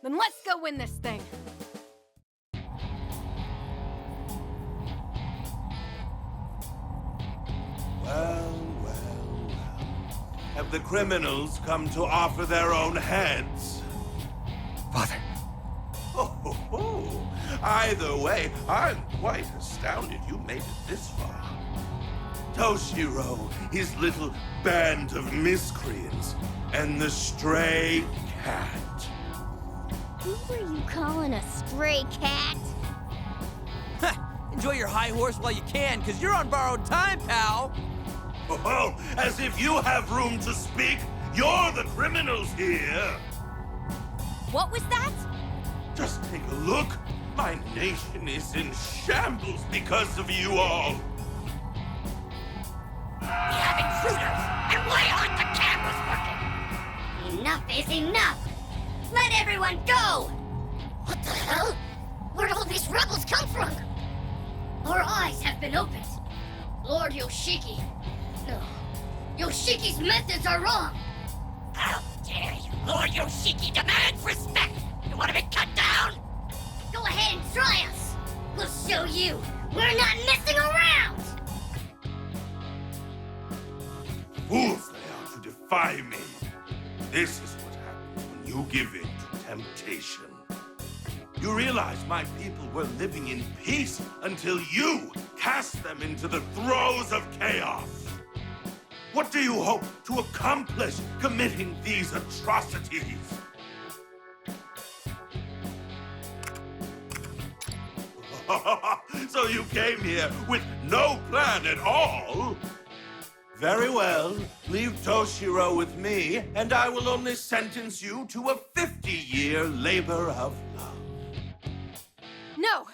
then let's go win this thing. Well. Have the criminals come to offer their own heads? Father. Oh. Either way, I'm quite astounded you made it this far. Toshiro, his little band of miscreants, and the stray cat. Who are you calling a stray cat? Enjoy your high horse while you can, because you're on borrowed time, pal. Oh, as if you have room to speak. You're the criminals here. What was that? Just take a look. My nation is in shambles because of you all. We have intruders, and why aren't the cameras working? Enough is enough! Let everyone go! What the hell? Where'd all these rebels come from? Our eyes have been opened. Lord Yoshiki. No. Yoshiki's methods are wrong. How dare you! Lord Yoshiki demands respect! You want to be cut down? Go ahead and try us. We'll show you. We're not messing around! Fools they are to defy me. This is what happens when you give in to temptation. You realize my people were living in peace until you cast them into the throes of chaos. What do you hope to accomplish committing these atrocities? So you came here with no plan at all? Very well. Leave Toshiro with me, and I will only sentence you to a 50-year labor of love. No!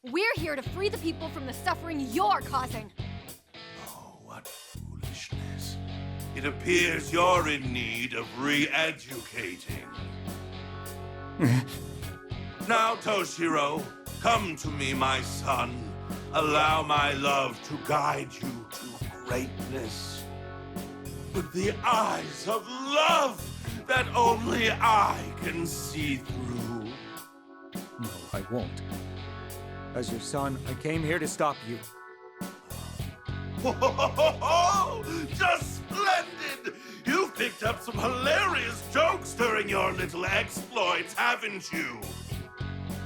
We're here to free the people from the suffering you're causing. Oh, what foolishness. It appears you're in need of re-educating. Now, Toshiro, come to me, my son. Allow my love to guide you to greatness. With the eyes of love that only I can see through. No, I won't. As your son, I came here to stop you. Whoa! Just splendid! You've picked up some hilarious jokes during your little exploits, haven't you?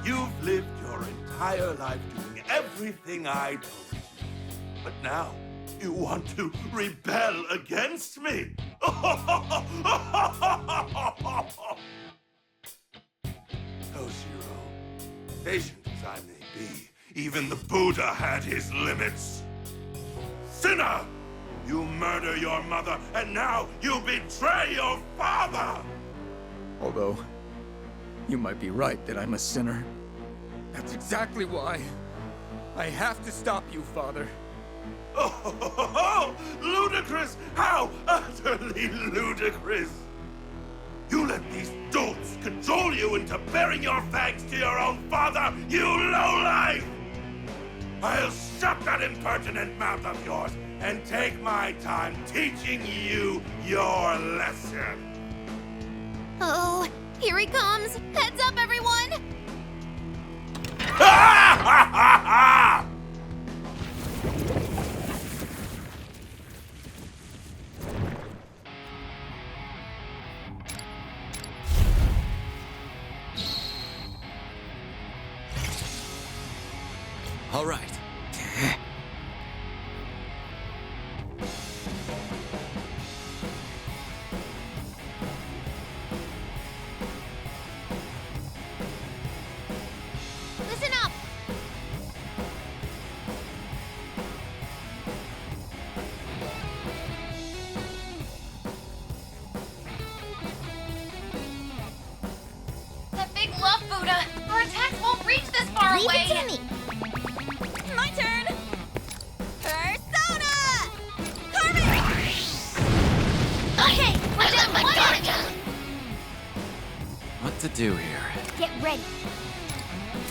You've lived your entire life doing everything I told you. But now, you want to rebel against me? Toshiro, patient as I may be, even the Buddha had his limits. Sinner! You murder your mother, and now you betray your father! Although, you might be right that I'm a sinner. That's exactly why. I have to stop you, Father. Oh, ludicrous! How utterly ludicrous! You let these dolts cajole you into bearing your thanks to your own father, you lowlife! I'll shut that impertinent mouth of yours and take my time teaching you your lesson. Oh, here he comes. Heads up, everyone! Ha ha ha ha! All right. Leave it to me. My turn. Persona! Carmen! Okay, I got my guard down. What to do here? Get ready.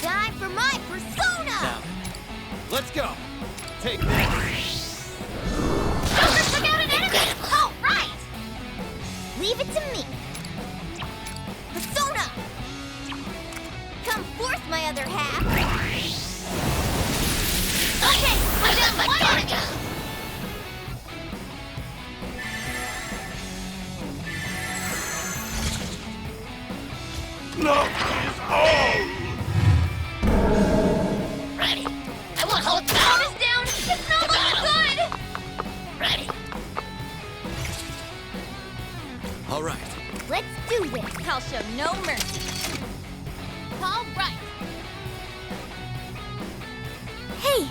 Time for my persona! Now then, let's go. Take this. Joker took out an enemy! Oh, right! Leave it to me. Persona! Come forth, my other half. Okay, I got my guard down. Love is all! Ready. I won't hold back. Count us down. It's not looking good. Ready. All right. Let's do this. I'll show no mercy. All right. Hey!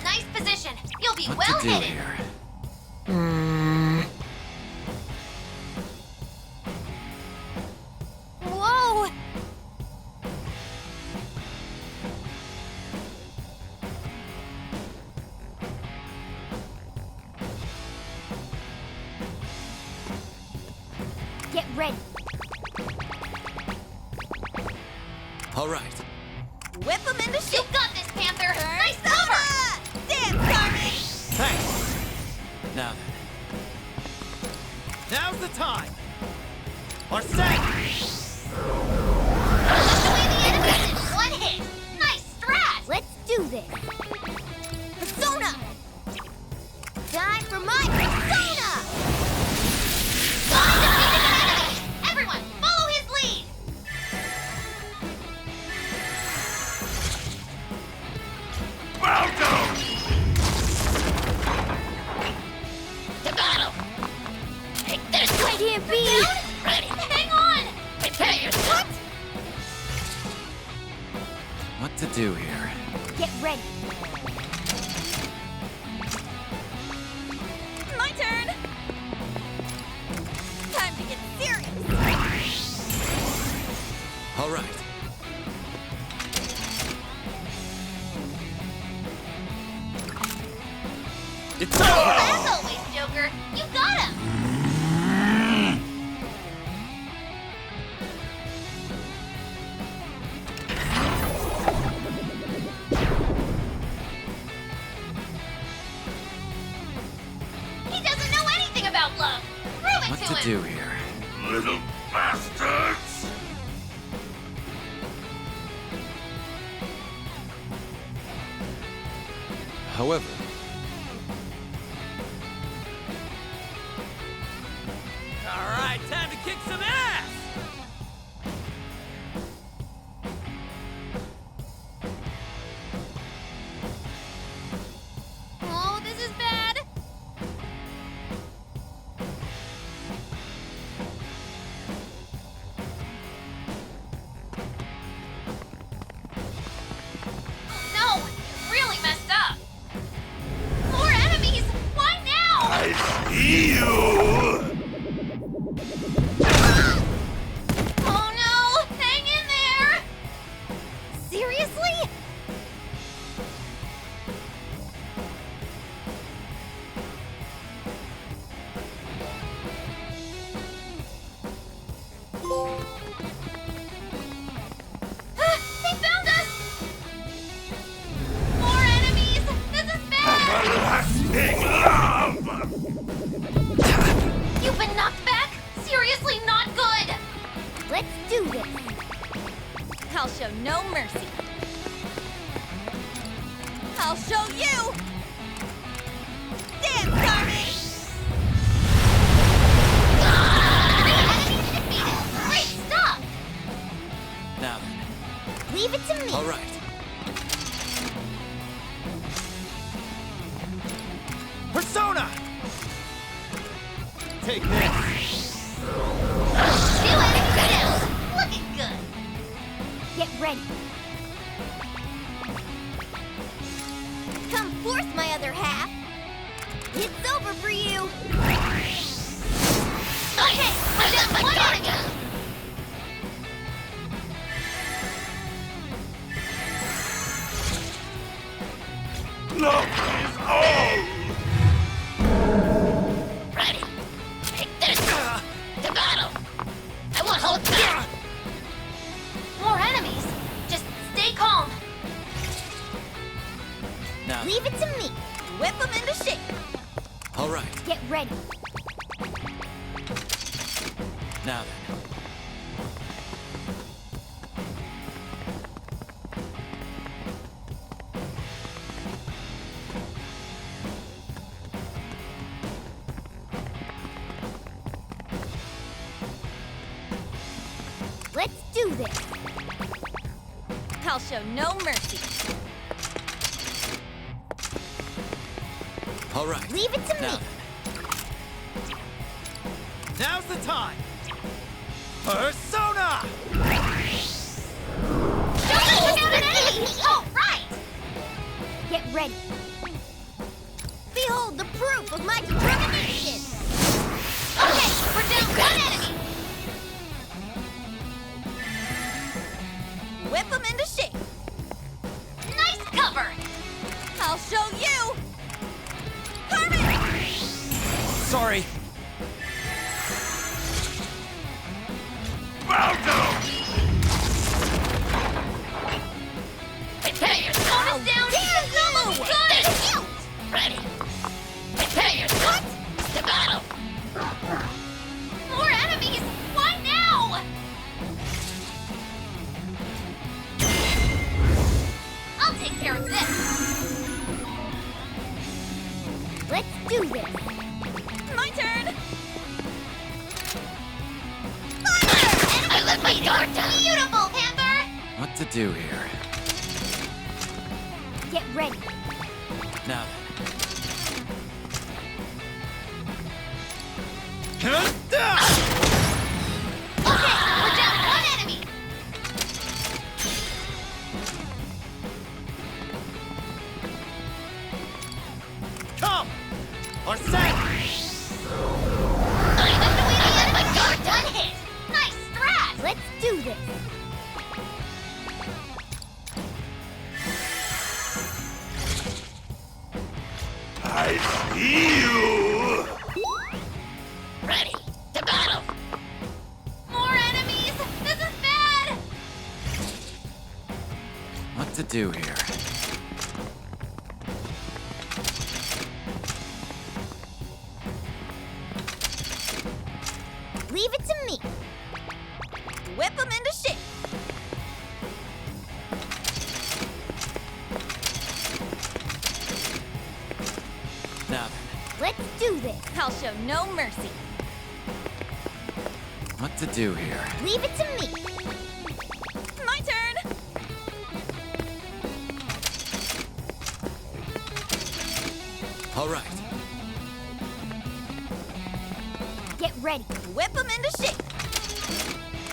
Nice position. You'll be What well to do hidden. here? Whoa! Get ready. All right. Whip him into shape. You got this, Panther. Nice cover. Damn, Carmen. Thanks. Now then. Now's the time. Or set. Push away the enemies in one hit. Nice strat. Let's do this. Persona! Time for my persona! Defeated an enemy. Everyone, follow his lead. Well done! To battle. Take this. Can't be! Ready. Hang on. Prepare yourself. What to do here? Get ready. My turn. Time to get serious. All right. It's over. As always, Joker, you got him. He doesn't know anything about love. Prove it What to to him. do here? Little bastards! However, All right, time to kick some ass! Oh, this is bad. No, really messed up. More enemies. Why now? I see you! Oh no! Hang in there! Seriously? They found us! More enemies! This is bad! Everlasting love! You've been knocked back? Seriously not good! Let's do this. I'll show no mercy. I'll show you! Damn, Carmen! Enemy defeated! Great stuff! now then. Leave it to me. All right. Persona! Take this. 2 enemies down! Looking good! Get ready. Come forth, my other half. It's over for you. Okay, I got my Tactica! Love is all! Ready? Take this! To battle! I won't hold back! More enemies. Just stay calm. Now, Leave it to me. Whip them into shape. all right. Get ready. Now then. Let's do this. I'll show no mercy. All right. Leave it to me. Now then. Now's the time. Persona! Oh, right! Get ready. Behold the proof of my determination. Okay, we're down one enemy. Whip them into shape. Nice cover. I'll show you. Carmen! Sorry. Bow down! Prepare yourself! Bonus down here is almost good. Ready? Prepare yourself! To battle! More enemies. Why now? I'll take care of this. Let's do this. My turn. I let my guard down! Beautiful, Panther. What to do here? Get ready. Now Okay, we're down one enemy. Come! Or say! I let my guard down! Hit. Nice strat. Let's do this. I see you! Ready? To battle! More enemies. This is bad. What to do here? Leave it to me. Whip them into shape. Now then. Let's do this. I'll show no mercy. What to do here? Leave it to me. My turn. All right. Get ready. Whip them into shape.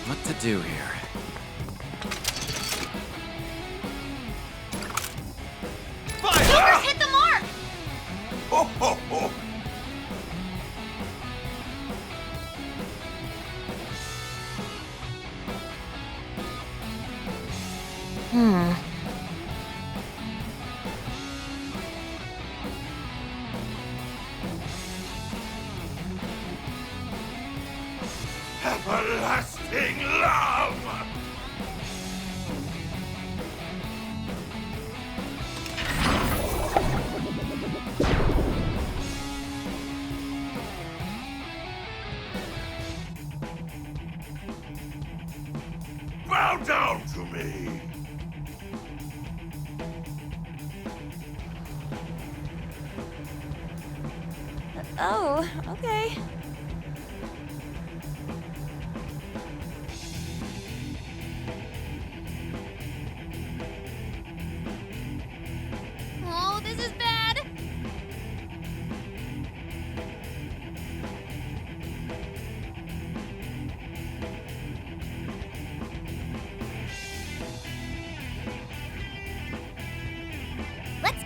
What to do here? Fire! Hit the mark. Ho, ho, ho! Everlasting love! Bow down to me! Oh, okay. Oh, this is bad.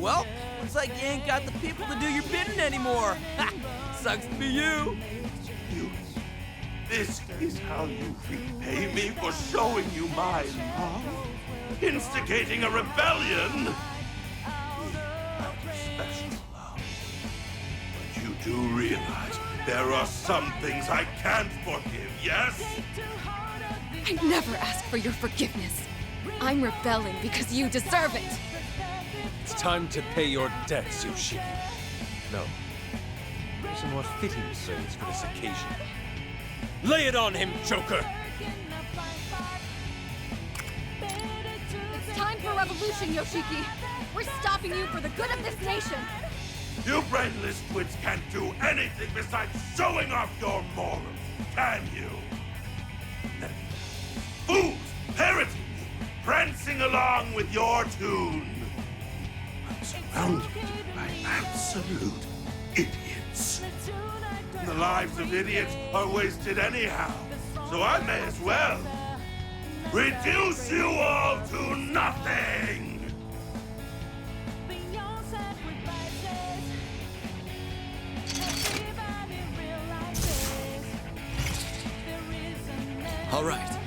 Well, looks like you ain't got the people to do your bidding anymore. Ha! Sucks to be you. This is how you repay me for showing you my love? Instigating a rebellion? We have a special love. But you do realize there are some things I can't forgive, yes? I never ask for your forgiveness. I'm rebelling because you deserve it. It's time to pay your debts, Yoshiki. No. There's a more fitting phrase for this occasion. Lay it on him, Joker! It's time for revolution, Yoshiki. We're stopping you for the good of this nation. You brainless twits can't do anything besides showing off your morals, can you? Fools parroting me, prancing along with your tune. I'm surrounded by absolute idiots. The lives of idiots are wasted anyhow, so I may as well reduce you all to nothing! All right.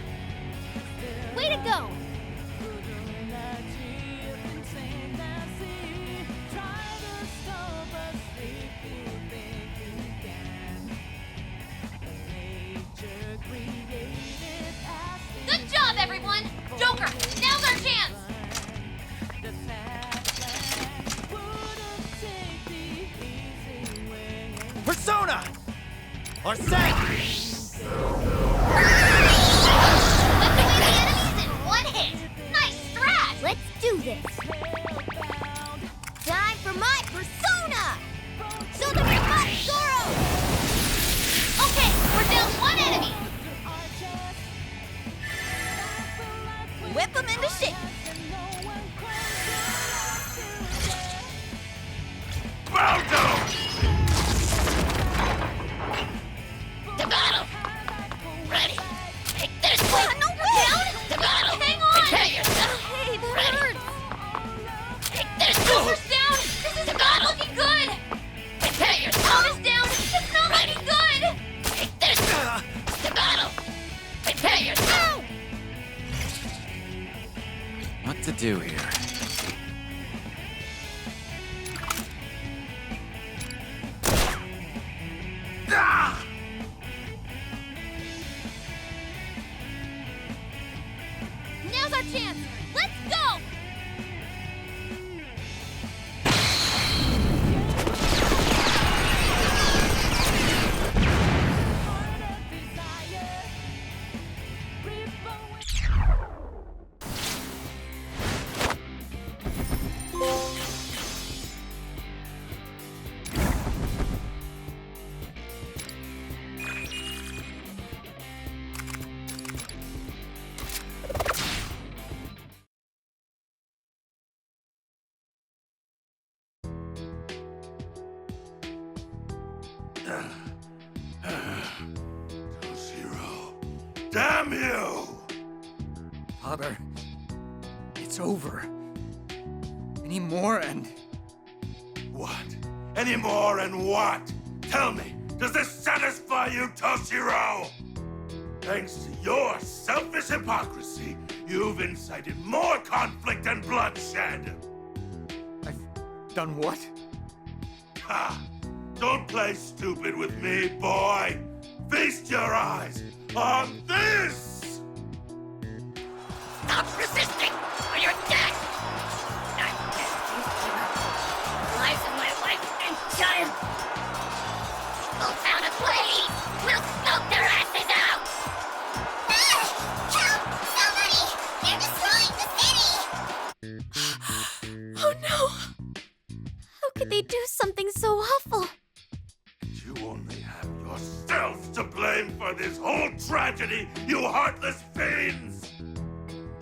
Way to go! Good job, everyone! Joker, now's our chance! Persona! Or set! One hit! Nice strat! Let's do this! Time for my persona! So that we fight Zoro! Okay, we're down one enemy! Whip him into shape. To battle! Ready! Take this! Wait, no, down? To battle! Hang on! Prepare yourself! Hey, that Ready. hurts! Take this! Joker's down! This is To not battle! looking good! Prepare Tom yourself! is down! It's not Ready. looking good! Take this! To battle! Prepare yourself! What to do here? Now's our chance! Let's go! Zero. Damn you! Father, it's over. Any more and... What? Any more and what? Tell me, does this satisfy you, Toshiro? Thanks to your selfish hypocrisy, you've incited more conflict and bloodshed. I've done what? Ha! Don't play stupid with me, boy! Feast your eyes on this! Stop resisting, or you're dead! Not dead, the lives of my wife and child! Whole town aflame! We'll smoke their asses out! Help! Somebody! They're destroying the city! Oh no! How could they do something so awful? You only have yourselves to blame for this whole tragedy, you heartless fiends!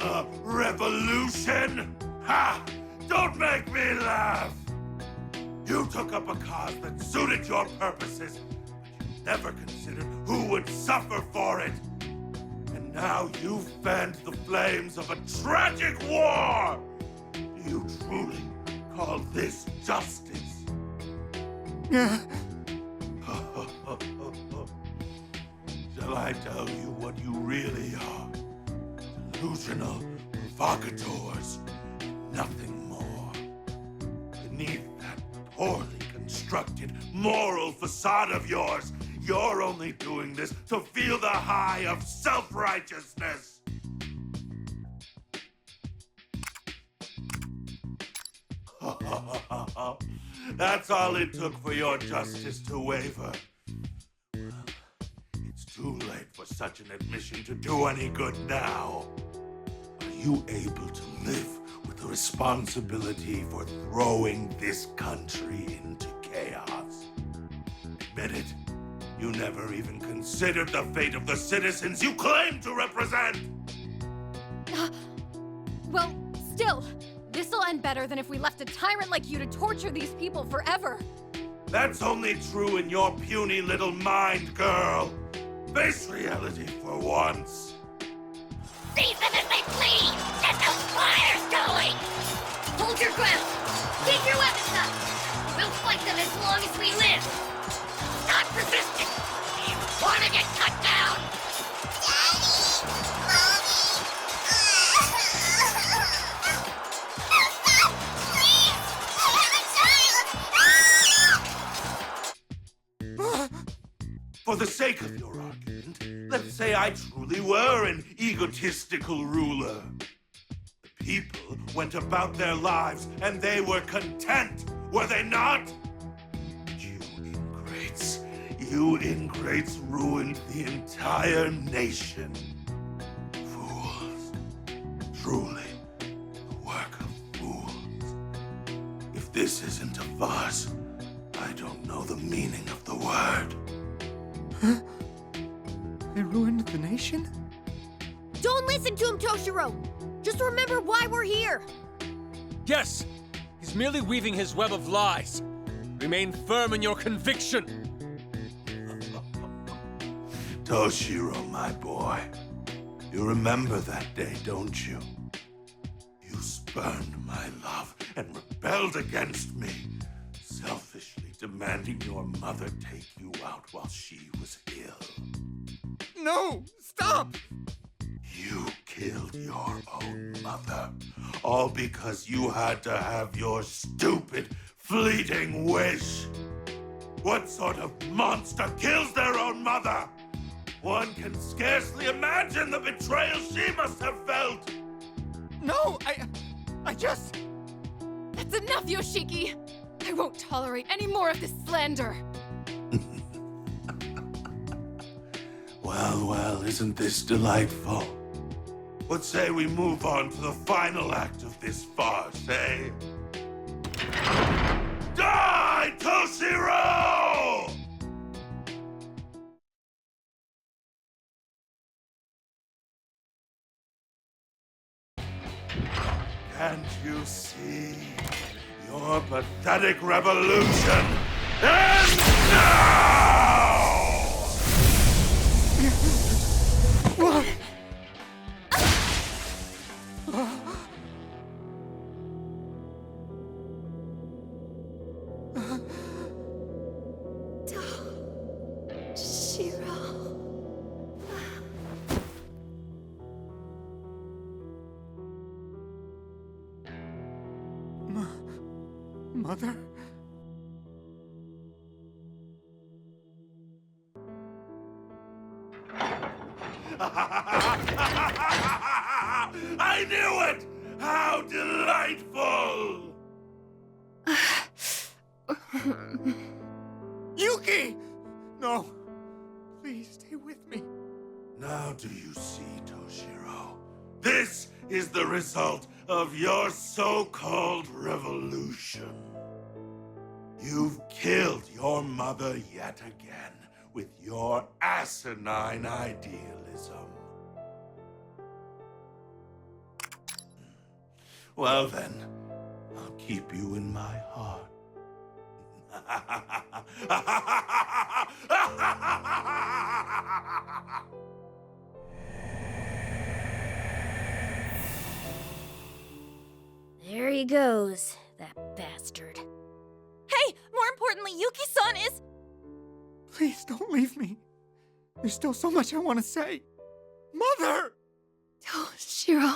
A revolution? Ha! Don't make me laugh! You took up a cause that suited your purposes, but you never considered who would suffer for it. And now you've fanned the flames of a tragic war! Do you truly call this justice? Shall I tell you what you really are? Delusional provocateurs, nothing more. Beneath that poorly constructed moral facade of yours, you're only doing this to feel the high of self-righteousness. That's all it took for your justice to waver. Well, it's too late for such an admission to do any good now. Are you able to live with the responsibility for throwing this country into chaos? Admit it, you never even considered the fate of the citizens you claim to represent! Well, still, this'll end better than if we left a tyrant like you to torture these people forever. That's only true in your puny little mind, girl. Face reality for once. Leave them as they bleed! Get those fires going! Hold your ground! Keep your weapons up! We'll fight them as long as we live! Stop resisting! You wanna get cut down! Daddy! Mommy! Please! I have a child! For the sake of your argument, let's say I truly were an egotistical ruler. The people went about their lives and they were content, were they not? You ingrates ruined the entire nation. Fools. Truly, the work of fools. If this isn't a farce, I don't know the meaning of the word. They ruined the nation? Don't listen to him, Toshiro! Just remember why we're here! Yes! He's merely weaving his web of lies. Remain firm in your conviction. Toshiro, my boy. You remember that day, don't you? You spurned my love and rebelled against me, selfishly demanding your mother take you out while she was ill. No! Stop! You killed your own mother, all because you had to have your stupid, fleeting wish. What sort of monster kills their own mother? One can scarcely imagine the betrayal she must have felt. No, I just... That's enough, Yoshiki! I won't tolerate any more of this slander! Well, isn't this delightful? What say we move on to the final act of this farce, eh? Die, Toshiro! Can't you see? Your pathetic revolution ends now! Mother? I knew it! How delightful! Yuki! No. Please stay with me. Now do you see, Toshiro? This is the result of your so-called revolution. You've killed your mother yet again with your asinine idealism. Well then, I'll keep you in my heart. There he goes, that bastard. importantly, Yuki-san is... Please don't leave me. There's still so much I want to say. Mother! Toshiro,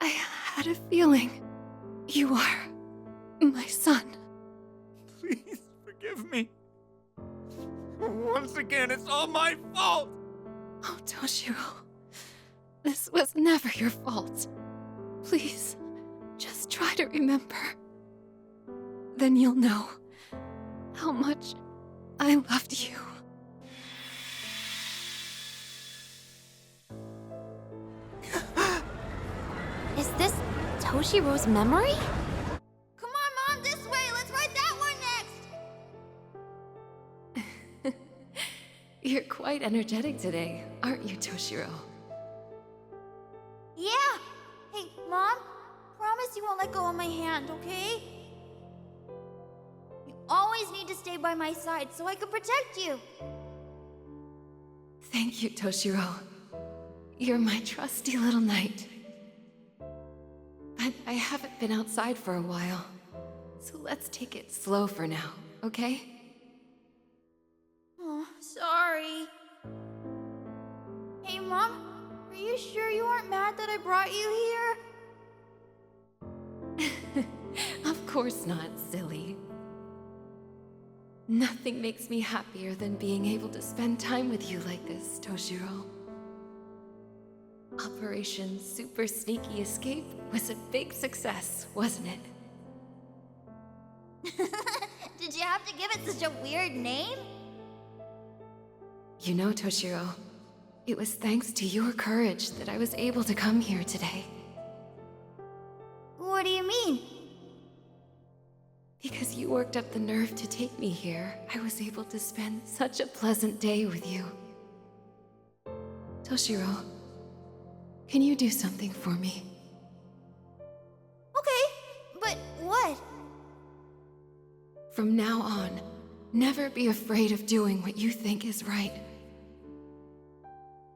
I had a feeling you are my son. Please forgive me. Once again, it's all my fault. Oh, Toshiro, this was never your fault. Please, just try to remember. Then you'll know how much I loved you. Is this Toshiro's memory? Come on, Mom, this way! Let's ride that one next! You're quite energetic today, aren't you, Toshiro? Yeah! Hey, Mom, promise you won't let go of my hand, okay? You always need to stay by my side so I can protect you. Thank you, Toshiro. You're my trusty little knight. But I haven't been outside for a while, so let's take it slow for now, okay? Oh, sorry. Hey, Mom, are you sure you aren't mad that I brought you here? Of course not, silly. Nothing makes me happier than being able to spend time with you like this, Toshiro. Operation Super Sneaky Escape was a big success, wasn't it? Did you have to give it such a weird name? You know, Toshiro, it was thanks to your courage that I was able to come here today. What do you mean? Because you worked up the nerve to take me here, I was able to spend such a pleasant day with you. Toshiro, can you do something for me? Okay, but what? From now on, never be afraid of doing what you think is right.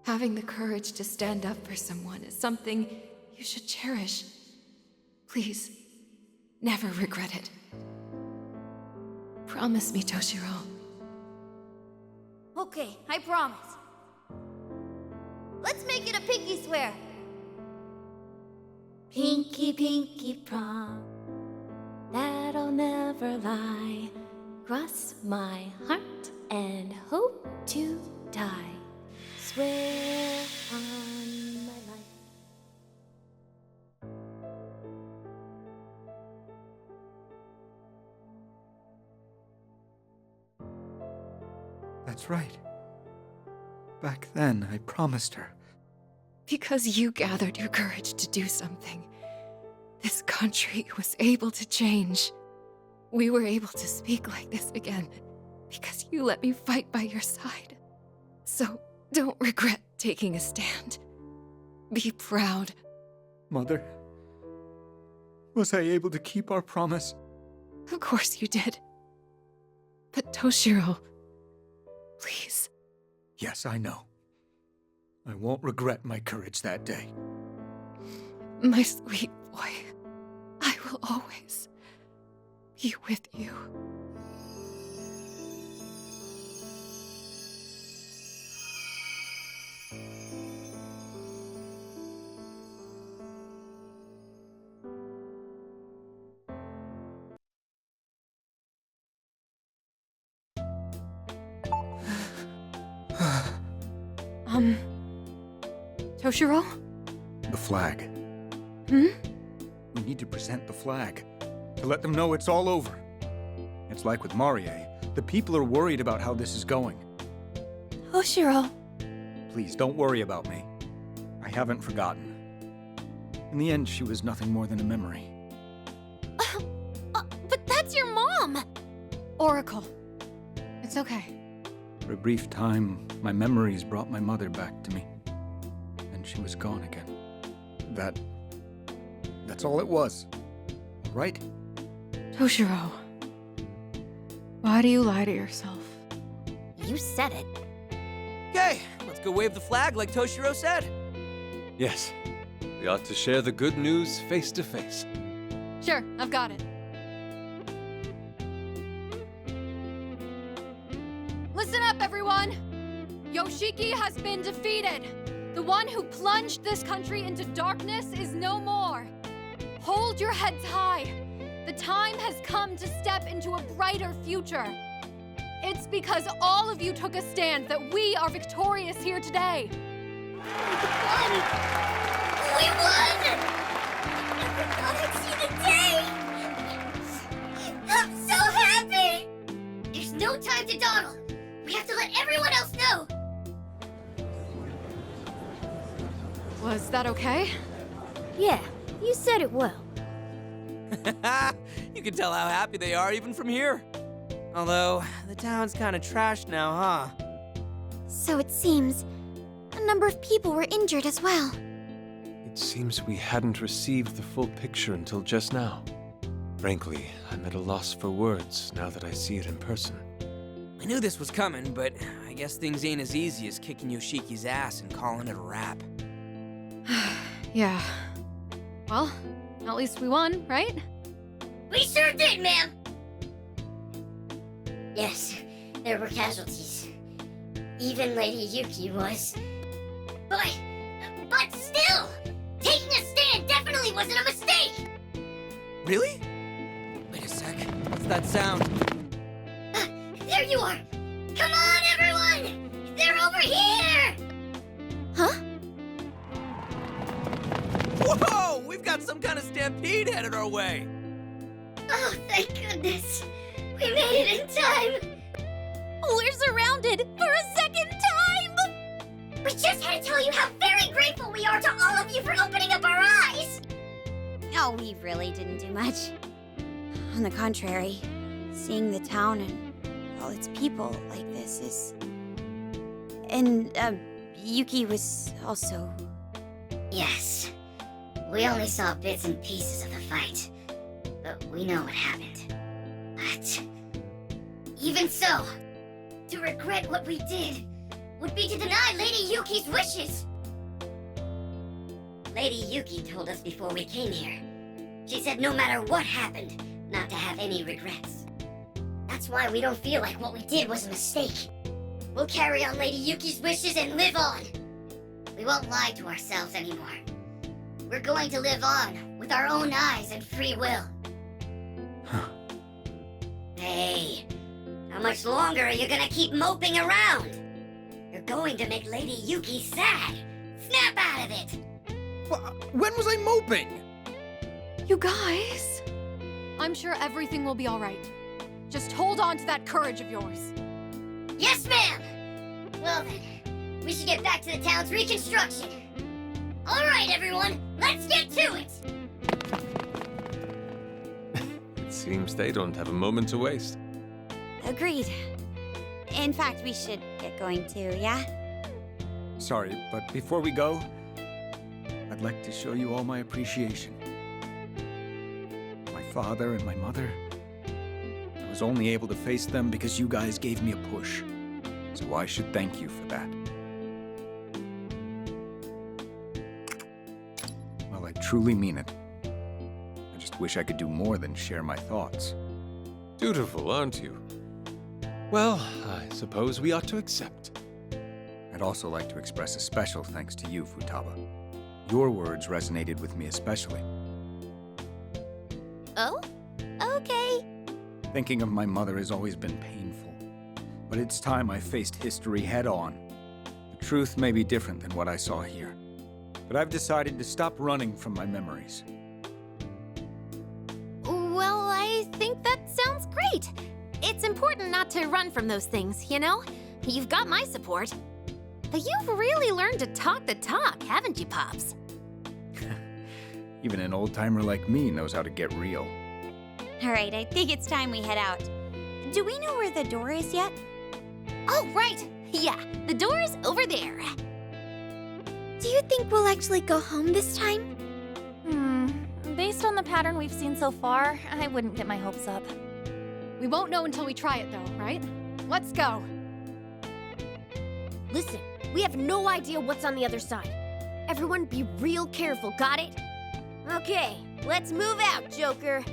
Having the courage to stand up for someone is something you should cherish. Please, never regret it. Promise me, Toshiro. Okay, I promise. Let's make it a pinky swear. Pinky, pinky prom, that'll never lie. Cross my heart and hope to die. Swear on my life. That's right. Back then, I promised her. Because you gathered your courage to do something, this country was able to change. We were able to speak like this again because you let me fight by your side. So don't regret taking a stand. Be proud. Mother, was I able to keep our promise? Of course you did. But Toshiro, please. Yes, I know. I won't regret my courage that day. My sweet boy, I will always be with you. Toshiro? The flag. Hmm? We need to present the flag, to let them know it's all over. It's like with Marie, the people are worried about how this is going. Toshiro. Please, don't worry about me. I haven't forgotten. In the end, she was nothing more than a memory. But that's your mom! Oracle. It's okay. For a brief time, my memories brought my mother back to me. And she was gone again. That's all it was. Right? Toshiro. Why do you lie to yourself? You said it. Okay, let's go wave the flag like Toshiro said. Yes, we ought to share the good news face to face. Sure, I've got it. Yoshiki has been defeated. The one who plunged this country into darkness is no more. Hold your heads high. The time has come to step into a brighter future. It's because all of you took a stand that we are victorious here today. We won! Never thought I'd see the day! I'm so happy! There's no time to dawdle. We have to let everyone else know. Was that okay? Yeah, you said it well. You can tell how happy they are even from here. Although, the town's kind of trashed now, huh? So it seems a number of people were injured as well. It seems we hadn't received the full picture until just now. Frankly, I'm at a loss for words now that I see it in person. I knew this was coming, but I guess things ain't as easy as kicking Yoshiki's ass and calling it a wrap. Yeah. Well, at least we won, right? We sure did, ma'am! Yes, there were casualties. Even Lady Yuki was. But still! Taking a stand definitely wasn't a mistake! Really? Wait a sec. What's that sound? There you are! Come on, everyone! They're over here! Huh? Whoa! We've got some kind of stampede headed our way! Oh, thank goodness. We made it in time. We're surrounded for a second time! We just had to tell you how very grateful we are to all of you for opening up our eyes. Oh, we really didn't do much. On the contrary, seeing the town and all its people like this is... And, Yuki was also... Yes. We only saw bits and pieces of the fight, but we know what happened. But even so, to regret what we did would be to deny Lady Yuki's wishes. Lady Yuki told us before we came here. She said no matter what happened, not to have any regrets. That's why we don't feel like what we did was a mistake. We'll carry on Lady Yuki's wishes and live on. We won't lie to ourselves anymore. We're going to live on with our own eyes and free will. Hey, how much longer are you gonna keep moping around? You're going to make Lady Yuki sad. Snap out of it! When was I moping? You guys, I'm sure everything will be all right. Just hold on to that courage of yours. Yes, ma'am! Well then, we should get back to the town's reconstruction. All right, everyone, let's get to it! It seems they don't have a moment to waste. Agreed. In fact, we should get going too, yeah? Sorry, but before we go, I'd like to show you all my appreciation. My father and my mother. I was only able to face them because you guys gave me a push. So I should thank you for that. Well, I truly mean it. I just wish I could do more than share my thoughts. Dutiful, aren't you? Well, I suppose we ought to accept. I'd also like to express a special thanks to you, Futaba. Your words resonated with me especially. Oh? Okay. Thinking of my mother has always been painful, but it's time I faced history head-on. The truth may be different than what I saw here, but I've decided to stop running from my memories. Well, I think that sounds great. It's important not to run from those things, you know? You've got my support. But you've really learned to talk the talk, haven't you, Pops? Even an old-timer like me knows how to get real. All right, I think it's time we head out. Do we know where the door is yet? Oh, right. Yeah, the door's over there. Do you think we'll actually go home this time? Based on the pattern we've seen so far, I wouldn't get my hopes up. We won't know until we try it, though, right? Let's go. Listen, we have no idea what's on the other side. Everyone be real careful, got it? Okay, let's move out, Joker.